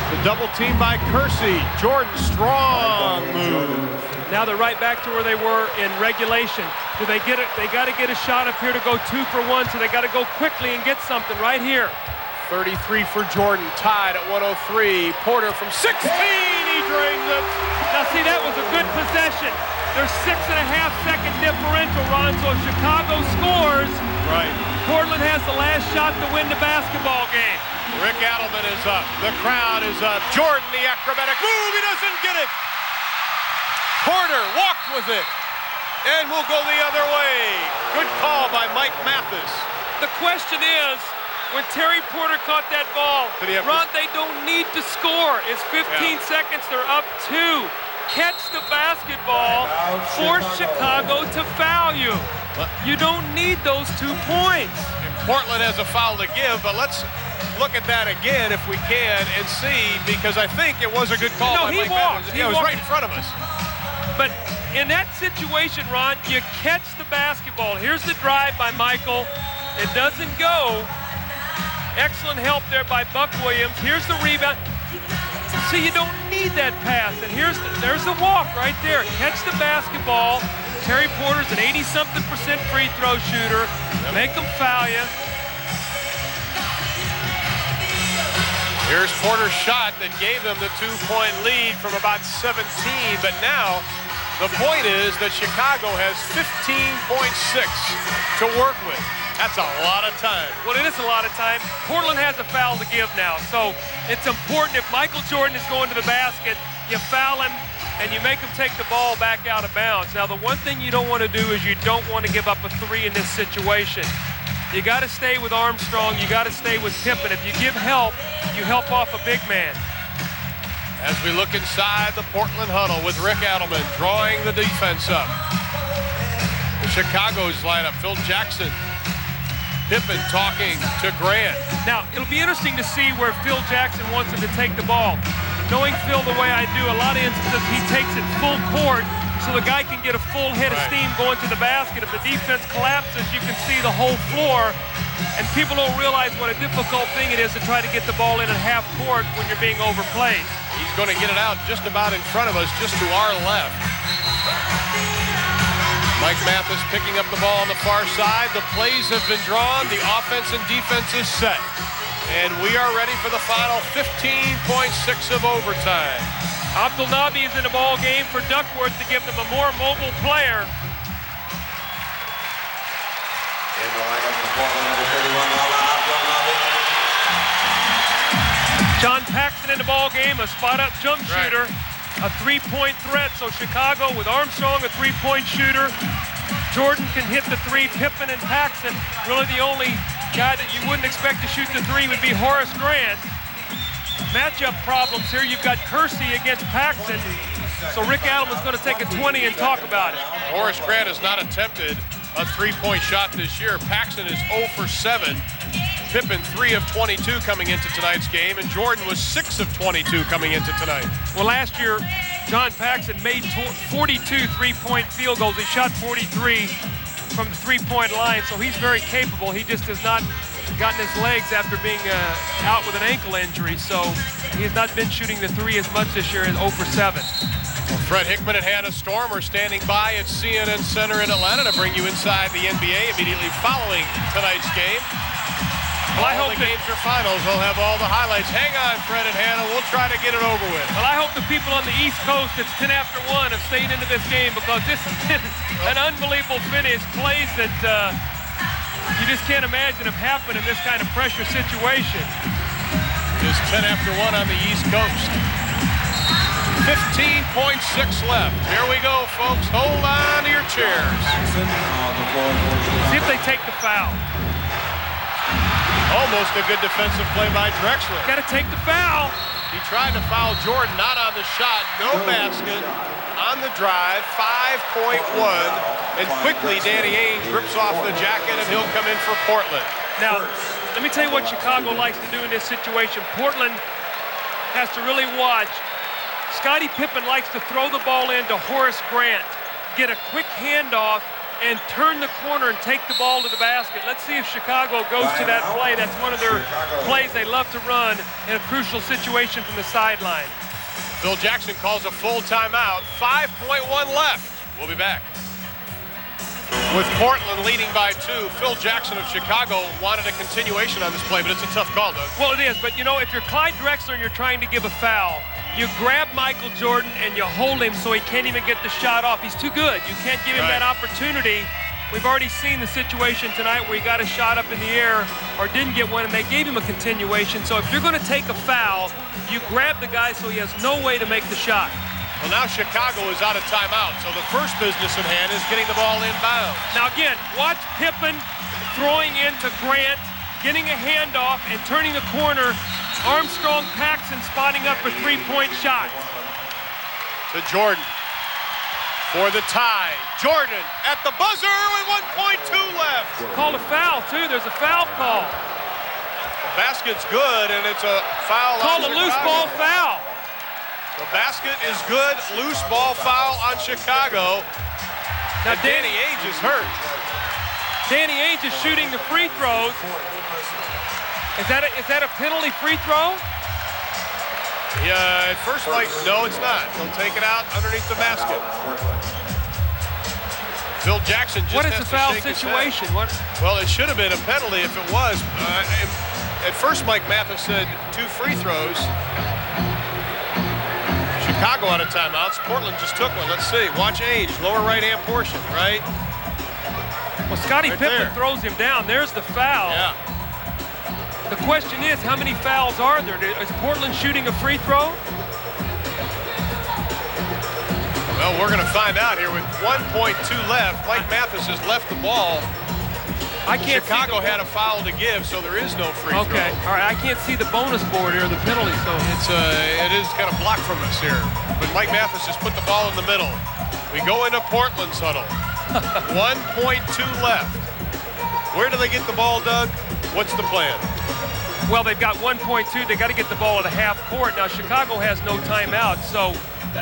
The double team by Kersey. Jordan, strong move. Now they're right back to where they were in regulation. Do they get it? They got to get a shot up here to go 2 for 1, so they got to go quickly and get something right here. 33 for Jordan, tied at 103. Porter from 16, he drains it. Now see, that was a good possession. There's 6.5-second differential, Ron, so if Chicago scores, Right. Portland has the last shot to win the basketball game. Rick Adelman is up. The crowd is up. Jordan, the acrobatic move. He doesn't get it. Porter walked with it. And we'll go the other way. Good call by Mike Mathis. The question is, when Terry Porter caught that ball, Ron, they don't need to score. It's 15 seconds. They're up 2. Catch the basketball, force Chicago to foul you. You don't need those 2 points. Portland has a foul to give, but let's look at that again if we can and see, because I think it was a good call by Mike Mathis. He was walked right in front of us. But in that situation, Ron, you catch the basketball. Here's the drive by Michael. It doesn't go. Excellent help there by Buck Williams. Here's the rebound. See, you don't need that pass. And there's the walk right there. Catch the basketball. Terry Porter's an 80-something% free throw shooter. Make them foul you. Here's Porter's shot that gave them the 2-point lead from about 17. But now the point is that Chicago has 15.6 to work with. That's a lot of time. Well, it is a lot of time. Portland has a foul to give now. So it's important if Michael Jordan is going to the basket, you foul him and you make him take the ball back out of bounds. Now, the one thing you don't want to do is you don't want to give up a 3 in this situation. You got to stay with Armstrong. You got to stay with Pippen. If you give help, you help off a big man. As we look inside the Portland huddle with Rick Adelman drawing the defense up. The Chicago's lineup, Phil Jackson. Pippen talking to Grant. Now, it'll be interesting to see where Phil Jackson wants him to take the ball. Knowing Phil the way I do, a lot of instances he takes it full court so the guy can get a full head of steam going to the basket. If the defense collapses, you can see the whole floor. And people don't realize what a difficult thing it is to try to get the ball in at half court when you're being overplayed. He's going to get it out just about in front of us, just to our left. Mike Mathis picking up the ball on the far side. The plays have been drawn. The offense and defense is set. And we are ready for the final 15.6 of overtime. Abdelnaby is in the ball game for Duckworth to give them a more mobile player. In the lineup for Portland, number 31, Abdelnaby. John Paxson in the ball game, a spot-up jump shooter. A 3-point threat, so Chicago with Armstrong, a 3-point shooter. Jordan can hit the 3, Pippen and Paxson. Really the only guy that you wouldn't expect to shoot the 3 would be Horace Grant. Matchup problems here. You've got Kersey against Paxson. So Rick Adelman's going to take a 20 and talk about it. Horace Grant has not attempted a 3-point shot this year. Paxson is 0 for 7. Pippen 3 of 22 coming into tonight's game, and Jordan was 6 of 22 coming into tonight. Well, last year, John Paxson made 42 3-point field goals. He shot 43 from the 3-point line, so he's very capable. He just has not gotten his legs after being out with an ankle injury, so he has not been shooting the 3 as much this year as 0 for 7. Well, Fred Hickman and Hannah Stormer standing by at CNN Center in Atlanta to bring you inside the NBA immediately following tonight's game. Well, I all hope the games are finals. We'll have all the highlights. Hang on, Fred and Hannah. We'll try to get it over with. Well, I hope the people on the East Coast, it's 10 after 1, have stayed into this game because this has been an unbelievable finish. Plays that you just can't imagine have happened in this kind of pressure situation. It's 10 after 1 on the East Coast. 15.6 left. Here we go, folks. Hold on to your chairs. See if they take the foul. Almost a good defensive play by Drexler. Got to take the foul. He tried to foul Jordan, not on the shot, no basket, on the drive, 5-point one, and quickly Danny Ainge rips off the jacket and he'll come in for Portland. Now, let me tell you what Chicago likes to do in this situation. Portland has to really watch. Scottie Pippen likes to throw the ball into Horace Grant, get a quick handoff, and turn the corner and take the ball to the basket. Let's see if Chicago goes to that play. That's one of their plays they love to run in a crucial situation from the sideline. Phil Jackson calls a full timeout. 5.1 left. We'll be back. With Portland leading by 2, Phil Jackson of Chicago wanted a continuation on this play, but it's a tough call, Doug. Well, it is, but you know, if you're Clyde Drexler and you're trying to give a foul, You grab Michael Jordan and you hold him so he can't even get the shot off. He's too good. You can't give him that opportunity. We've already seen the situation tonight where he got a shot up in the air or didn't get one, and they gave him a continuation. So if you're going to take a foul, you grab the guy so he has no way to make the shot. Well, now Chicago is out of timeout, so the first business at hand is getting the ball inbounds. Now again, watch Pippen throwing into Grant, getting a handoff and turning the corner. Armstrong, Paxson spotting up for three-point shot. To Jordan for the tie. Jordan at the buzzer with 1.2 left. Called a foul, too. There's a foul call. The basket's good, and it's a foul. Called a loose ball foul. The basket is good. Loose ball foul on Chicago. Now Danny Ainge is hurt. Danny Ainge is shooting the free throws. Is that a penalty free throw? Yeah, at first, Mike, no, it's not. They'll take it out underneath the basket. Phil Jackson just what is has the to foul shake his situation? head. What? Well, it should have been a penalty if it was. At first, Mike Mathis said 2 free throws. Chicago out of timeouts. Portland just took one. Let's see. Watch Ainge, lower right-hand portion, right? Well, Scottie Pippen throws him down. There's the foul. Yeah. The question is, how many fouls are there? Is Portland shooting a free throw? Well, we're going to find out here with 1.2 left. Mike Mathis has left the ball. I can't Chicago had a foul to give, so there is no free throw. Okay, all right. I can't see the bonus board here, the penalty. So it is kind of blocked from us here. But Mike Mathis has put the ball in the middle. We go into Portland's huddle. 1.2 left. Where do they get the ball, Doug? What's the plan? Well, they've got 1.2. They got to get the ball at a half court. Now, Chicago has no timeout, so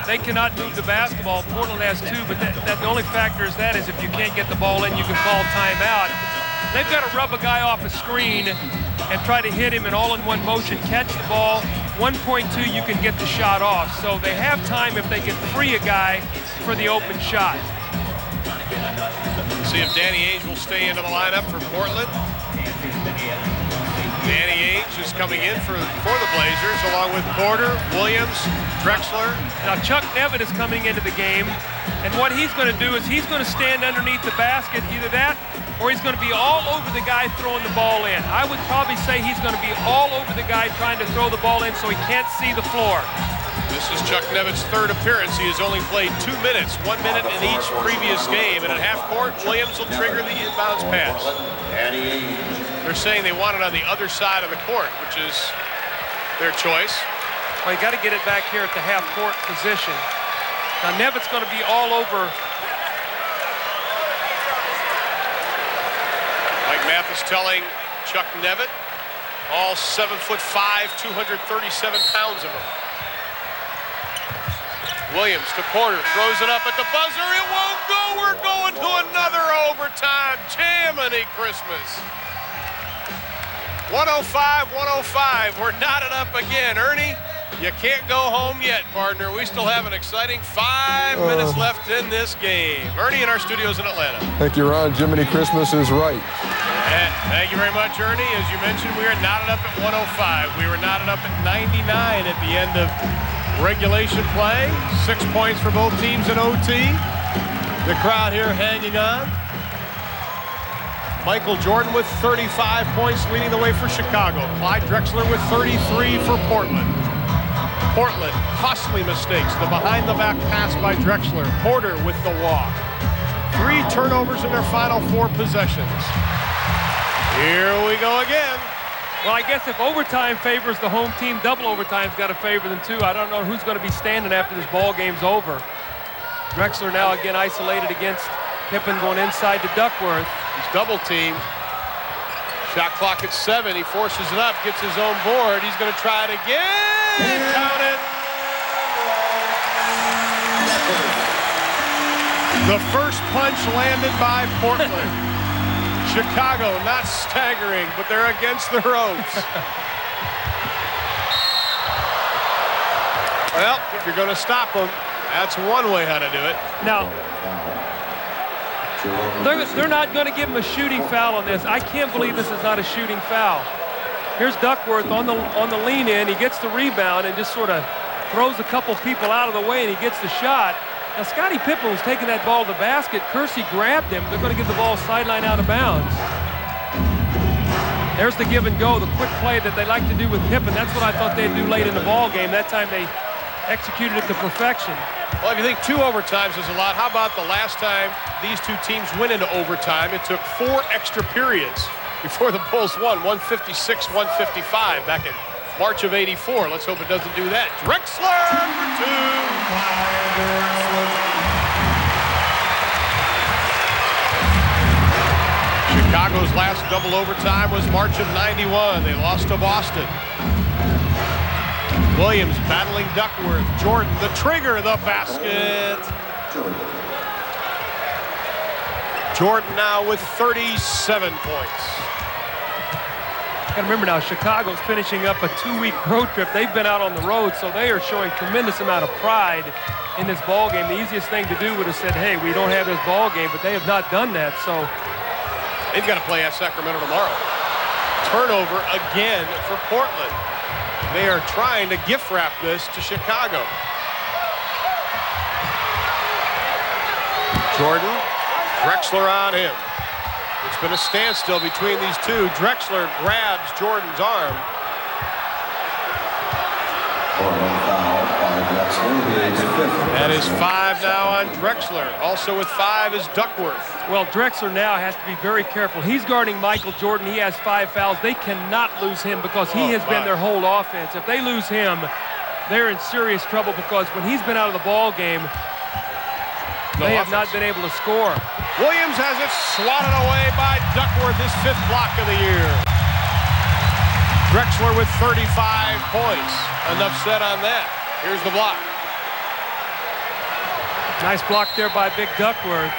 they cannot move the basketball. Portland has 2, but the only factor is that is if you can't get the ball in, you can call timeout. They've got to rub a guy off a screen and try to hit him in all-in-one motion, catch the ball. 1.2, you can get the shot off. So they have time if they can free a guy for the open shot. See if Danny Ainge will stay into the lineup for Portland. Danny Ainge is coming in for the Blazers, along with Porter, Williams, Drexler. Now Chuck Nevitt is coming into the game, and what he's going to do is he's going to stand underneath the basket, either that or he's going to be all over the guy throwing the ball in. I would probably say he's going to be all over the guy trying to throw the ball in so he can't see the floor. This is Chuck Nevitt's 3rd appearance. He has only played 2 minutes, 1 minute in each previous game. And at half court, Williams will trigger the inbounds pass. They're saying they want it on the other side of the court, which is their choice. Well, you got to get it back here at the half court position. Now Nevitt's going to be all over. Mike Mathis telling Chuck Nevitt, all 7'5", 237 pounds of him. Williams to Porter, throws it up at the buzzer. It won't go. We're going to another overtime. Jiminy Christmas. 105. We're knotted up again. Ernie, you can't go home yet, partner. We still have an exciting 5 minutes left in this game. Ernie in our studios in Atlanta. Thank you, Ron. Jiminy Christmas is right. And thank you very much, Ernie. As you mentioned, we are knotted up at 105. We were knotted up at 99 at the end of regulation play. 6 points for both teams in OT. The crowd here hanging on. Michael Jordan with 35 points leading the way for Chicago. Clyde Drexler with 33 for Portland. Portland, costly mistakes. The behind-the-back pass by Drexler. Porter with the walk. 3 turnovers in their final 4 possessions. Here we go again. Well, I guess if overtime favors the home team, double overtime's got to favor them too. I don't know who's going to be standing after this ball game's over. Drexler now again isolated against Pippen, going inside to Duckworth. He's double teamed. Shot clock at 7. He forces it up, gets his own board. He's going to try it again. Count it. The first punch landed by Portland. Chicago not staggering, but they're against the ropes. Well, if you're going to stop them, that's one way how to do it. Now, they're not going to give him a shooting foul on this. I can't believe this is not a shooting foul. Here's Duckworth on the lean in. He gets the rebound and just sort of throws a couple people out of the way, and he gets the shot. Now, Scottie Pippen was taking that ball to the basket. Kersey grabbed him. They're going to give the ball sideline out of bounds. There's the give and go, the quick play that they like to do with Pippen. That's what I thought they'd do late in the ball game. That time they executed it to perfection. Well, if you think 2 overtimes is a lot, how about the last time these two teams went into overtime? It took 4 extra periods before the Bulls won, 156-155 back in March of '84. Let's hope it doesn't do that. Drexler for 2. Chicago's last double overtime was March of '91. They lost to Boston. Williams battling Duckworth. Jordan, the trigger, the basket. Jordan now with 37 points. Got to remember now, Chicago's finishing up a 2-week road trip. They've been out on the road, so they are showing tremendous amount of pride in this ball game. The easiest thing to do would have said, hey, we don't have this ball game, but they have not done that. So they've got to play at Sacramento tomorrow. Turnover again for Portland. They are trying to gift wrap this to Chicago. Jordan, Drexler on him. It's been a standstill between these two. Drexler grabs Jordan's arm. That is 5 now on Drexler. Also with 5 is Duckworth. Well, Drexler now has to be very careful. He's guarding Michael Jordan. He has 5 fouls. They cannot lose him because he has been their whole offense. If they lose him, they're in serious trouble because when he's been out of the ball game, they have not been able to score. Williams has it swatted away by Duckworth, his 5th block of the year. Drexler with 35 points. Enough said on that. Here's the block. Nice block there by Big Duckworth.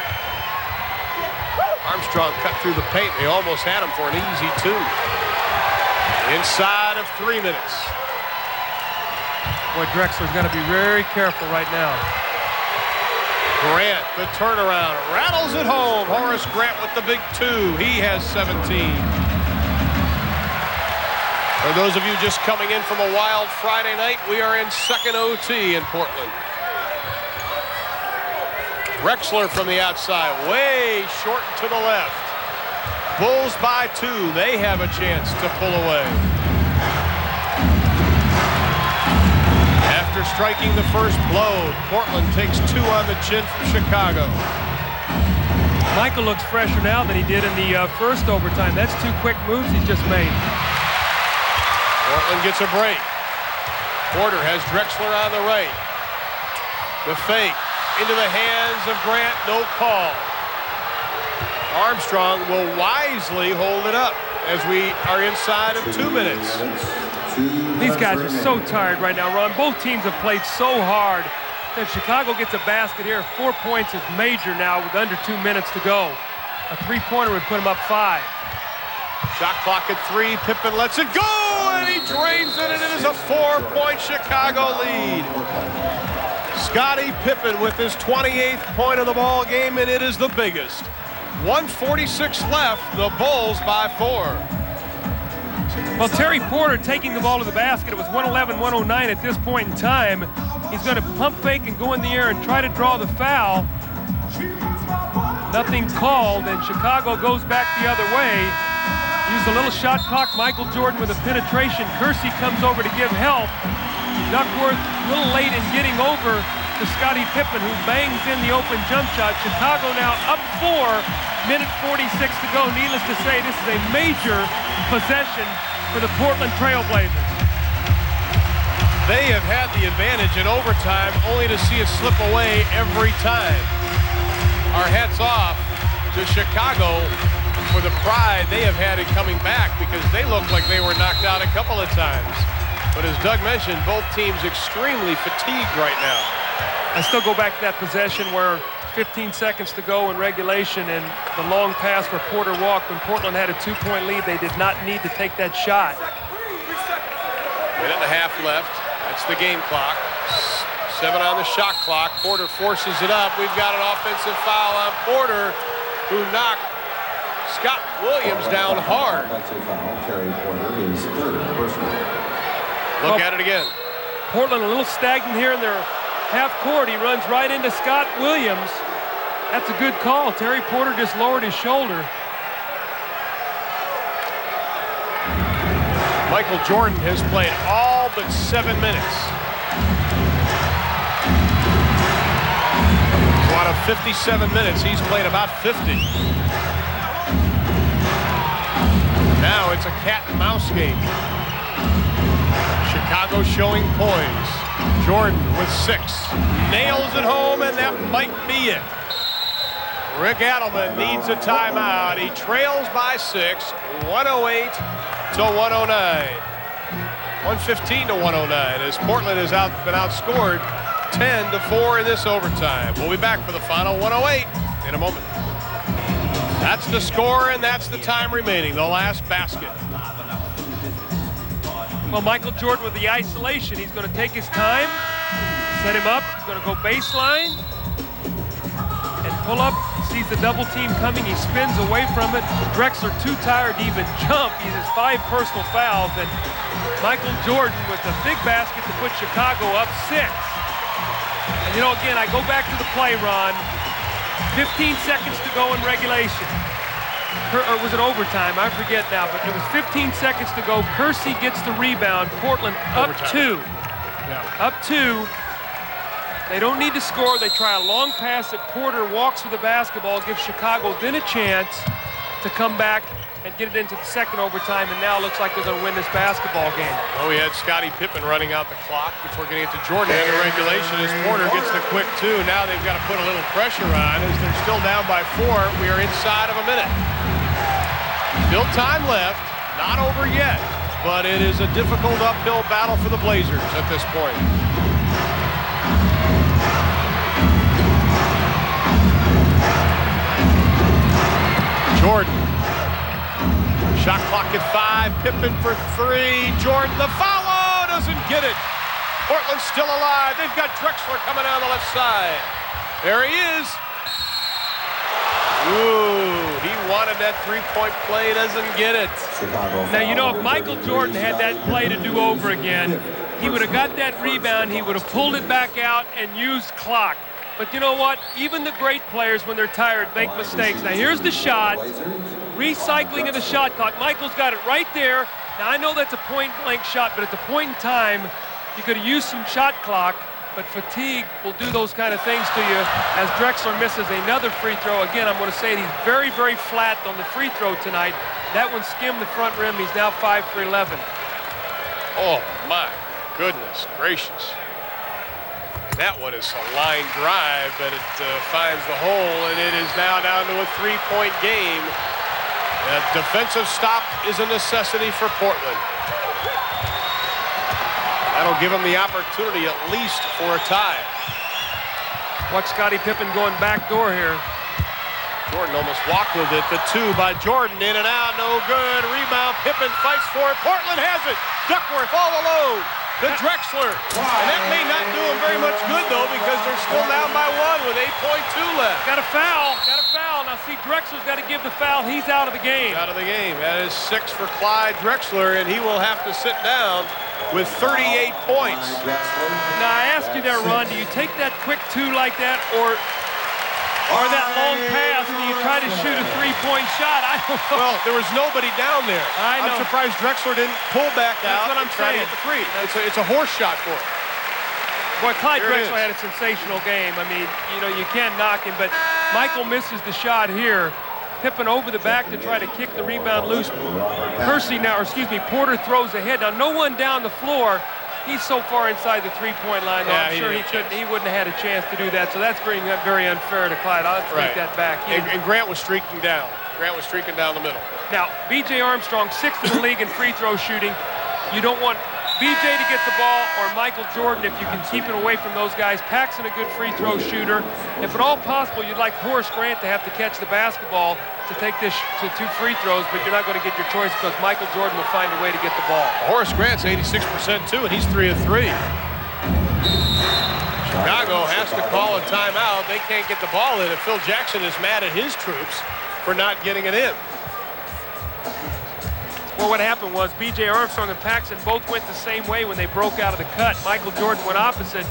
Armstrong cut through the paint. They almost had him for an easy 2. Inside of 3 minutes. Boy, Drexler's got to be very careful right now. Grant, the turnaround, rattles it home. Horace Grant with the big 2. He has 17. For those of you just coming in from a wild Friday night, we are in second OT in Portland. Drexler from the outside, way short to the left. Bulls by 2. They have a chance to pull away. After striking the first blow, Portland takes 2 on the chin from Chicago. Michael looks fresher now than he did in the first overtime. That's 2 quick moves he's just made. Portland gets a break. Porter has Drexler on the right. The fake into the hands of Grant, no call. Armstrong will wisely hold it up as we are inside of 2 minutes. These guys are so tired right now, Ron. Both teams have played so hard. If Chicago gets a basket here, 4 points is major now with under 2 minutes to go. A 3-pointer would put them up 5. Shot clock at 3. Pippen lets it go, and he drains it, and it is a 4-point Chicago lead. Scottie Pippen with his 28th point of the ball game, and it is the biggest. 1:46 left, the Bulls by 4. Well, Terry Porter taking the ball to the basket. It was 111-109 at this point in time. He's going to pump fake and go in the air and try to draw the foul. Nothing called, and Chicago goes back the other way. Use a little shot clock. Michael Jordan with a penetration. Kersey comes over to give help. Duckworth a little late in getting over to Scottie Pippen, who bangs in the open jump shot. Chicago now up 4, minute 46 to go. Needless to say, this is a major possession for the Portland Trailblazers. They have had the advantage in overtime, only to see it slip away every time. Our hats off to Chicago for the pride they have had in coming back, because they look like they were knocked out a couple of times. But as Doug mentioned, both teams extremely fatigued right now. I still go back to that possession where 15 seconds to go in regulation and the long pass where Porter walked. When Portland had a 2-point lead, they did not need to take that shot. Minute and a half left. That's the game clock. 7 on the shot clock. Porter forces it up. We've got an offensive foul on Porter, who knocked Scott Williams down hard. Look at it again. Portland a little stagnant here in their half court. He runs right into Scott Williams. That's a good call. Terry Porter just lowered his shoulder. Michael Jordan has played all but 7 minutes. So out of 57 minutes, he's played about 50. Now it's a cat and mouse game. Chicago showing poise. Jordan with 6. Nails it home, and that might be it. Rick Adelman needs a timeout. He trails by 6, 108 to 109. 115 to 109 as Portland has been outscored 10 to 4 in this overtime. We'll be back for the final 108 in a moment. That's the score, and that's the time remaining, the last basket. Well, Michael Jordan with the isolation. He's going to take his time, set him up. He's going to go baseline and pull up. Sees the double team coming. He spins away from it. Drexler too tired to even jump. He has 5 personal fouls. And Michael Jordan with the big basket to put Chicago up 6. And you know, again, I go back to the play, Ron. 15 seconds to go in regulation. Or was it overtime? I forget now, but it was 15 seconds to go. Kersey gets the rebound. Portland up Overtime. 2. Yeah. Up 2. They don't need to score. They try a long pass that Porter walks with the basketball, gives Chicago then a chance to come back and get it into the second overtime, and now it looks like they're going to win this basketball game. Well, we had Scottie Pippen running out the clock before getting it to Jordan in regulation as Porter gets the quick 2. Now they've got to put a little pressure on as they're still down by 4. We are inside of a minute. Still time left, not over yet, but it is a difficult uphill battle for the Blazers at this point. Jordan. Shot clock at 5. Pippen for 3. Jordan, the foul doesn't get it. Portland's still alive. They've got Drexler coming down the left side. There he is. Ooh, he wanted that 3-point play. Doesn't get it. Now, you know, if Michael Jordan had that play to do over again, he would have got that rebound. He would have pulled it back out and used clock. But you know what? Even the great players, when they're tired, make mistakes. Now, here's the shot. Recycling of the shot clock. Michael's got it right there. Now, I know that's a point-blank shot, but at the point in time, you could have used some shot clock, but fatigue will do those kind of things to you as Drexler misses another free throw. Again, I'm going to say he's very, very flat on the free throw tonight. That one skimmed the front rim. He's now 5 for 11. Oh, my goodness gracious. That one is a line drive, but it finds the hole, and it is now down to a 3-point game. A defensive stop is a necessity for Portland. That'll give them the opportunity at least for a tie. Watch Scottie Pippen going back door here. Jordan almost walked with it. The 2 by Jordan, in and out, no good. Rebound, Pippen fights for it. Portland has it. Duckworth all alone. The Drexler. And that may not do him very much good, though, because they're still down by 1 with 8.2 left. Got a foul. Got a foul. Now, see, Drexler's got to give the foul. He's out of the game. He's out of the game. That is 6 for Clyde Drexler, and he will have to sit down with 38 points. Now, I asked you there, Ron, do you take that quick 2 like that, or that long pass, and you try to shoot a 3-point shot? I don't know. Well, there was nobody down there. I know. I'm surprised Drexler didn't pull back out. That's what I'm saying. The 3. It's a horse shot for him. Boy, Clyde Drexler had a sensational game. I mean, you know, you can't knock him, but Michael misses the shot here. Pippen over the back to try to kick the rebound loose. Kersey now, or excuse me, Porter throws ahead. Now, no one down the floor. He's so far inside the 3-point line, though, I'm sure he wouldn't have had a chance to do that. So that's very unfair to Clyde. I'll take that back. And Grant was streaking down. Grant was streaking down the middle. Now, B.J. Armstrong, 6th in the league in free throw shooting. You don't want B.J. to get the ball or Michael Jordan if you can keep it away from those guys. Paxson, a good free throw shooter. If at all possible, you'd like Horace Grant to have to catch the basketball to take this to 2 free throws, but you're not going to get your choice because Michael Jordan will find a way to get the ball. Horace Grant's 86% too, and he's 3 of 3. Chicago has to call a timeout. They can't get the ball in, and Phil Jackson is mad at his troops for not getting it in. Well, Well, what happened was B.J. Armstrong and Paxson both went the same way when they broke out of the cut. Michael Jordan went opposite,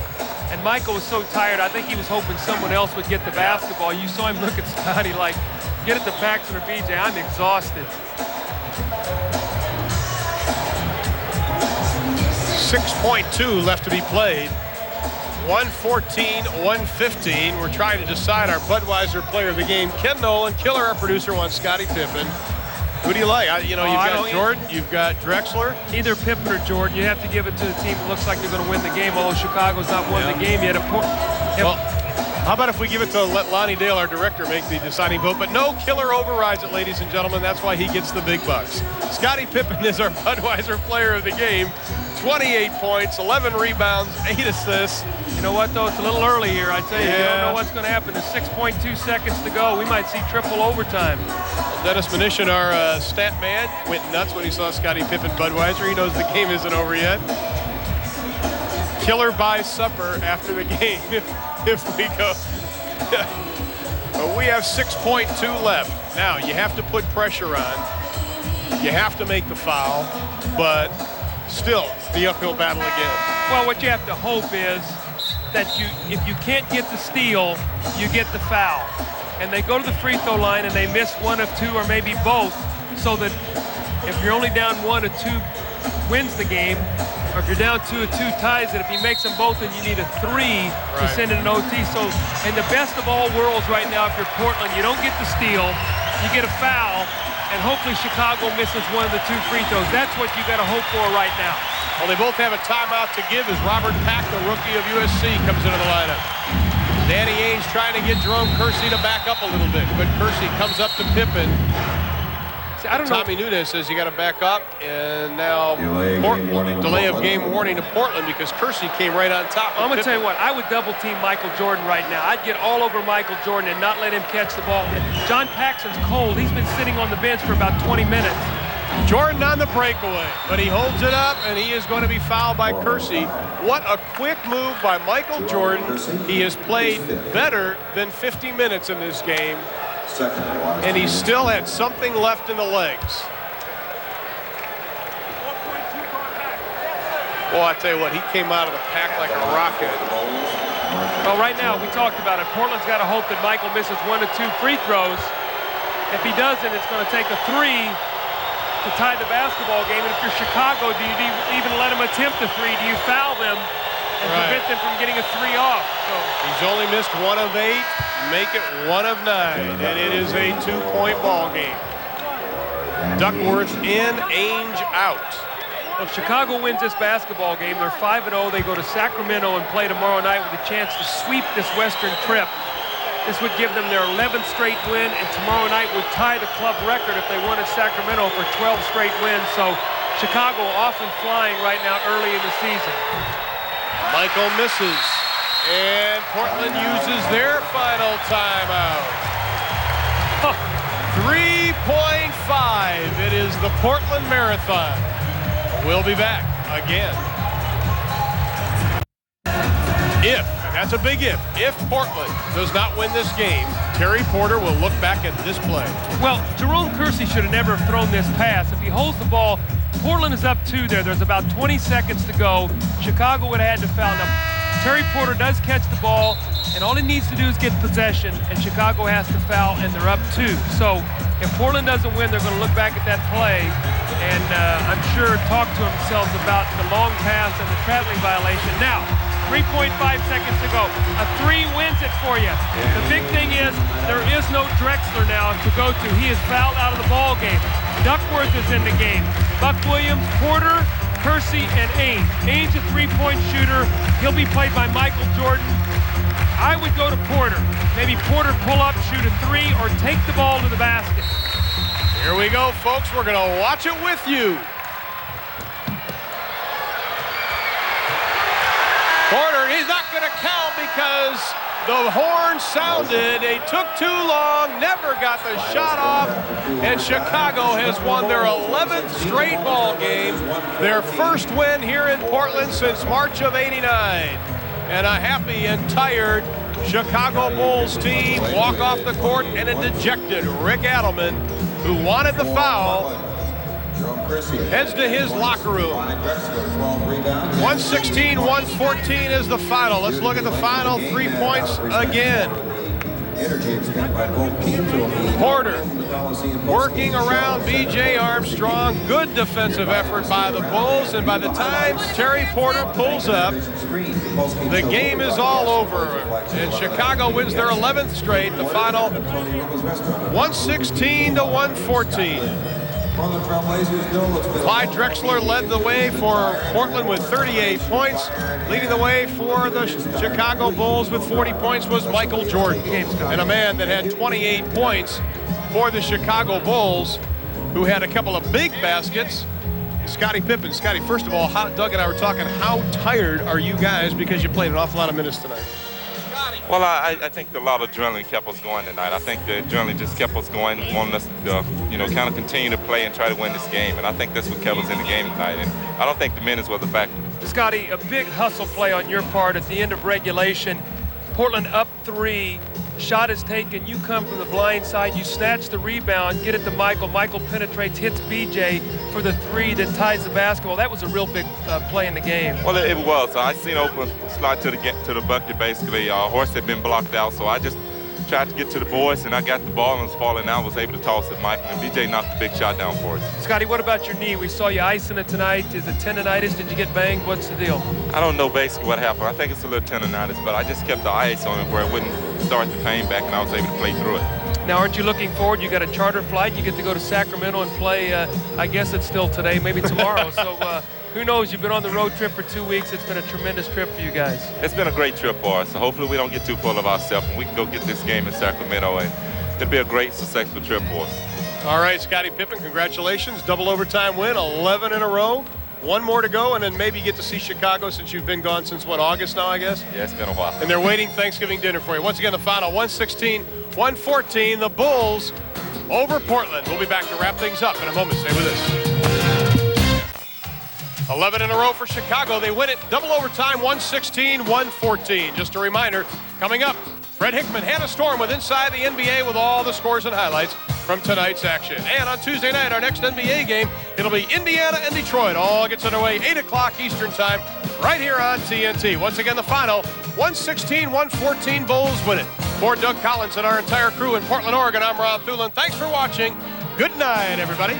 and Michael was so tired, I think he was hoping someone else would get the basketball. You saw him look at Scotty like, get it to Paxson or B.J., I'm exhausted. 6.2 left to be played. 114-115. We're trying to decide our Budweiser player of the game. Ken Nolan, Killer, our producer, wants Scottie Pippen. Who do you like? You've got Jordan, you've got Drexler. Either Pippen or Jordan. You have to give it to the team that looks like they're going to win the game, although Chicago's not won the game yet. Well, how about if we give it to let Lonnie Dale, our director, make the deciding vote? But no, Killer overrides it, ladies and gentlemen. That's why he gets the big bucks. Scottie Pippen is our Budweiser player of the game. 28 points, 11 rebounds, 8 assists. You know what, though? It's a little early here. I tell you, you don't know what's going to happen. There's 6.2 seconds to go. We might see triple overtime. Dennis Mnuchin, our stat man, went nuts when he saw Scottie Pippen Budweiser. He knows the game isn't over yet. Killer buys supper after the game if we go. But we have 6.2 left. Now, you have to put pressure on. You have to make the foul, but still, the uphill battle again. Well, what you have to hope is that if you can't get the steal, you get the foul. And they go to the free throw line and they miss one of two or maybe both, so that if you're only down 1 or 2 wins the game, or if you're down 2 or 2 ties it. If he makes them both, then you need a 3 to send it an OT. So in the best of all worlds right now, if you're Portland, you don't get the steal, you get a foul, and hopefully Chicago misses one of the 2 free throws. That's what you got to hope for right now. Well, they both have a timeout to give as Robert Pack, the rookie of USC, comes into the lineup. Danny Ainge trying to get Jerome Kersey to back up a little bit, but Kersey comes up to Pippen. See, I don't know. Tommy Nunes says you got to back up, and now delay of game warning to Portland because Kersey came right on top. I'm going to tell you what, I would double team Michael Jordan right now. I'd get all over Michael Jordan and not let him catch the ball. John Paxson's cold. He's been sitting on the bench for about 20 minutes. Jordan on the breakaway, but he holds it up, and he is going to be fouled by Kersey. What a quick move by Michael Jordan. He has played better than 50 minutes in this game, and he still had something left in the legs. Well, I tell you what, he came out of the pack like a rocket. Well, right now, we talked about it. Portland's got to hope that Michael misses 1 or 2 free throws. If he doesn't, it's going to take a 3 to tie the basketball game. And if you're Chicago, do you even let them attempt a 3? Do you foul them and prevent them from getting a 3 off? So he's only missed 1 of 8, make it 1 of 9, and it is a 2-point ball game. Duckworth in, Ainge out. Well, if Chicago wins this basketball game, they're 5-0. They go to Sacramento and play tomorrow night with a chance to sweep this Western trip. This would give them their 11th straight win, and tomorrow night would tie the club record if they won at Sacramento for 12 straight wins. So Chicago often flying right now early in the season. Michael misses, and Portland uses their final timeout. 3.5. It is the Portland Marathon. We'll be back again. That's a big if Portland does not win this game, Terry Porter will look back at this play. Well, Jerome Kersey should have never thrown this pass. If he holds the ball, Portland is up 2 there. There's about 20 seconds to go. Chicago would have had to foul. Now, Terry Porter does catch the ball, and all he needs to do is get possession, and Chicago has to foul, and they're up 2. So if Portland doesn't win, they're going to look back at that play and I'm sure talk to themselves about the long pass and the traveling violation. Now, 3.5 seconds to go. A 3 wins it for you. The big thing is there is no Drexler now to go to. He is fouled out of the ball game. Duckworth is in the game. Buck Williams, Porter, Kersey, and Ainge. Ainge, a 3-point shooter. He'll be played by Michael Jordan. I would go to Porter. Maybe Porter pull up, shoot a 3, or take the ball to the basket. Here we go, folks. We're going to watch it with you. Porter, he's not going to count because the horn sounded. They took too long, never got the shot off, and Chicago has won their 11th straight ball game, their first win here in Portland since March of '89. And a happy and tired Chicago Bulls team walk off the court, and a dejected Rick Adelman, who wanted the foul, heads to his locker room. 116-114 is the final. Let's look at the final 3 points again. Porter working around B.J. Armstrong. Good defensive effort by the Bulls, and by the time Terry Porter pulls up, the game is all over, and Chicago wins their 11th straight. The final 116-114. Clyde Drexler led the way for Portland with 38 points. Leading the way for the Chicago Bulls with 40 points was Michael Jordan. And a man that had 28 points for the Chicago Bulls, who had a couple of big baskets, Scottie Pippen. Scottie, first of all, Doug and I were talking, how tired are you guys because you played an awful lot of minutes tonight? Well, I think a lot of adrenaline kept us going tonight. I think the adrenaline just kept us going, wanting us to, kind of continue to play and try to win this game. And I think that's what kept us in the game tonight. And I don't think the minutes was a factor. Scottie, a big hustle play on your part at the end of regulation. Portland up 3. Shot is taken. You come from the blind side. You snatch the rebound, get it to Michael. Michael penetrates, hits BJ for the 3 that ties the basketball. That was a real big play in the game. Well, it was. I seen open slide to the bucket, basically. Horse had been blocked out, so I just tried to get to the boys, and I got the ball and was falling out, was able to toss it, Michael, and BJ knocked the big shot down for us. Scottie, what about your knee? We saw you icing it tonight. Is it tendonitis? Did you get banged? What's the deal? I don't know basically what happened. I think it's a little tendonitis, but I just kept the ice on it where it wouldn't start the pain back, and I was able to play through it. Now, aren't you looking forward? You got a charter flight. You get to go to Sacramento and play, I guess it's still today, maybe tomorrow. So who knows? You've been on the road trip for 2 weeks. It's been a tremendous trip for you guys. It's been a great trip for us. So hopefully we don't get too full of ourselves, and we can go get this game in Sacramento, and it'll be a great, successful trip for us. All right, Scottie Pippen, congratulations. Double overtime win, 11 in a row. One more to go, and then maybe you get to see Chicago since you've been gone since, what, August now, I guess? Yeah, it's been a while. And they're waiting Thanksgiving dinner for you. Once again, the final 116-114. The Bulls over Portland. We'll be back to wrap things up in a moment. Stay with us. 11 in a row for Chicago. They win it double overtime, 116-114. Just a reminder, coming up, Fred Hickman had a storm with Inside the NBA with all the scores and highlights from tonight's action. And on Tuesday night, our next NBA game, it'll be Indiana and Detroit. All gets underway 8 o'clock Eastern time right here on TNT. Once again, the final 116-114. Bulls win it. For Doug Collins and our entire crew in Portland, Oregon, I'm Rob Thulin. Thanks for watching. Good night, everybody.